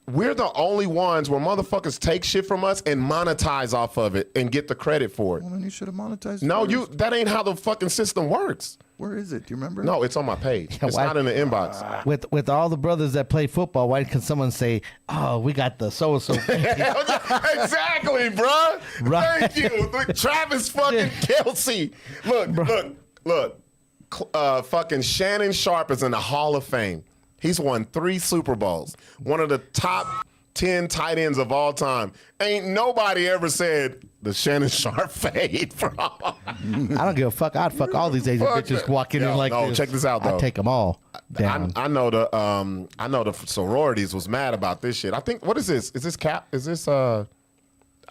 We're the only ones where motherfuckers take shit from us and monetize off of it and get the credit for it. Well, then you should have monetized. No, first. that ain't how the fucking system works. Where is it? Do you remember? No, it's on my page. It's why- not in the inbox. with all the brothers that play football, why can someone say, "Oh, we got the so and so"? Exactly, bruh. Right. Thank you. Travis fucking Kelce. Look. Fucking Shannon Sharp is in the Hall of Fame. He's won 3 Super Bowls. One of the top 10 tight ends of all time. Ain't nobody ever said the Shannon Sharp fade, bro. I don't give a fuck. I'd fuck all these Asian Fuck bitches that. walking Yo, in like no, this. check this out, though. I'd take them all down. I know the sororities was mad about this shit. I think, what is this? Is this cap? Is this I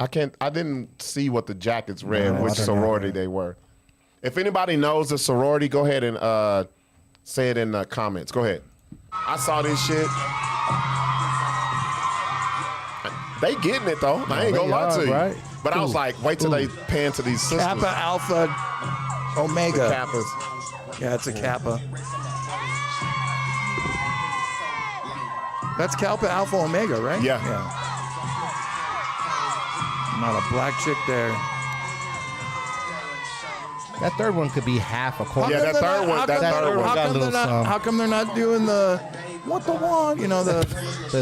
didn't see what the jackets read, which sorority they were. If anybody knows the sorority, go ahead and say it in the comments. Go ahead. I saw this shit. They getting it though. I ain't gonna lie to you. Right? But I was like, wait till they pan to these sisters. Kappa Alpha Omega. The Kappas. Yeah, it's a Kappa. That's Kappa Alpha Omega, right? Yeah. Not a black chick there. That third one could be half a quarter. Yeah, that third one got a little something. How come they're not doing the what the walk? You know the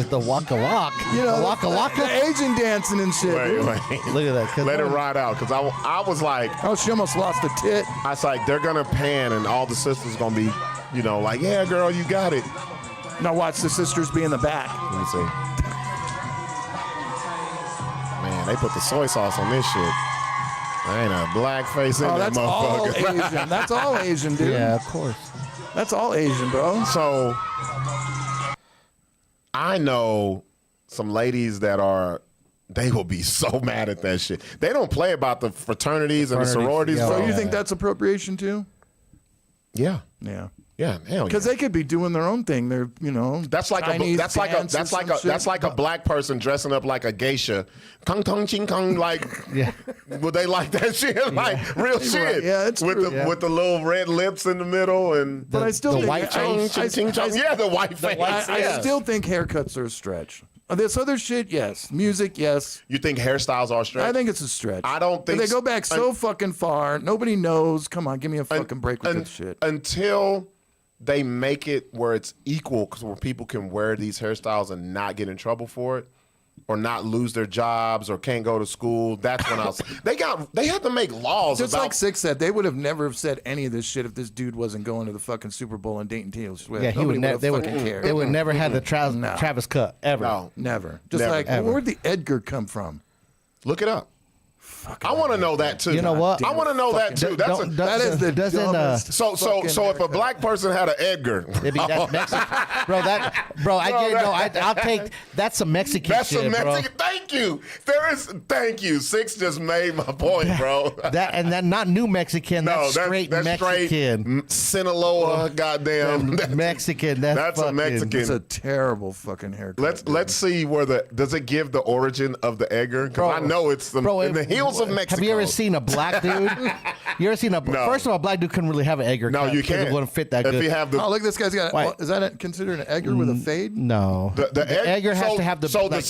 The waka walk. you know the waka waka. the Asian dancing and shit. Wait. Look at that. 'Cause Let it that- ride out. Because I was like, Oh, she almost lost a tit. I was like, they're gonna pan and all the sisters gonna be, like, yeah, girl, you got it. Now watch the sisters be in the back. Let me see. Man, they put the soy sauce on this shit. There ain't a black face in Oh, that that's all motherfucker. Asian. That's all Asian, dude. Yeah, of course. That's all Asian, bro. So I know some ladies that they will be so mad at that shit. They don't play about the fraternities and the sororities, yeah. bro. So you Yeah. think that's appropriation too? Yeah. Yeah. Yeah, hell yeah. Because they could be doing their own thing. They're, That's like Chinese that's like a black person dressing up like a geisha. Kong tong ching kong, like Yeah. would they like that shit? Like real shit. Yeah, it's with true. the with the little red lips in the middle and But I still the think white chong, ching, ching, chong. Yeah, the white face. I yeah. still think haircuts are a stretch. This other shit, yes. Music, yes. You think hairstyles are straight? I think it's a stretch. I don't think They go back so fucking far. Nobody knows. Come on, give me a fucking break with this shit. Until they make it where it's equal, because where people can wear these hairstyles and not get in trouble for it, or not lose their jobs, or can't go to school. That's when they had to make laws Just about. like Sixx said, they would have never said any of this shit if this dude wasn't going to the fucking Super Bowl and dating Taylor Swift. Yeah, he Nobody would never. They would. fucking cared. They would never have the Travis cut ever. No, Never. Just Never, like, ever. where'd the Edgar come from? look it up. I want to know that too. You know what? I want to know that too. That's That is the dumbest so if a black person had an Edgar, It'd be that Mexican, bro. I'll take that's some Mexican that's shit, a Mexican. bro. Thank you. Sixx just made my point, bro. That not new Mexican. That's straight Mexican. Sinaloa, goddamn. Mexican. That's a Mexican. It's a terrible fucking haircut. Let's see where does it give the origin of the Edgar? Because I know it's in the hills of Mexico. Have you ever seen a black dude? You ever seen a? No. First of all, a black dude couldn't really have an Edgar. No, cut you because can't. It wouldn't fit that good. If you have the Oh, look, this guy's got. Wait. Is that considered an Edgar with a fade? No, the Edgar has to have the. So like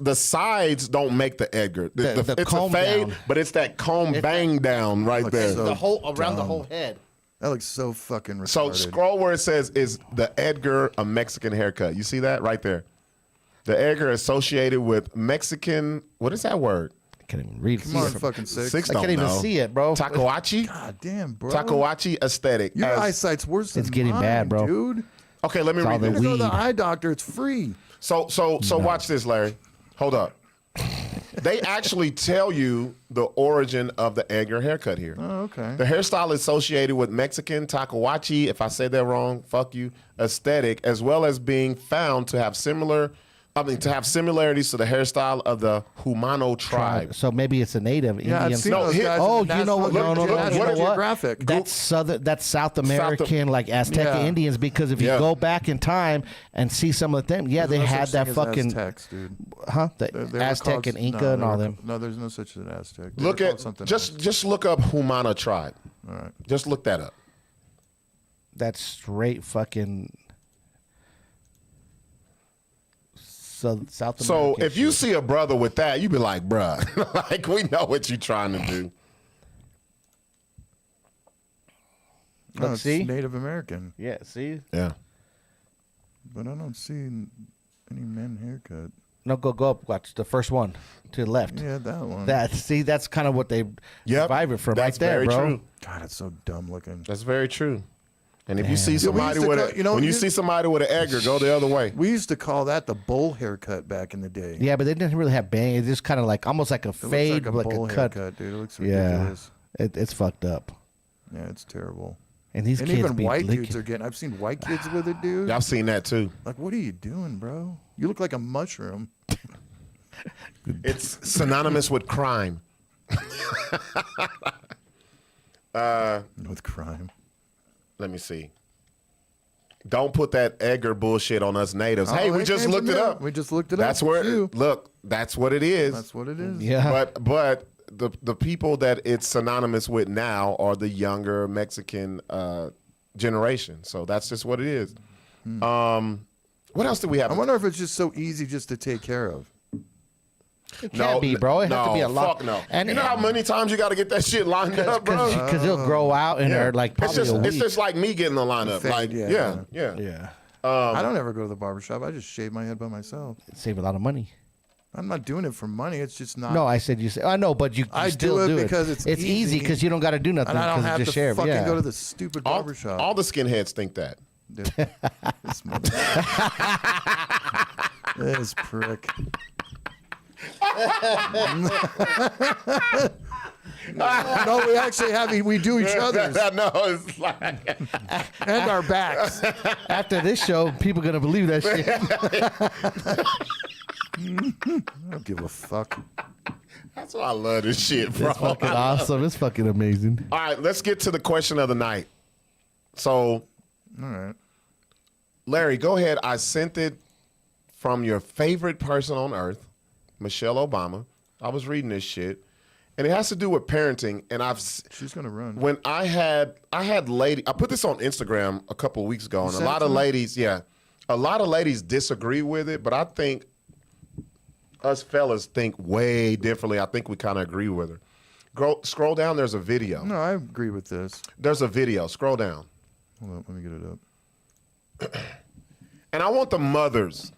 the sides don't make the Edgar. The It's comb a fade, down. but it's that comb bang down right there. so the whole around the dumb. whole head. That looks so fucking retarded. So scroll where it says, is the Edgar a Mexican haircut? You see that right there? The Edgar associated with Mexican, what is that word? I can't even read. Come on, fucking Sixx. Sixx I don't can't even know. see it, bro. Takoachi? God damn, bro. Takoachi aesthetic. Your as- eyesight's worse than It's getting mine, bad, bro. dude. Okay, let me It's all read the this. You go to the weed. eye doctor, it's free. So watch this, Larry. Hold up. They actually tell you the origin of the Edgar haircut here. Oh, okay. The hairstyle is associated with Mexican Takoachi, if I said that wrong, fuck you, aesthetic, as well as being found to have similarities to the hairstyle of the Humano tribe. So maybe it's a native Yeah, I've Indian. seen No, those here- guys. Oh, in the you know what? National No. National You know what? Geographic. That's South American, like Aztec Yeah. Indians. Because if you Yeah. go back in time and see some of them, yeah, they There's no had such that thing as fucking Aztecs, dude. the They were Aztec called- and Inca no, and they all were- them. No, there's no such thing as Aztec. They Look were at called something just else. just look up Humano tribe. All right. Just look that up. That's straight fucking South American. So if you shit. see a brother with that, you be like, bruh, like we know what you're trying to do. No, Look, it's see? Native American, Yeah, see? Yeah. but I don't see any men haircut. No, go up. Watch the first one to the left. Yeah, that one. That's kind of what they revive it from That's right there, very bro. true. God, it's so dumb looking. That's very true. And if you see we somebody used to with call- a, you know, when you you- see somebody with an Edgar, go the other way. We used to call that the bowl haircut back in the day. Yeah, but they didn't really have bang. It's just kind of like almost like a It looks fade, like a bowl cut. haircut, dude. It looks Yeah, ridiculous. it's fucked up. Yeah, it's terrible. And these And kids even be white licking. dudes are getting. I've seen white kids with it, dude. I've seen that too. Like, what are you doing, bro? You look like a mushroom. It's synonymous with crime. With crime. Let me see. Don't put that Edgar bullshit on us natives. Oh, Hey, we it just came looked from it them. up. We just looked it That's up. where You. look. That's what it is. That's what it is. Yeah, But the people that it's synonymous with now are the younger Mexican generation. So that's just what it is. What else do we have? I wonder if it's just so easy just to take care of. it can't be, bro. It has to be a lot. Fuck no. And you know how many times you got to get that shit lined up, bro? because it'll grow out and they're like it's probably a week. just like me getting the lineup. Fade, Like yeah. yeah, I don't ever go to the barbershop. I just shave my head by myself. save a lot of money. I'm not doing it for money. It's just not. No, I said you say. I know, but you I still do it do it because it's easy easy. because you don't got to do nothing and I don't because have it's to just shave. fucking Yeah. go to the stupid barbershop. All the skinheads think that. This mother- this prick. No, we actually have. We do each other's No, it's like and our backs. After this show, people gonna believe that shit. I don't give a fuck. that's why I love this shit, bro. It's fucking awesome. It's fucking amazing. All right, let's get to the question of the night. So, All right. Larry, go ahead. I sent it from your favorite person on earth, Michelle Obama. I was reading this shit, and it has to do with parenting. And She's gonna run. when I had lady, I put this on Instagram a couple of weeks ago, and a sent lot it of to me? ladies, a lot of ladies disagree with it, but I think us fellas think way differently. I think we kind of agree with her. Scroll down. There's a video. No, I agree with this. There's a video. Scroll down. Hold on, let me get it up. And I want the mothers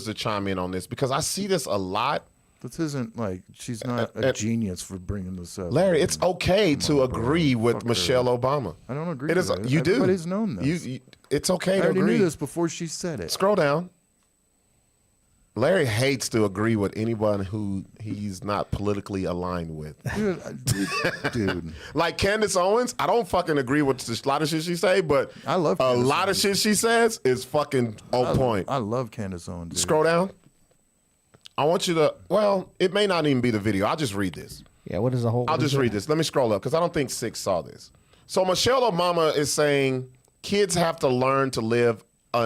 to chime in on this because I see this a lot. This isn't like she's not a genius for bringing this up. Larry, it's okay to agree with Michelle Obama. I don't agree It is. with it. You do. Everybody's known this. It's okay I to already agree. knew this before she said it. Scroll down. Larry hates to agree with anyone who he's not politically aligned with. Dude. Like Candace Owens, I don't fucking agree with a lot of shit she say, but I love a Candace lot Owens. of shit she says is fucking on point. I love Candace Owens. Dude. Scroll down. I want you to, well, it may not even be the video. I'll just read this. Yeah, what is the whole? I'll just read this. Let me scroll up because I don't think Sixx saw this. So Michelle Obama is saying kids have to learn to live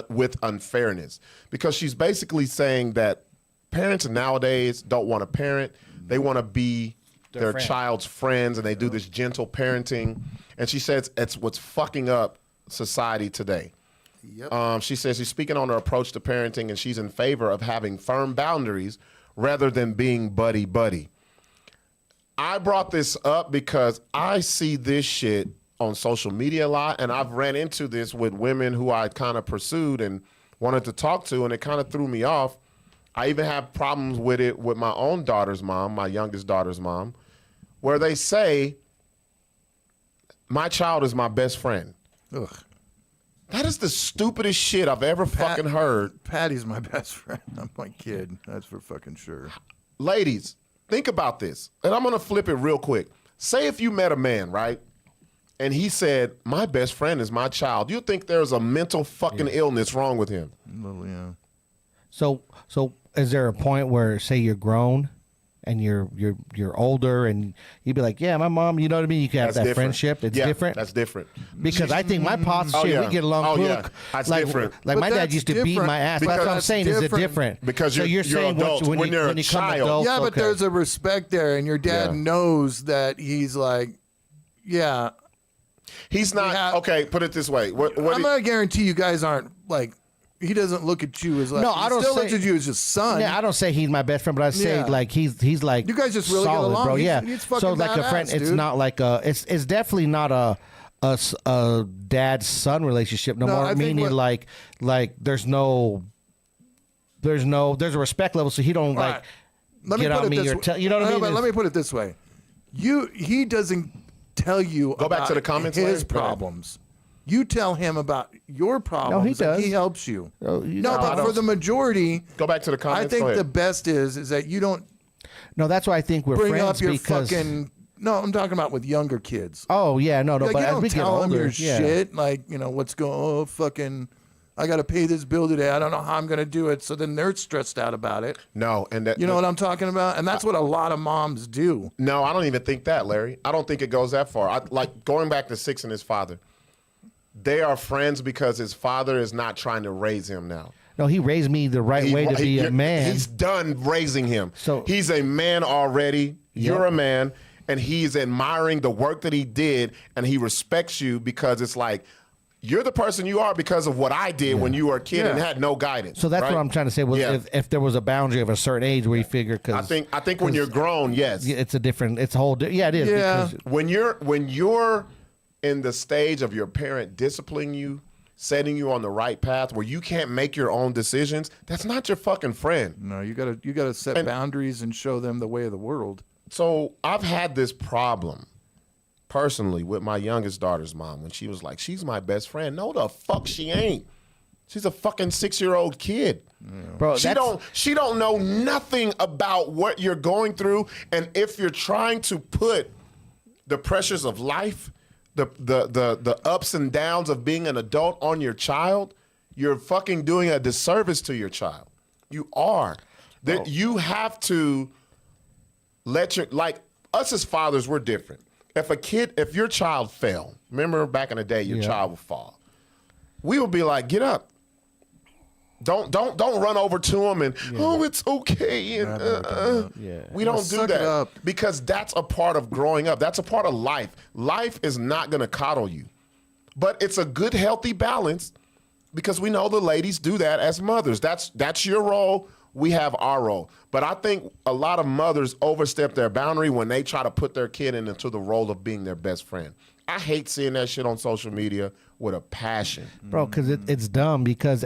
with unfairness, because she's basically saying that parents nowadays don't want to parent. They want to be their friend. child's friends, and they do this gentle parenting. And she says it's what's fucking up society today. Yep. She says she's speaking on her approach to parenting, and she's in favor of having firm boundaries rather than being buddy-buddy. I brought this up because I see this shit on social media a lot, and I've ran into this with women who I kind of pursued and wanted to talk to, and it kind of threw me off. I even have problems with it with my own daughter's mom, my youngest daughter's mom, where they say, my child is my best friend. Ugh. That is the stupidest shit I've ever fucking heard. Patty's my best friend. I'm my kid. That's for fucking sure. Ladies, think about this, and I'm going to flip it real quick. Say if you met a man, right? And he said, my best friend is my child. You think there's a mental fucking illness wrong with him? Well, yeah. So is there a point where, say, you're grown and you're older, and you'd be like, yeah, my mom, you know what I mean? You can have That's that different. friendship. It's Yeah, different. That's different. Because I think my pops, Oh, shit, yeah. we get along Oh, quick. yeah. That's like, different. Like But my dad that's used to beat different my ass. That's because what I'm that's saying. Is it different. different? Because so you're saying adults. when When you're a you come child. adult, Yeah, but okay. there's a respect there, and your dad Yeah. knows that he's like, yeah. He's not, Yeah. okay, put it this way. What I'm going to guarantee you guys aren't like, he doesn't look at you as like, No, he I don't still say- looks at you as his son. Yeah, I don't say he's my best friend, but I say Yeah. like he's like You guys just really get solid, along. bro. He's- Yeah, he's fucking so like a friend. badass, It's dude. not like it's definitely not a dad son relationship no No, more. I think Meaning what- like there's a respect level, so he don't like Right. Let me get put on it me this or way. tell you know what I No, mean. but let me put it this way: he doesn't tell you Go back about to the comments, his Larry. Go ahead. problems. You tell him about your problems. does. And he helps you. Oh, you No, know, but I for don't- the majority, Go back to the I comments. think Go ahead. the best is that you don't No, that's why I think we're bring friends up your because. fucking. No, I'm talking about with younger kids. Oh yeah, no, Like, but you as don't we get tell them older, your yeah. shit. Like, what's going? Oh, fucking! I got to pay this bill today. I don't know how I'm going to do it. So then they're stressed out about it. No, and that, You know what I'm talking about? And that's what a lot of moms do. No, I don't even think that, Larry. I don't think it goes that far. Like going back to Sixx and his father. They are friends because his father is not trying to raise him now. No, he raised me the right way to be a man. He's done raising him. So- he's a man already. You're a man, and he's admiring the work that he did, and he respects you because it's like you're the person you are because of what I did when you were a kid and Yeah. had no guidance. So that's right? what I'm trying to say. Was Yeah. if there was a boundary of a certain age where you figure, because I think when you're grown, yes. it's a different. It's a whole. Yeah, it is. Yeah. because- When you're in the stage of your parent disciplining you, setting you on the right path where you can't make your own decisions, that's not your fucking friend. No, you gotta set boundaries and show them the way of the world. So I've had this problem personally with my youngest daughter's mom when she was like, she's my best friend. No, the fuck she ain't. She's a fucking 6-year-old kid. bro, She don't know nothing about what you're going through, and if you're trying to put the pressures of life, the ups and downs of being an adult on your child, you're fucking doing a disservice to your child. You are. That you have to let your, like us as fathers, we're different. If your child fell, remember back in the day, your child would fall. We would be like, get up. Don't run over to him and oh, it's okay. And we don't do Suck it that up. because that's a part of growing up. That's a part of life. Life is not going to coddle you, but it's a good, healthy balance because we know the ladies do that as mothers. That's your role. We have our role. But I think a lot of mothers overstep their boundary when they try to put their kid into the role of being their best friend. I hate seeing that shit on social media with a passion. bro, because it's dumb. Because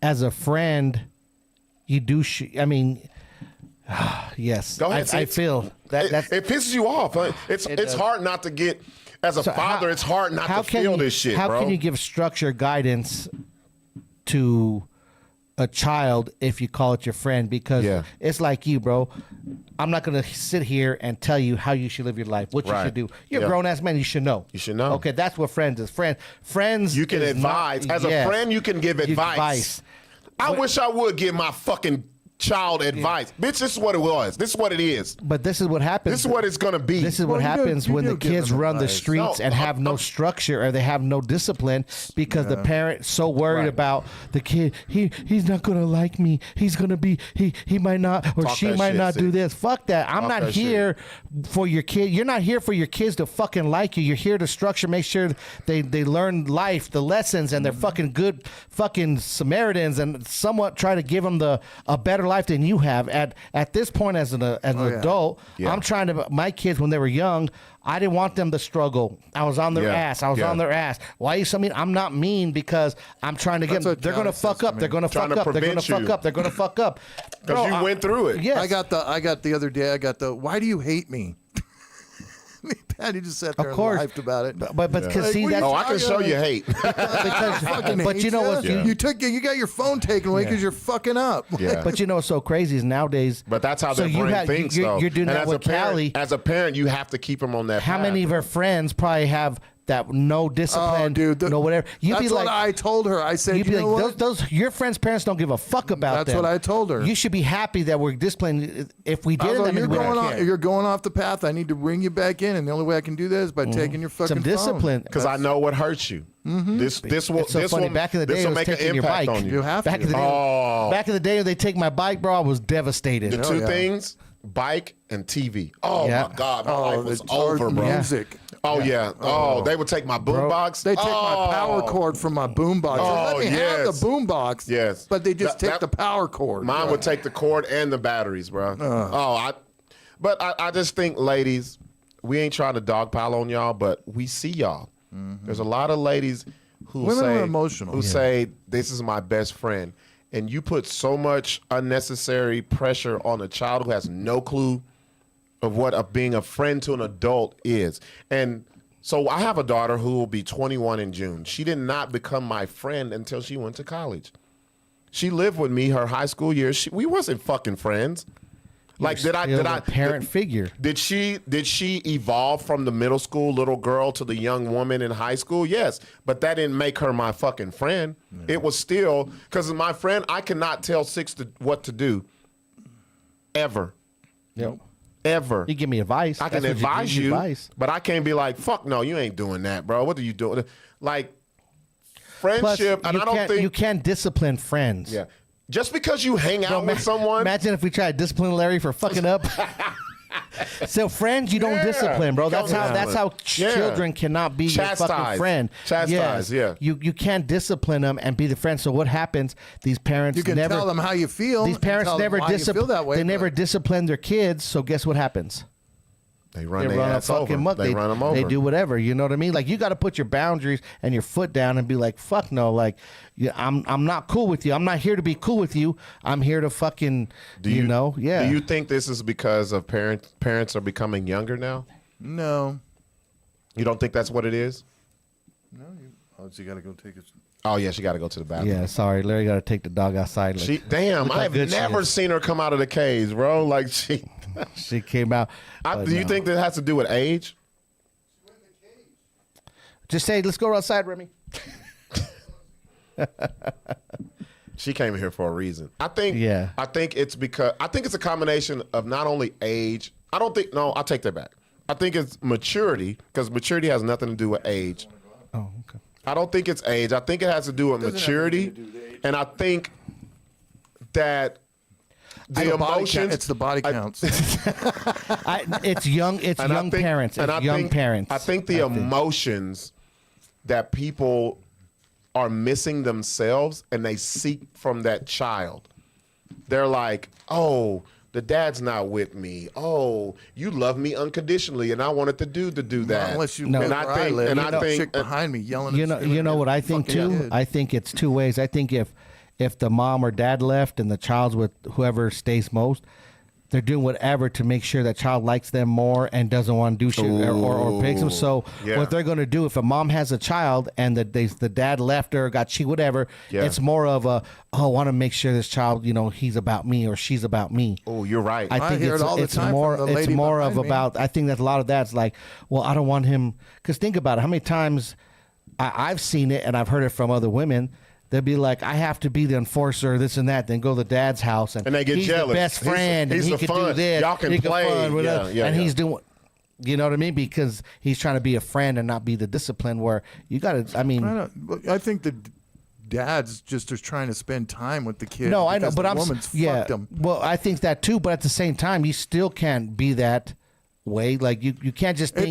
as a friend, you do. I mean, yes. Go ahead. I feel that. That's it pisses you off. Huh? It's does. hard not to get, as a So father, it's hard not to feel this shit, how bro. can you give structure guidance to a child if you call it your friend, because it's like you, bro. I'm not gonna sit here and tell you how you should live your life, what you should do. You're a grown ass man. You should know. You should know. Okay, that's what friends is. Friends. You can advise. As a friend, you can give advice. I wish I would give my fucking child advice. Bitch, this is what it was. This is what it is. But this is what happens. This is what it's going to be. This is what happens when the kids run the streets and have no structure, or they have no discipline, because the parent's so worried about the kid. He's not going to like me. He's going to be, he might not, or she might not do this. Fuck that. I'm not here for your kid. You're not here for your kids to fucking like you. You're here to structure, make sure they learn life, the lessons, and they're fucking good fucking Samaritans, and somewhat try to give them a better life than you have. At this point, as an adult, I'm trying to. My kids, when they were young, I didn't want them to struggle. I was on their ass. I was on their ass. Why are you so mean? I'm not mean, because I'm trying to get them. They're gonna fuck up. They're gonna fuck up. They're gonna fuck up. They're gonna fuck up. Because you went through it. Yes. I got the other day. I got the. Why do you hate me? Patty just sat there and laughed about it. But because see that. Oh, I can show you hate. But you know what? You got your phone taken away because you're fucking up. Yeah. But you know what's so crazy is nowadays. But that's how their brain thinks, though. You're doing and that with Callie. As a parent, you have to keep them on that How path. many of her friends probably have that no discipline, no whatever? That's be like, what I told her. I said, you'd be like, those your friends' parents don't give a fuck about That's them. what I told her. You should be happy that we're disciplined. If we did, you're going off the path. I need to bring you back in, and the only way I can do that is by taking your fucking some discipline. Because I know what hurts you. This will it's so this funny. will Back in the day, this it will was make an taking your impact bike. on you. You have back to. Back in the day, when they take my bike, bro, I was devastated. The two things: bike and TV. Oh my God, my life was over, bro. Music. Oh yeah. Oh, they would take my boombox. They take my power cord from my boombox. Oh, Let me have the boombox. Yes. But they just take the power cord. Mine would take the cord and the batteries, bro. But I just think, ladies, we ain't trying to dogpile on y'all, but we see y'all. There's a lot of ladies who Women are emotional. who say this is my best friend, and you put so much unnecessary pressure on a child who has no clue of what being a friend to an adult is. And so I have a daughter who will be 21 in June. She did not become my friend until she went to college. She lived with me her high school years. We wasn't fucking friends. Like, did I parent figure? Did she evolve from the middle school little girl to the young woman in high school? Yes, but that didn't make her my fucking friend. No. It was still, because my friend, I cannot tell Sixx what to do. Ever. Yep. Ever. You give me advice. I can advise you, but I can't be like, fuck no, you ain't doing that, bro. What are you doing? Like, friendship, plus, and I don't think you can discipline friends. Yeah. Just because you hang out with someone. Imagine if we tried to discipline Larry for fucking up. So friends, you don't discipline, bro. That's how children cannot be your fucking friend. Chastise, You can't discipline them and be the friend. So what happens? These parents you can never tell them how you feel. These parents never discipline. They never discipline their kids. So guess what happens? They run their ass over. They run them over. They do whatever. You know what I mean? Like, you got to put your boundaries and your foot down and be like, fuck no. Like, I'm not cool with you. I'm not here to be cool with you. I'm here to fucking, you know? Yeah. Do you think this is because of parents are becoming younger now? No. You don't think that's what it is? No. So you got to go take it. Oh, yeah, she got to go to the bathroom. Yeah, sorry. Larry got to take the dog outside. Damn, I have never seen her come out of the cage, bro. Like, she came out. Do you think that has to do with age? Just say, let's go outside, Remy. She came here for a reason. I think it's because it's a combination of not only age. I'll take that back. I think it's maturity, because maturity has nothing to do with age. Oh, okay. I don't think it's age. I think it has to do with maturity. And I think that the emotions. It's the body counts. It's young parents. I think the emotions that people are missing themselves, and they seek from that child. They're like, oh, the dad's not with me. Oh, you love me unconditionally, and I wanted the dude to do that. Unless you and I think chick behind me yelling. You know what I think too? I think it's two ways. I think if the mom or dad left and the child's with whoever stays most, they're doing whatever to make sure that child likes them more and doesn't want to do shit or picks them. So what they're going to do, if a mom has a child and the dad left her, got cheated, whatever, it's more of a, I want to make sure this child, he's about me or she's about me. Oh, you're right. I think hear it all the time from the lady behind me. about, I think that a lot of that's like, well, I don't want him, because think about it, how many times I've seen it and I've heard it from other women. They'll be like, I have to be the enforcer, this and that. Then go to the dad's house, and they get he's jealous. the best friend, He's and the he can fun. do this. Y'all can he play. Fun with us, Yeah, and he's doing, you know what I mean? Because he's trying to be a friend and not be the discipline. Where you got to, I think the dads just are trying to spend time with the kid. No, I know, but woman's yeah. fucked him. Well, I think that too, but at the same time, you still can't be that way. Like you can't just think.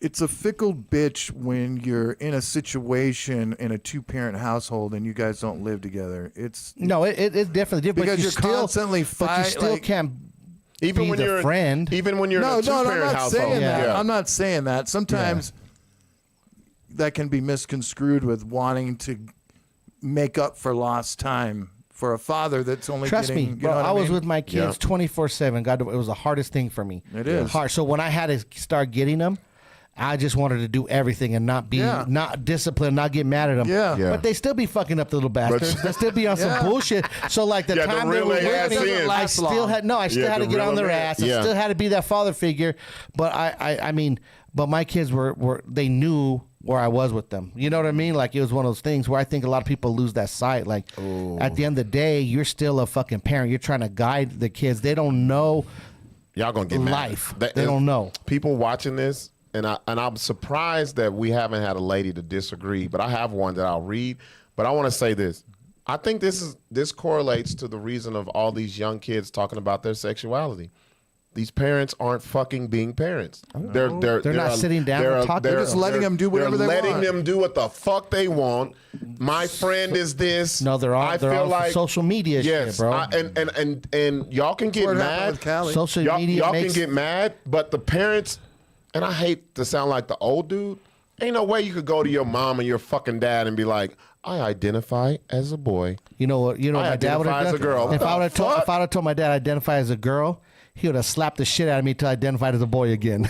It's a fickle bitch when you're in a situation in a 2-parent household and you guys don't live together. It's definitely different. because you're constantly fighting. But you still can't. Even be when the you're friend. Even when you're in a I'm 2-parent not household. saying that. Yeah. I'm not saying that. Sometimes that can be misconstrued with wanting to make up for lost time for a father that's only Trust getting, me, you bro. know what I was mean? with my kids 24/7. God, it was the hardest thing for me. It is. hard. So when I had to start getting them, I just wanted to do everything and not be not disciplined, not get mad at them. Yeah. Yeah. But they still be fucking up the little bastards. They still be on some bullshit. So like the Yeah, time the they real were ass with me, in. I still had to get on their ass. I still had to be that father figure. But I mean, but my kids were they knew where I was with them. You know what I mean? Like it was one of those things where I think a lot of people lose that sight. Like at the end of the day, you're still a fucking parent. You're trying to guide the kids. They don't know Y'all gonna get life. mad. They don't know. People watching this, and I'm surprised that we haven't had a lady to disagree, but I have one that I'll read. But I want to say this. I think this correlates to the reason of all these young kids talking about their sexuality. These parents aren't fucking being parents. They're not sitting down and talking. They're just letting them do whatever they want. Letting them do what the fuck they want. My friend is this. No, they're on social media shit, bro. And y'all can get mad. Social media Y'all can get mad, but the parents, and I hate to sound like the old dude, ain't no way you could go to your mom and your fucking dad and be like, I identify as a boy. You know what? My dad would have done. As a girl. If I would have told my dad I identify as a girl, he would have slapped the shit out of me until I identified as a boy again.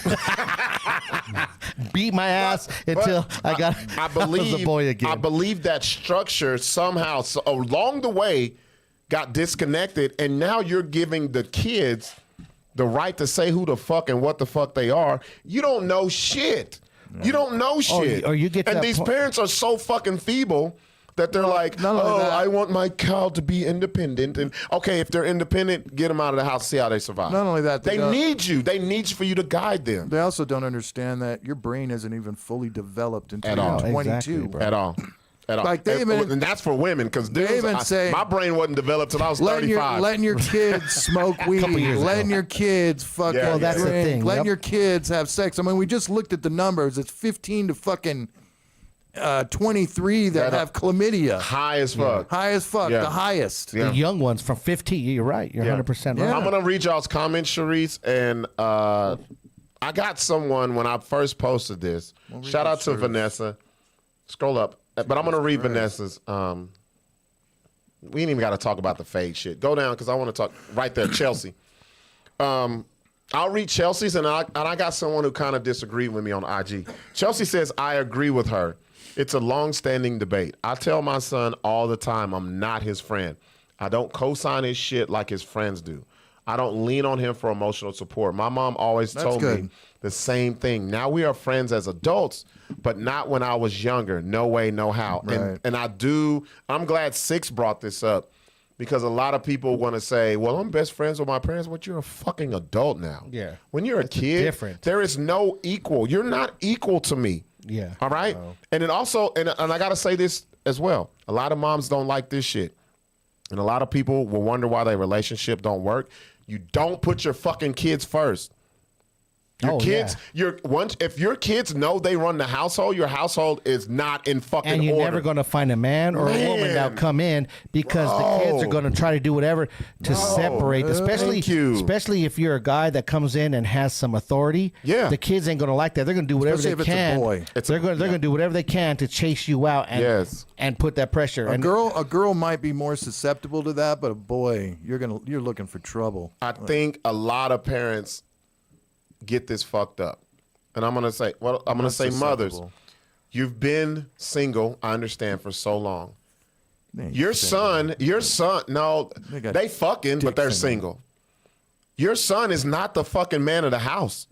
Beat my ass until I was a boy again. I believe that structure somehow along the way got disconnected, and now you're giving the kids the right to say who the fuck and what the fuck they are. You don't know shit. You don't know shit. Or you get and that these parents are so fucking feeble that they're like, I want my child to be independent. And okay, if they're independent, get them out of the house, see how they survive. Not only that, they need you. They need you for you to guide them. They also don't understand that your brain isn't even fully developed until At you're all. 22. Exactly, At all. Like and that's for women, because my brain wasn't developed till I was 35. Letting your kids smoke weed, letting your kids fucking Well, that's the drink, thing. letting Yep. your kids have sex. I mean, we just looked at the numbers. It's 15 to fucking 23 that have chlamydia. High as fuck. High as fuck. Yeah. The highest. Yeah. The young ones from 15. You're right. You're 100% right. I'm going to read y'all's comments, Sharice, and I got someone when I first posted this. Shout out to Vanessa. Scroll up. But I'm going to read Vanessa's. We ain't even got to talk about the fade shit. Go down, because I want to talk right there, Chelsea. I'll read Chelsea's, and I got someone who kind of disagreed with me on IG. Chelsea says, I agree with her. It's a long-standing debate. I tell my son all the time I'm not his friend. I don't co-sign his shit like his friends do. I don't lean on him for emotional support. My mom always told me the same thing. Now we are friends as adults, but not when I was younger. No way, no how. Right. And I'm glad Sixx brought this up, because a lot of people want to say, well, I'm best friends with my parents. But you're a fucking adult now. Yeah. When you're a kid, different. there is no equal. You're not equal to me. Yeah. All right? No. And it also, and I got to say this as well. A lot of moms don't like this shit. And a lot of people will wonder why their relationship don't work. You don't put your fucking kids first. Your Oh, kids, yeah. if your kids know they run the household, your household is not in fucking And you're order. never going to find a man or a woman that'll come in because the kids are going to try to do whatever to separate. Especially if you're a guy that comes in and has some authority. Yeah. The kids ain't going to like that. They're going to do whatever Especially they if it's a can. boy. They're going to do whatever they can to chase you out and put that pressure. A girl might be more susceptible to that, but a boy, you're looking for trouble. I think a lot of parents get this fucked up. And I'm going to say, mothers, you've been single, I understand, for so long. Your son, no, they fucking, but they're single. Your son is not the fucking man of the house.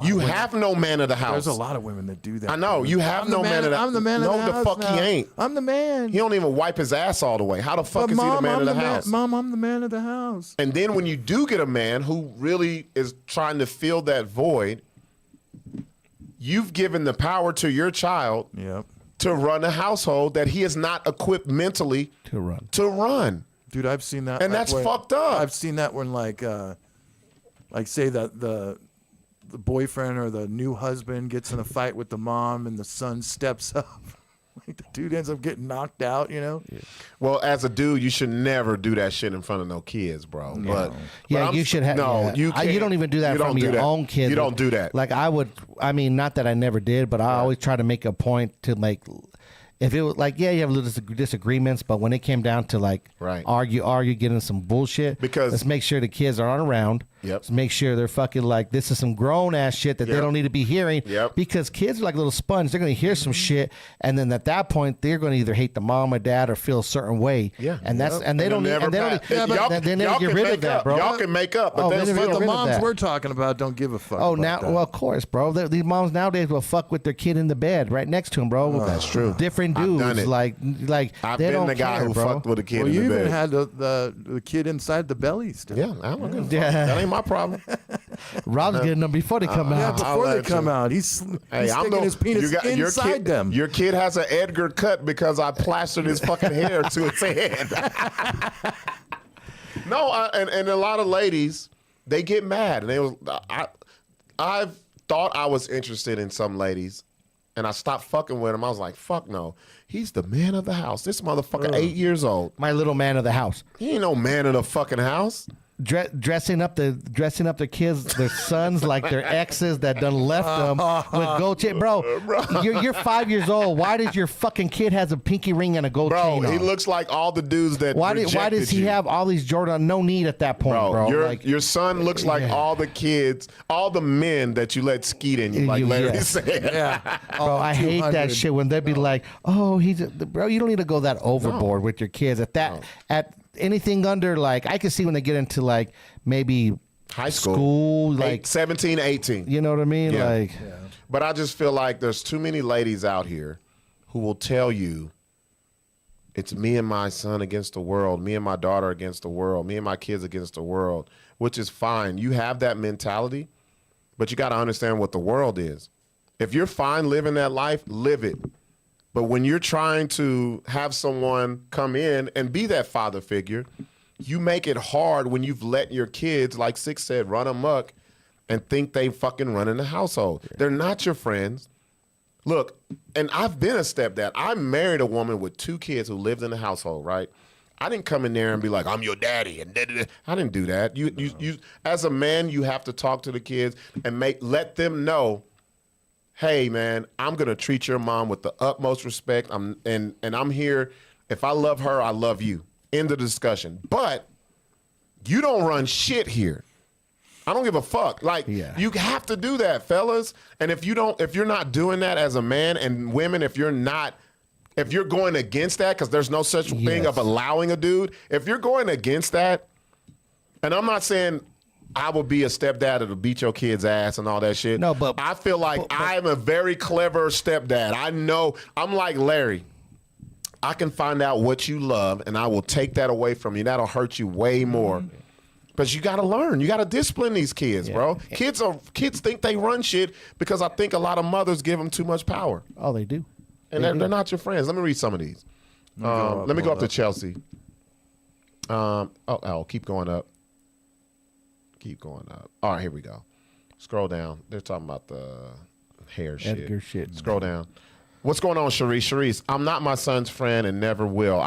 You have no man of the house. There's a lot of women that do that. I know. You have no man of the house. I'm the man of the house. No, the fuck now. he ain't. I'm the man. He don't even wipe his ass all the way. How the fuck is he the man of the house? Mom, I'm the man of the house. And then when you do get a man who really is trying to fill that void, you've given the power to your child to run a household that he is not equipped mentally to run. Dude, I've seen that. And that's fucked up. I've seen that when like say that the boyfriend or the new husband gets in a fight with the mom and the son steps up. Like the dude ends up getting knocked out, you know? Yeah. Well, as a dude, you should never do that shit in front of no kids, bro. No. But you should have. No, you can't. You don't even do that in front of your own kids. You don't do that. Like I mean, not that I never did, but I always try to make a point to like, if it was like, you have little disagreements, but when it came down to like argue, get in some bullshit, because let's make sure the kids aren't around. Let's make sure they're fucking like, this is some grown ass shit that they don't need to be hearing. Because kids are like little sponges. They're going to hear some shit, and then at that point, they're going to either hate the mom or dad or feel a certain way. And that's and they don't never get rid of that, bro. Y'all can make up, but the moms we're talking about don't give a fuck. Oh, now, well, of course, bro. These moms nowadays will fuck with their kid in the bed right next to him, bro. That's true. Different dudes, I've done it. like I've they been don't the guy care, who bro. fucked with a kid Well, in you the even bed. had the kid inside the belly still. Yeah, I don't give a fuck. That ain't my problem. Rob's getting them before they come Yeah, out. before they come out, he's sticking his penis inside them. Your kid has an Edgar cut because I plastered his fucking hair to his head. No, and a lot of ladies, they get mad. And I've thought I was interested in some ladies, and I stopped fucking with him. I was like, fuck no. He's the man of the house. This motherfucker 8 years old. My little man of the house. He ain't no man of the fucking house. Dressing up the kids, their sons like their exes that done left them with gold chain, bro. You're 5 years old. Why does your fucking kid has a pinky ring and a gold chain? Bro, he looks like all the dudes that why does he have all these Jordan? No need at that point, bro. Your son looks like all the kids, all the men that you let skeet in you, like Larry said. Yeah, bro, I hate that shit when they be like, "Oh, bro." You don't need to go that overboard with your kids at anything under, like, I can see when they get into like maybe high school like 17, 18. You know what I mean? Yeah. Like, but I just feel like there's too many ladies out here who will tell you it's me and my son against the world, me and my daughter against the world, me and my kids against the world, which is fine. You have that mentality, but you got to understand what the world is. If you're fine living that life, live it. But when you're trying to have someone come in and be that father figure, you make it hard when you've let your kids, like Sixx said, run amok and think they fucking running the household. Yeah. They're not your friends. Look, and I've been a stepdad. I married a woman with 2 kids who lived in the household, right? I didn't come in there and be like, I'm your daddy. And I didn't do that. You as a man, you have to talk to the kids and let them know, hey, man, I'm going to treat your mom with the utmost respect. I'm here. If I love her, I love you. End of the discussion. But you don't run shit here. I don't give a fuck. Like, you have to do that, fellas. And if you're not doing that as a man, and women, if you're going against that, because there's no such thing of allowing a dude, if you're going against that, and I'm not saying I will be a stepdad that'll beat your kid's ass and all that shit. No, but I feel like I'm a very clever stepdad. I know, I'm like Larry. I can find out what you love, and I will take that away from you. That'll hurt you way more. But you got to learn. You got to discipline these kids, bro. Kids think they run shit because I think a lot of mothers give them too much power. Oh, they do. And they're not your friends. Let me read some of these. Let me go up to Chelsea. Keep going up. Keep going up. All right, here we go. Scroll down. They're talking about the hair shit. Edgar shit. Scroll down. What's going on, Sharice? Sharice, I'm not my son's friend and never will.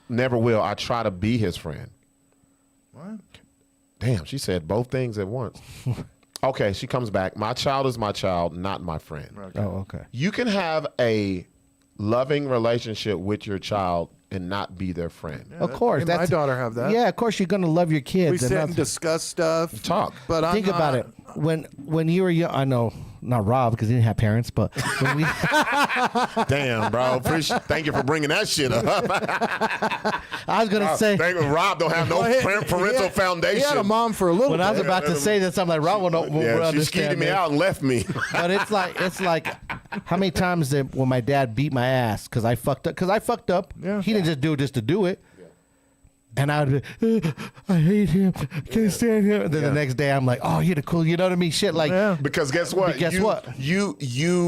Never will. I try to be his friend. What? Damn, she said both things at once. Okay, she comes back. My child is my child, not my friend. Okay. Oh, okay. You can have a loving relationship with your child and not be their friend. Of course, Me and my daughter have that. Yeah, of course you're gonna love your kids. We sit and that's- discuss stuff. Talk. But I'm Think about not- it. When you were young, I know not Rob because he didn't have parents, but when we, Damn, bro. Thank you for bringing that shit up. I was gonna say Thank you, Rob don't have no Well, parental foundation. He had a mom for a little when bit. I was about to say that, I'm like Rob will Yeah, she understand skeeted me this. out and left me. But it's like how many times that when my dad beat my ass because I fucked up. Yeah. He didn't just do it just to do it. And I would be, I hate him, can't stand him. And then the next day I'm like, oh, you're the cool, you know what I mean? Shit like, Yeah. Because guess what? Guess what? You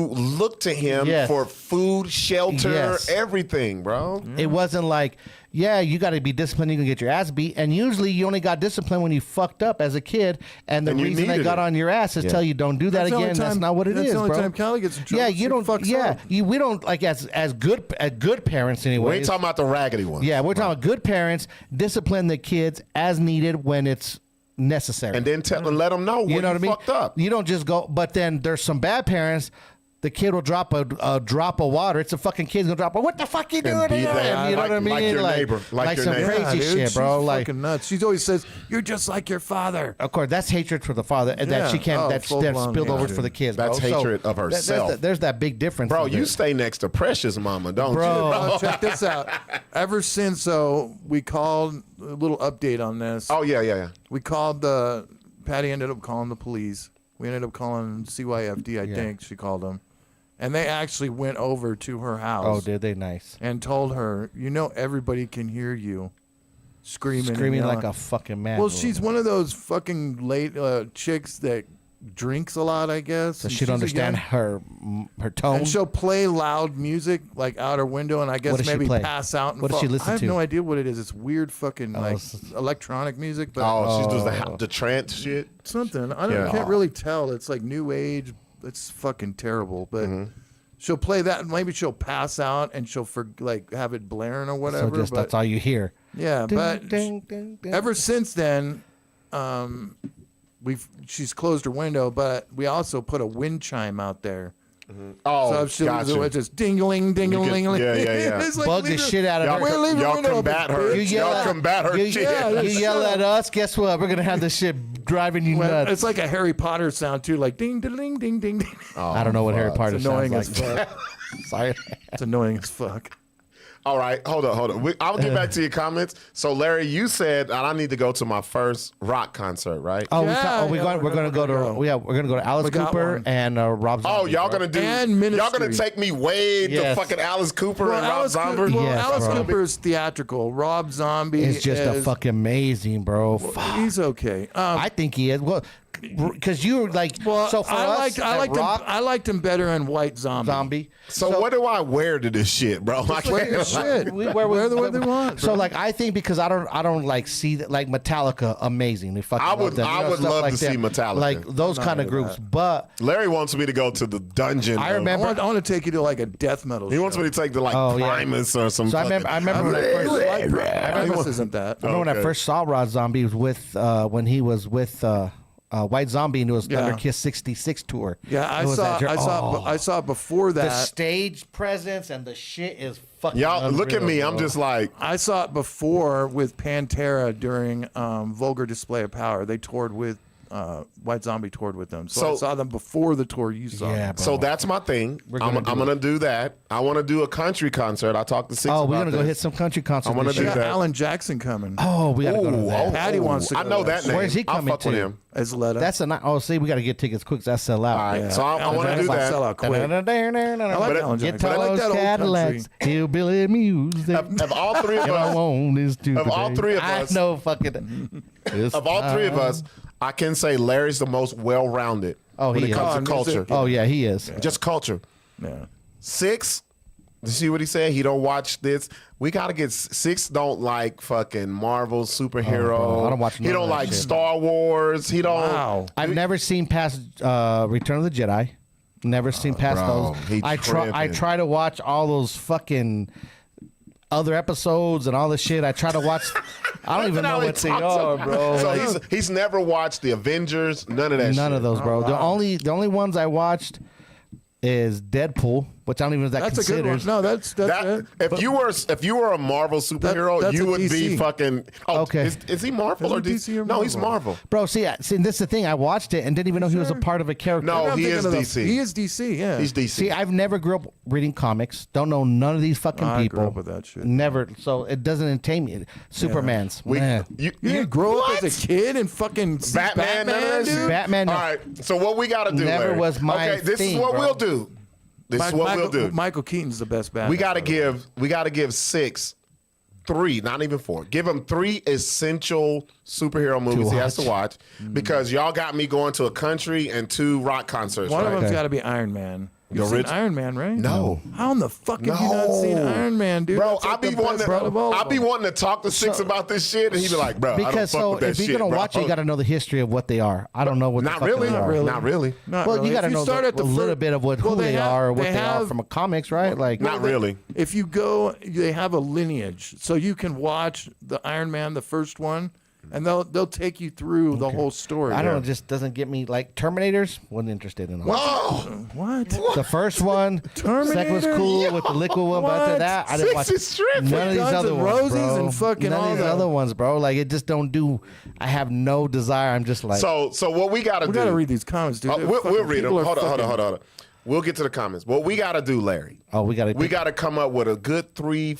look to him Yes. for food, shelter, Yes. everything, bro. it wasn't like, yeah, you got to be disciplined, you can get your ass beat. And usually you only got disciplined when you fucked up as a kid. And the And you reason they needed got it. on your ass is tell you don't do that That's the only again. That's time- not what it that's is, the only bro. time Callie gets in trouble. Yeah, She you don't. fucks Yeah, up. we don't like as good parents anyway. We ain't talking about the raggedy ones. Yeah, we're talking about good parents discipline the kids as needed when it's necessary. And then let them know when you know what I mean? fucked up. You don't just go. But then there's some bad parents. The kid will drop a drop of water. It's a fucking kid's gonna drop. What the fuck you doing? beat to that, him? You know what I mean? like your neighbor, like your some neighbor. crazy dude, shit, bro. She's Like, fucking nuts. She always says, "You're just like your father." of course, that's hatred for the father that Yeah. she can't. Oh, That's full-blown spilled over hatred. for the kids. That's bro. hatred of herself. There's that big difference, Bro, in you there. stay next to Precious Mama, don't Bro. you? Oh, check this out. Ever since we called a little update on this. Oh, yeah. We called Patty ended up calling the police. We ended up calling CYFD, I think she called them. And they actually went over to her house. Oh, did they? Nice. And told her, everybody can hear you screaming. and Screaming yelling. like a fucking man. Well, she's one of those fucking late chicks that drinks a lot, I guess. So and she'd she's a understand young- her tone. And she'll play loud music like out her window, and I guess What does she maybe play? pass out. And What does fall. she listen I have to? no idea what it is. It's weird fucking like it's- electronic music, but Oh, she does the trance shit. something. I Yeah. can't really tell. It's like new age. It's fucking terrible, but. Mm-hmm. She'll play that, and maybe she'll pass out, and she'll have it blaring or whatever. so just but, that's all you hear. yeah, Ding, but ding, ding, ding. ever since then, she's closed her window, but we also put a wind chime out there. Oh, So if she got you. it's just ding-a-ling, ding-a-ling. Yeah. It's like, Bug the leave her- shit out of Y'all, her. We're leaving y'all window open, combat her. bitch. Y'all combat her you, shit. yeah, you yell at us. Guess what? We're gonna have this shit driving you Well, nuts. it's like a Harry Potter sound too, like ding, ding, ding, ding, ding. I don't know what Harry Potter It's annoying sounds as like. fuck. Sorry. It's annoying as fuck. All right, hold on. I'll get back to your comments. So, Larry, you said I need to go to my first rock concert, right? Oh, Yeah, we're yeah, gonna go to Alice We got Cooper one. and Rob Zombie. Oh, y'all bro. gonna do? And Y'all gonna Ministry. take me way to Yes. fucking Alice Cooper and Rob Zombie? Yes, Alice bro. Cooper is theatrical. Rob Zombie It's just a is, fucking amazing, bro. Fuck. He's okay. I think he is. Well, because you like. Well, so for us, I liked him better in White Zombie. Zombie. So, what do I wear to this shit, bro? I Wear your can't- shit. We Wear the way they want. So bro. like I think because I don't like see that like Metallica amazing. We fucking I love would- them. I would stuff love like to see that. Metallica. Like those kind of into groups. that. But Larry wants me to go to the dungeon. I of- remember- I want to take you to like a death metal. He wants me to take the like Oh, yeah. Primus or some. So I remember when I first Primus isn't that. I remember when I Okay. first saw Rod Zombie was with when he was with White Zombie and it was Yeah. Thunder Kiss 66 tour. Yeah, It was that I saw before the that. stage presence and the shit is fucking. Y'all look at me. unreal, I'm bro. just like, I saw it before with Pantera during Vulgar Display of Power. They toured with White Zombie toured with them. So I So- saw them before the tour you saw. Yeah, bro. so that's my thing. gonna I'm gonna do that. I want to do a country concert. I talked to Sixx Oh, we're about gonna go this. hit some country concerts. I wanna this do They year. got that. Alan Jackson coming. Oh, we gotta go to Ooh, that. Patty wants to I go know to that that. name. Where's he I'll coming fuck with to? him. As Letta. That's a night. Oh, see, we got to get tickets quick. That's sell out. All right, Yeah. so I Alan want to Jackson do might that. sell out quick. I like Alan Jackson. Guitars, I like that old Cadillacs, hillbilly music. Of all three of And I us, want this to Of all today. three of us- I know fucking. of all three of us, I can say Larry's the most well-rounded Oh, when he it comes is. to culture. Oh yeah, he is. Just culture. Yeah. Sixx, You see what he said? He don't watch this. We gotta get Sixx. Don't like fucking Marvel superhero. bro, I don't watch He none don't of that like shit. Star Wars. He don't. Wow. I've never seen past Return of the Jedi. Never seen past bro, those. he I tripping. try to watch all those fucking other episodes and all this shit. I try to watch. I don't even know what they are, bro. So Like, he's never watched the Avengers. None of that. none shit. of those, bro. The only ones I watched is Deadpool, which I don't even know if that That's a good one. considers. No, that's That, it. if you were a Marvel superhero, that's you a would be DC. fucking. Oh, Okay. Is he Marvel or Is he DC? DC or No, he's Marvel? Marvel. Bro, see, this is the thing. I watched it and didn't even know he was a Sure. part of a character. No, I'm he thinking is of DC. He is DC, yeah. He's DC. See, I've never grew up reading comics. Don't know none of these fucking I grew people. up with that shit. Never. So it doesn't entertain me. Superman's. We, man. you didn't grow what? up as a kid and fucking see Batman, none of that shit? dude? Batman. No. All right. So what we got to do? Never Larry? was my Okay, this thing, is what bro. we'll do. This is what we'll do. Michael Keaton's the best Batman. We got to give Sixx 3, not even 4. Give him 3 essential superhero movies he has to watch because y'all got me going to a country and 2 rock concerts. One of right? them's got to be Iron Man. The You've seen orig- Iron Man, right? No. How in the fuck have you not seen Iron Man, dude? Bro, That's like I be the wanting best part of all to, of I be them. wanting to talk to Sixx about this shit, and he be like, bro, I don't Because fuck so with that if shit, you're gonna bro. watch it, you got to know the history of what they are. I don't know what. Not the fuck really. They are. Not really. Not Well, really. you got to If know start at a little bit of what well, who they have- are, or what they are have- from a comics, right? Like Not really. If you go, they have a lineage, so you can watch the Iron Man, the first one, and they'll take you through the whole story. I don't know. It just doesn't get me. Like Terminators, wasn't interested in them. Oh, What? The first one, Terminator? second was cool with the liquid one, but after What? that, I didn't Sixx watch is tripping. none of these Guns other N' ones, Roses bro. and fucking none all of these that. other ones, bro. Like it just don't do. I have no desire. I'm just like. so what we got to We do? got to read these comments, dude. They're We'll fucking- read them. people are Hold fucking- on. We'll get to the comments. What we got to do, Larry? oh, we got to. We got to come up with a good 3-4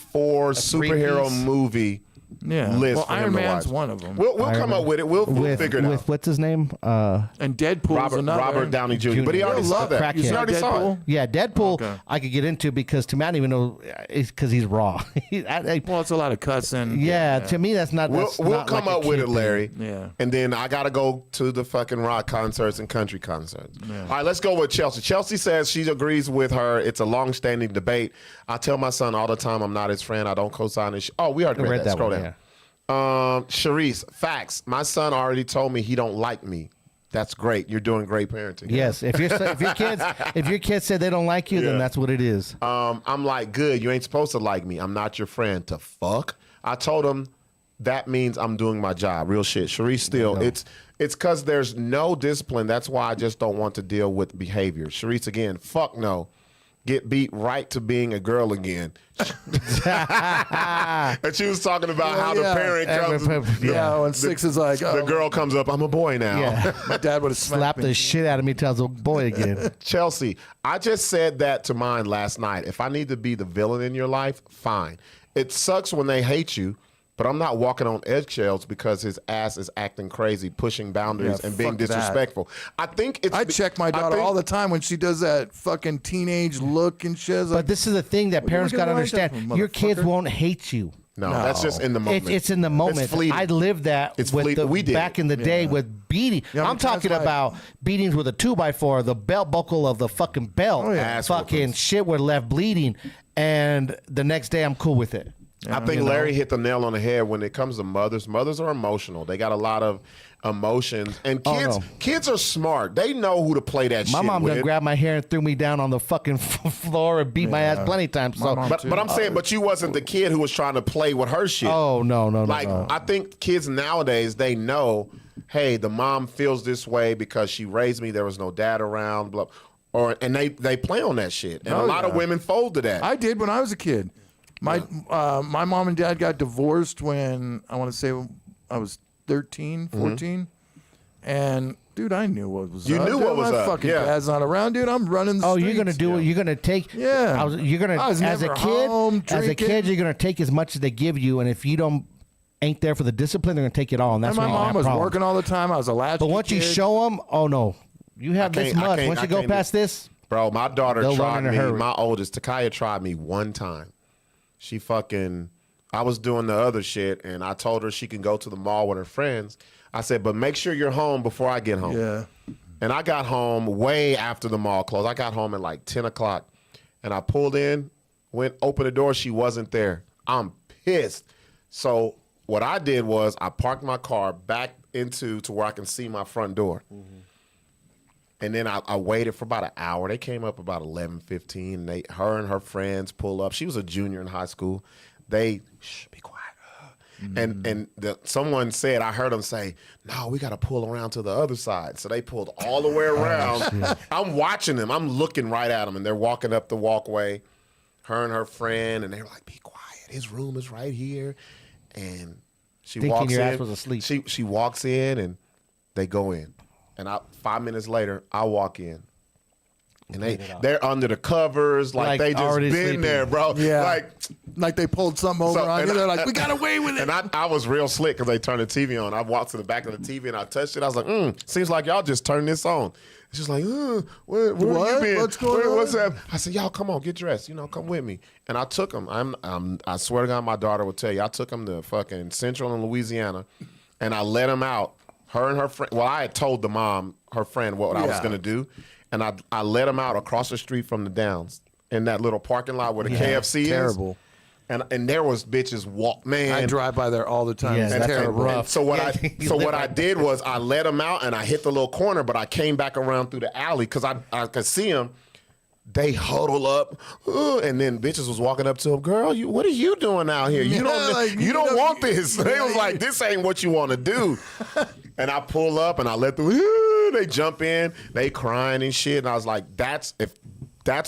superhero three-piece? movie Yeah. list Well, for Iron him to Man's watch. one of them. We'll come up with it. We'll figure it out. with what's his name? And Deadpool's another. Robert Downey Jr. But he already Jr. saw that. Crackhead. He already saw Deadpool? it. Yeah, Deadpool. Okay. I could get into because to me I don't even know it's because he's raw. Well, it's a lot of cussing. yeah, to me that's not. We'll That's we'll not come like a up with kid it, thing. Larry. Yeah. And then I got to go to the fucking rock concerts and country concerts. All right, let's go with Chelsea. Chelsea says she agrees with her. It's a long-standing debate. I tell my son all the time I'm not his friend. I don't co-sign his Oh, we already read that. Scroll one, down. Sharice, facts. My son already told me he don't like me. That's great. You're doing great parenting. Yes, if your kids said they don't like you, Yeah. then that's what it is. I'm like, good. You ain't supposed to like me. I'm not your friend. To fuck. I told him that means I'm doing my job. Real shit. Sharice, still, it's because there's no discipline. That's why I just don't want to deal with behavior. Sharice, again, fuck no. Get beat right to being a girl again. And she was talking about how the parent comes. Yeah, when Sixx is like, The oh, girl comes up. I'm a boy now. Yeah, my dad would have slap slapped the me. shit out of me. Tells a boy again. Chelsea, I just said that to mine last night. If I need to be the villain in your life, fine. It sucks when they hate you, but I'm not walking on eggshells because his ass is acting crazy, pushing boundaries, Yeah, and being fuck that. disrespectful. I think it's. I check my daughter all the time when she does that fucking teenage look and shit. I was But like, this is the thing that What parents you got to looking like that understand. for, Your kids motherfucker? won't hate you. No, that's just in the moment. It's in the moment. It's fleeting. I lived that It's with fleeting. We did back it. in the day with beating. Yeah, I'm talking that's why- about beatings with a 2x4, the belt buckle of the fucking belt. Oh, yeah. Ass Fucking whoopings. shit were left bleeding. And the next day I'm cool with it. I think Larry hit the nail on the head when it comes to mothers. Mothers are emotional. They got a lot of emotions. And kids no. kids are smart. They know who to play that My shit mom with. done grabbed my hair and threw me down on the fucking floor and beat my ass plenty of times. So, mom- but I'm saying, but you wasn't the kid who was trying to play with her shit. oh, no. Like, I think kids nowadays, they know, hey, the mom feels this way because she raised me. There was no dad around, blah. And they play on that shit. And a lot of women fold to that. I did when I was a kid. My mom and dad got divorced when I want to say I was 13, 14. And dude, I knew what was You up. knew Dude, what was my up, fucking yeah. dad's not around, dude. I'm running the Oh, streets. you're gonna do it. You're gonna take. Yeah. You're gonna I was as a never kid. home, as a drinking. kid, you're gonna take as much as they give you, and if you don't ain't there for the discipline, they're gonna take it all, and that's And my when you're gonna mom have was problems. working all the time. I was a latchkey But once you kid. show them, oh no, you have this can't- I much. can't- Once I you go can't do- past this, Bro, my daughter They'll tried learn in a me. hurry. My oldest, Takaya, tried me one time. She fucking, I was doing the other shit, and I told her she can go to the mall with her friends. I said, but make sure you're home before I get home. Yeah. And I got home way after the mall closed. I got home at like 10 o'clock, and I pulled in Went open the door. She wasn't there. I'm pissed. So what I did was I parked my car back to where I can see my front door. And then I waited for about an hour. They came up about 11:15. Her and her friends pull up. She was a junior in high school. They, shh, be quiet. And someone said, I heard them say, no, we got to pull around to the other side. So they pulled all the way around. I'm watching them. I'm looking right at them. And they're walking up the walkway, her and her friend. And they were like, be quiet. His room is right here. And she Thinking walks your in. ass was asleep. She walks in and they go in. And 5 minutes later, I walk in. And they're under the covers, like they just already been sleeping. there, bro. Yeah. Like they pulled something over on you. They're like, we got away with it. And I was real slick because they turned the TV on. I walked to the back of the TV and I touched it. I was like, seems like y'all just turned this on. It's just like, where you been? What's going on? What's up? I said, y'all, come on, get dressed. Come with me. And I took them. I swear to God, my daughter will tell you, I took them to fucking Central and Louisiana, and I let them out. Her and her friend. Well, I had told the mom, her friend, what I was gonna do, and I let them out across the street from the Downs in that little parking lot where the KFC is. Terrible. And there was bitches man. I drive by there all the time. Yeah, It's that's terrible. rough. So what I did was I let them out and I hit the little corner, but I came back around through the alley because I could see them. They huddle up, and then bitches was walking up to them. Girl, what are you doing out here? You don't want this. They was like, this ain't what you want to do. And I pull up and I let them. They jump in, they crying and shit. And I was like, that's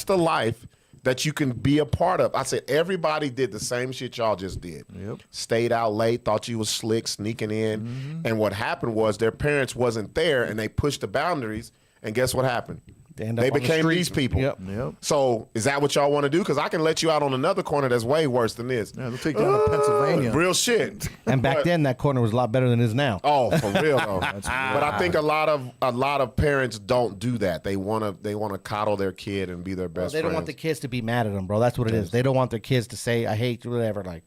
the life that you can be a part of. I said, everybody did the same shit y'all just did. Yep. Stayed out late, thought you was slick, sneaking in. And what happened was their parents wasn't there and they pushed the boundaries. And guess what happened? They became these people. Yep. So is that what y'all want to do? Because I can let you out on another corner that's way worse than this. Yeah, they'll take you down to Pennsylvania. Real shit. And back then, that corner was a lot better than it is now. Oh, for real though. But I think a lot of parents don't do that. They wanna coddle their kid and be their best They don't friends. want the kids to be mad at them, bro. That's what it is. They don't want their kids to say, I hate you, whatever. Like,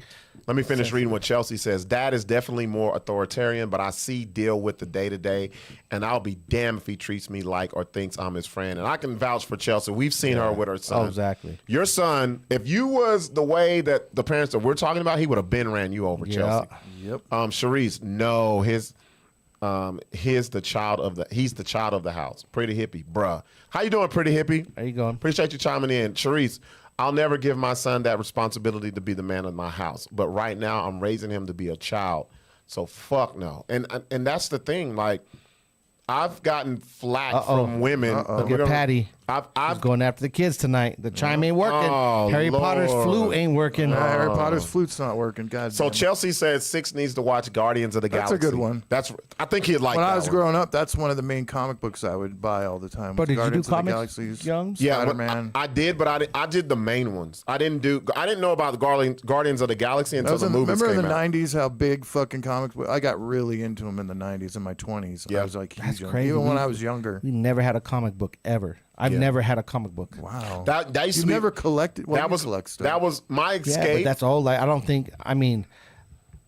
Let me finish reading what Chelsea says. Dad is definitely more authoritarian, but I deal with the day-to-day, and I'll be damned if he treats me like or thinks I'm his friend. And I can vouch for Chelsea. We've seen her with her son. Oh, exactly. Your son, if you was the way that the parents that we're talking about, he would have been ran you over, Chelsea. Yep. Sharice, no, he's the child of the house. Pretty hippie, bruh. How you doing, pretty hippie? How you going? Appreciate you chiming in. Sharice, I'll never give my son that responsibility to be the man of my house. But right now, I'm raising him to be a child. So fuck no. And that's the thing. Like, I've gotten flack from women. Look at Patty. He's going after the kids tonight. The chime ain't working. Harry Potter's flute ain't working. Harry Potter's flute's not working. God So damn it. Chelsea says Sixx needs to watch Guardians of the That's Galaxy. a good one. I think he'd like When that I was one. growing up, that's one of the main comic books I would buy all the time. But did you do Guardians of the comics, Galaxies. Young? Yeah, Spider-Man. I did, but I did the main ones. I didn't know about the Guardians of the Galaxy until the movies remember in came the out. 90s how big fucking comic book. I got really into them in the 90s, in my 20s. Yeah. I was like, That's huge. crazy. Even when I was younger. We never had a comic book ever. I've never had a comic book. Wow. That used You to be, never collected. Well, that you was collect stuff. that was my Yeah, escape. but that's all. Like, I don't think. I mean,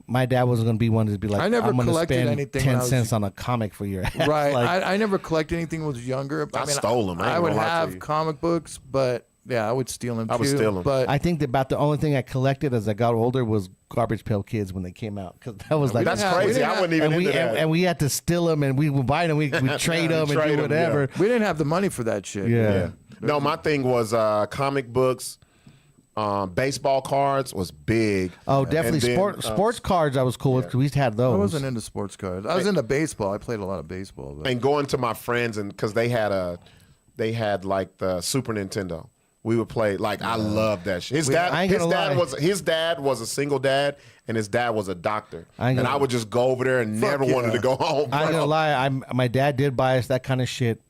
my dad wasn't going to be one to be like, I never I'm going to collected spend anything 10 when I was- cents on a comic for your ass. Right. Like, I never collected anything when I was younger. I stole 'em. I ain't I would gonna lie to have you. comic books, but yeah, I would steal them I would too. steal 'em. But I think that about the only thing I collected as I got older was Garbage Pail Kids when they came out, because that was like That's didn't have- we crazy. didn't I have- wasn't even and we into that. and we had to steal them and we would buy them. We trade them and Trade do 'em, whatever. we didn't have the money for that shit. Yeah. No, my thing was comic books. Baseball cards was big. Oh, definitely. And then, Sports cards I was cool with because we had those. I wasn't into sports cards. I was into baseball. I played a lot of baseball. But. And going to my friends, and because they had like the Super Nintendo. We would play, like, I loved that shit. I ain't gonna lie. His dad was a single dad, and his dad was a doctor. I ain't And gonna- I would just go over there and never yeah. wanted to go home. I ain't bro. gonna lie. My dad did buy us that kind of shit.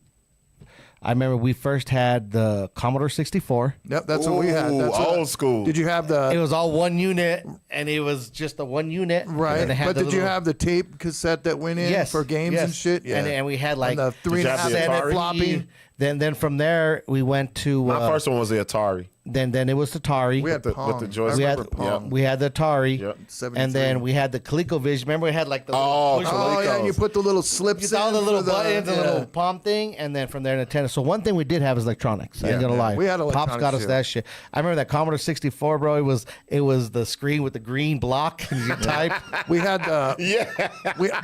I remember we first had the Commodore 64. Yep, that's what we had. Ooh, That's what old school. Did you have the It was all one unit, and it was just the one unit. right? And it had But the did you little- have the tape cassette that went in Yes, for games yes. and shit? Yeah, And we had like the 3.5 Did you have the minute Atari? floppy. Then from there we went to My first one was the Atari. Then it was Atari. We had With Pong. the joystick. we had remember Pong. we had the Atari, Yep. and then we had the ColecoVision. Remember, we had like the Oh, little push Oh, yeah, and you put the little slips you saw in the little for buttons and the yeah. little palm thing, and then from there Nintendo. So one thing we did have is electronics. I ain't gonna lie. We had Pops electronics, got us too. that shit. I remember that Commodore 64, bro. It was the screen with the green block and you type, We had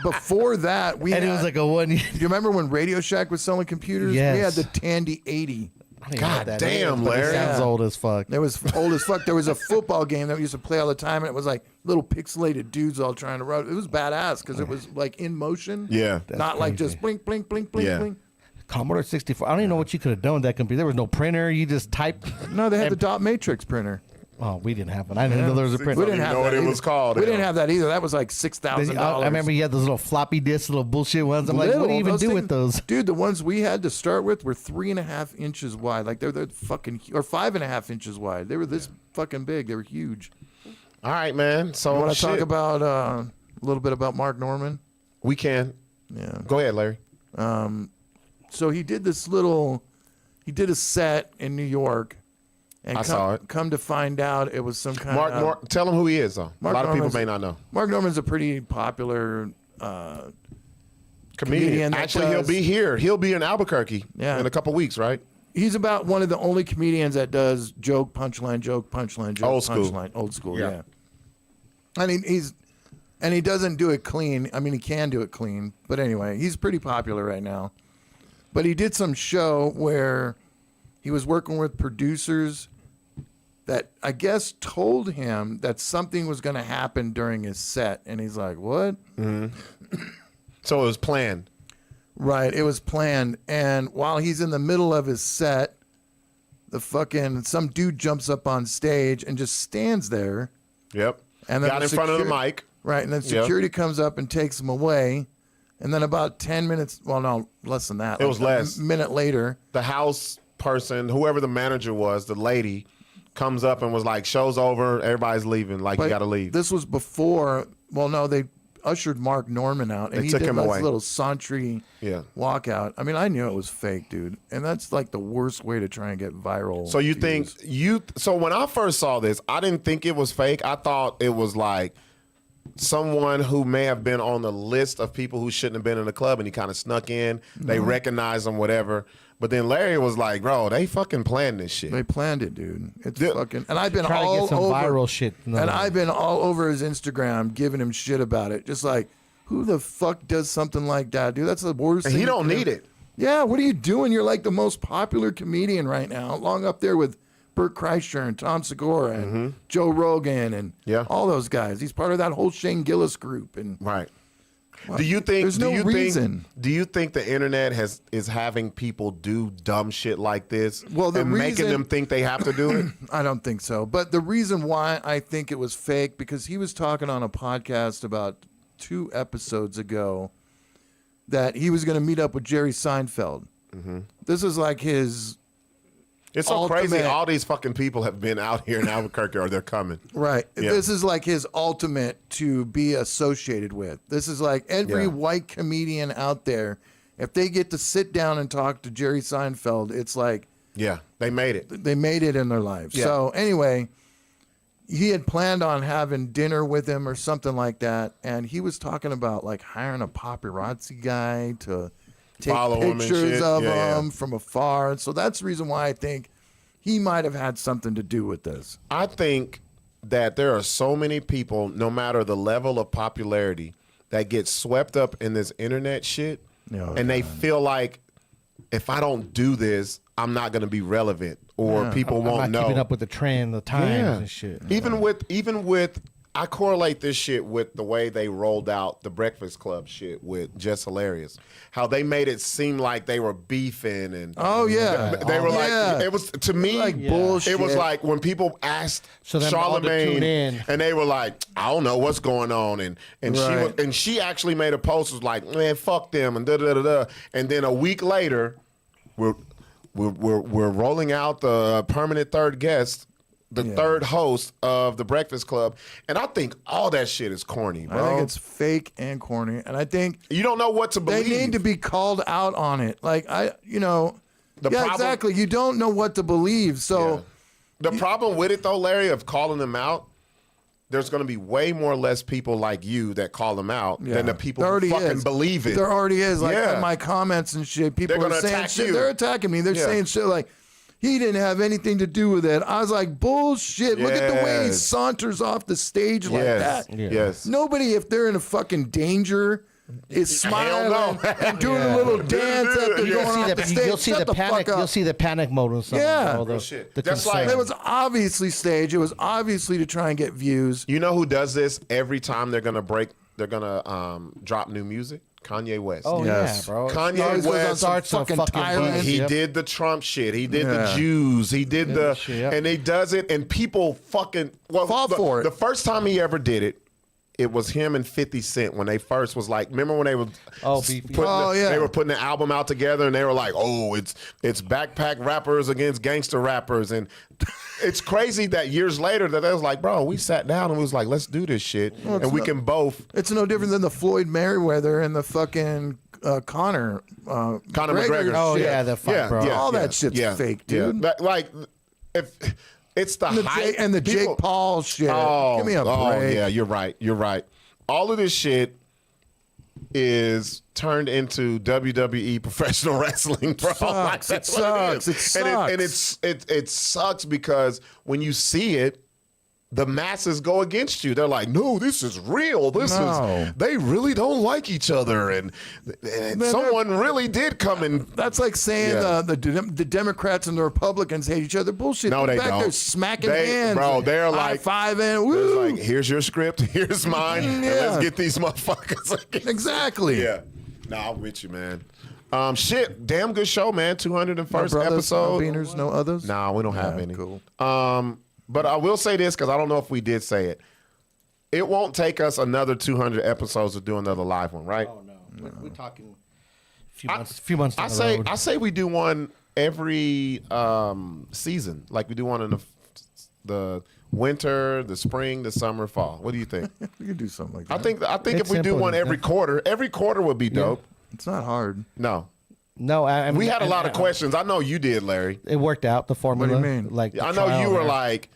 before that we and had, it was like a one. do you remember when Radio Shack was selling computers? Yes. We had the Tandy 80. God damn, But it Larry. sounds old as fuck. It was old as fuck. There was a football game that we used to play all the time, and it was like little pixelated dudes all trying to run. It was badass because it was like in motion. Yeah. Not like just blink, blink, blink, blink, Yeah. blink. Commodore 64. I don't even know what you could have done with that computer. There was no printer. You just type. No, they had the dot matrix printer. Oh, we didn't have one. I didn't know there was a printer. We didn't even have know that what it either. was called, We hell. didn't have that either. That was like $6,000. I remember you had those little floppy disks, little bullshit ones. I'm like, what do you even do with those? Dude, the ones we had to start with were 3.5 inches wide. Like they're fucking, or 5.5 inches wide. They were this fucking big. They were huge. All right, man. So You want to talk about a little bit about Mark Norman? We can. Yeah. Go ahead, Larry. So he did a set in New York. And I saw it. Come to find out, it was some kind of... Mark, tell him who he is, though. Mark a lot of people Norman's- may not know. Mark Norman's a pretty popular Comedian. that Actually, he'll does- be here. He'll be in Albuquerque Yeah. in a couple weeks, right? He's about one of the only comedians that does joke, punchline, joke, punchline, joke, Old school. punchline. Old school, Yeah. yeah. I mean, he doesn't do it clean. I mean, he can do it clean. But anyway, he's pretty popular right now. But he did some show where he was working with producers that I guess told him that something was going to happen during his set. And he's like, what? So it was planned. Right, it was planned. And while he's in the middle of his set, some dude jumps up on stage and just stands there. Yep. And then got in front of the mic. Right, and then Yep. security comes up and takes him away. And then about 10 minutes, well, no, less than that. It was less. A minute later. The house person, whoever the manager was, the lady, comes up and was like, "Show's over. Everybody's leaving. Like, you got to leave." This was before, well, no, they ushered Mark Norman out. And They he took did him this away. little sauntry Yeah. walkout. I mean, I knew it was fake, dude. And that's like the worst way to try and get viral. So you views. think so when I first saw this, I didn't think it was fake. I thought it was like someone who may have been on the list of people who shouldn't have been in the club and he kind of snuck in. They recognized him, whatever. But then Larry was like, bro, they fucking planned this shit. They planned it, dude. It's Yeah. fucking, and I've been Trying to all get some over viral shit. No. and I've been all over his Instagram giving him shit about it. Just like, who the fuck does something like that, dude? That's the worst. And thing he you don't can need do. it. Yeah, what are you doing? You're like the most popular comedian right now, along up there with Bert Kreischer and Tom Segura and Joe Rogan and Yeah. all those guys. He's part of that whole Shane Gillis group. And Right. Do you think There's no reason. Do you think the internet is having people do dumb shit like this? Well, the and making reason- them think they have to do it? I don't think so. But the reason why I think it was fake, because he was talking on a podcast about 2 episodes ago that he was going to meet up with Jerry Seinfeld. This is like his It's so crazy. ultimate- All these fucking people have been out here in Albuquerque or they're coming. Right. Yeah. This is like his ultimate to be associated with. This is like every Yeah. white comedian out there, if they get to sit down and talk to Jerry Seinfeld, it's like Yeah, they made it. they made it in their lives. Yeah. So anyway, he had planned on having dinner with him or something like that, and he was talking about like hiring a paparazzi guy to take Follow him and pictures shit. of Yeah, him yeah. from afar. So that's the reason why I think he might have had something to do with this. I think that there are so many people, no matter the level of popularity, that get swept up in this internet shit, Oh, and they feel like if I don't do this, I'm not going to be relevant, or people I'm won't not know. keeping up with the trend, the times and shit. Even with, I correlate this shit with the way they rolled out the Breakfast Club shit with Just Hilarious. How they made it seem like they were beefing and Oh yeah, they were Yeah. like, it was to me Like bullshit. It was like when people asked So then all to tune Charlamagne, in. and they were like, I don't know what's going on, and Right. she actually made a post was like, man, fuck them, and da da da da. And then a week later, we're rolling out the permanent third guest. The third host of the Breakfast Club, and I think all that shit is corny, bro. I think it's fake and corny, and I think You don't know what to they believe. need to be called out on it. Like Exactly. You don't know what to believe. So the problem with it, though, Larry, of calling them out, there's going to be way more less people like you that call them out than the people who fucking believe it. There already is. Like in my comments and shit, people are saying shit. They're attacking me. They're saying shit like, he didn't have anything to do with it. I was like, bullshit. Look at the way he saunters off the stage like that. Yes. Nobody, if they're in a fucking danger, is smiling and doing a little dance after going off the stage. You'll see the panic. You'll see the panic mode and stuff. Yeah. Shit. That's like it was obviously staged. It was obviously to try and get views. You know who does this every time they're gonna drop new music? Kanye West. Oh yeah, bro. Kanye West starts fucking tyrant. He did the Trump shit. He did the Jews. He did and he does it, and people fucking fall for it. The first time he ever did it, it was him and 50 Cent when they first was like, remember when they were they were putting the album out together and they were like, oh, it's backpack rappers against gangster rappers. And it's crazy that years later that they was like, bro, we sat down and we was like, let's do this shit. And we can both. It's no different than the Floyd Mayweather and the fucking Conor McGregor. Oh yeah, the fight, bro. All that shit's fake, dude. Like if it's the hype and the Jake Paul shit. Give me a break. Oh yeah, you're right. All of this shit is turned into WWE professional wrestling, bro. It sucks. And it sucks because when you see it, the masses go against you. They're like, no, this is real. They really don't like each other. And someone really did come and. That's like saying the Democrats and the Republicans hate each other. Bullshit. No, they don't. They're smacking hands. Bro, they're like. High-fiving. Woo. Like, here's your script. Here's mine. And let's get these motherfuckers. Exactly. Yeah. Nah, I'm with you, man. Shit, damn good show, man. 201st episode. No beaners, no others? Nah, we don't have any. Cool. But I will say this because I don't know if we did say it. It won't take us another 200 episodes to do another live one, right? Oh no, we're talking a few months. Down the road. I say we do one every season, like we do one in the winter, the spring, the summer, fall. What do you think? We could do something like that. I think if we do one every quarter would be dope. It's not hard. No. No, I mean, we had a lot of questions. I know you did, Larry. It worked out, the formula. What do you mean? Like I know you were like,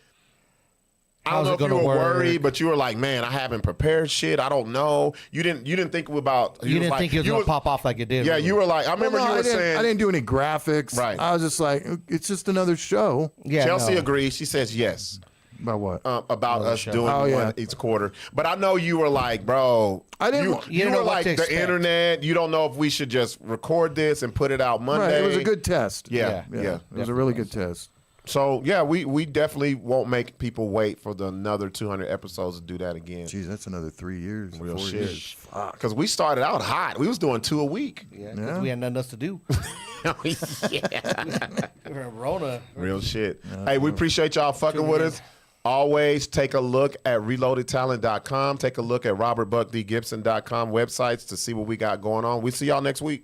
I don't know if you were worried, but you were like, man, I haven't prepared shit. I don't know. You didn't think about. You didn't think it was gonna pop off like it did. Yeah, you were like, I remember you were saying. I didn't do any graphics. Right. I was just like, it's just another show. Yeah, Chelsea agrees. She says yes. About what? About us doing one each quarter. But I know you were like, bro, I didn't. You were like the internet. You don't know if we should just record this and put it out Monday. Right, it was a good test. Yeah. It was a really good test. So yeah, we definitely won't make people wait for another 200 episodes to do that again. Jeez, that's another 3 years. Real 4 shit. years. Fuck. Because we started out hot. We was doing 2 a week. Yeah, because we had nothing else to do. Rona. Real shit. Hey, we appreciate y'all fucking with us. Always take a look at reloadedtalent.com. Take a look at robertbuckdgipson.com websites to see what we got going on. We see y'all next week.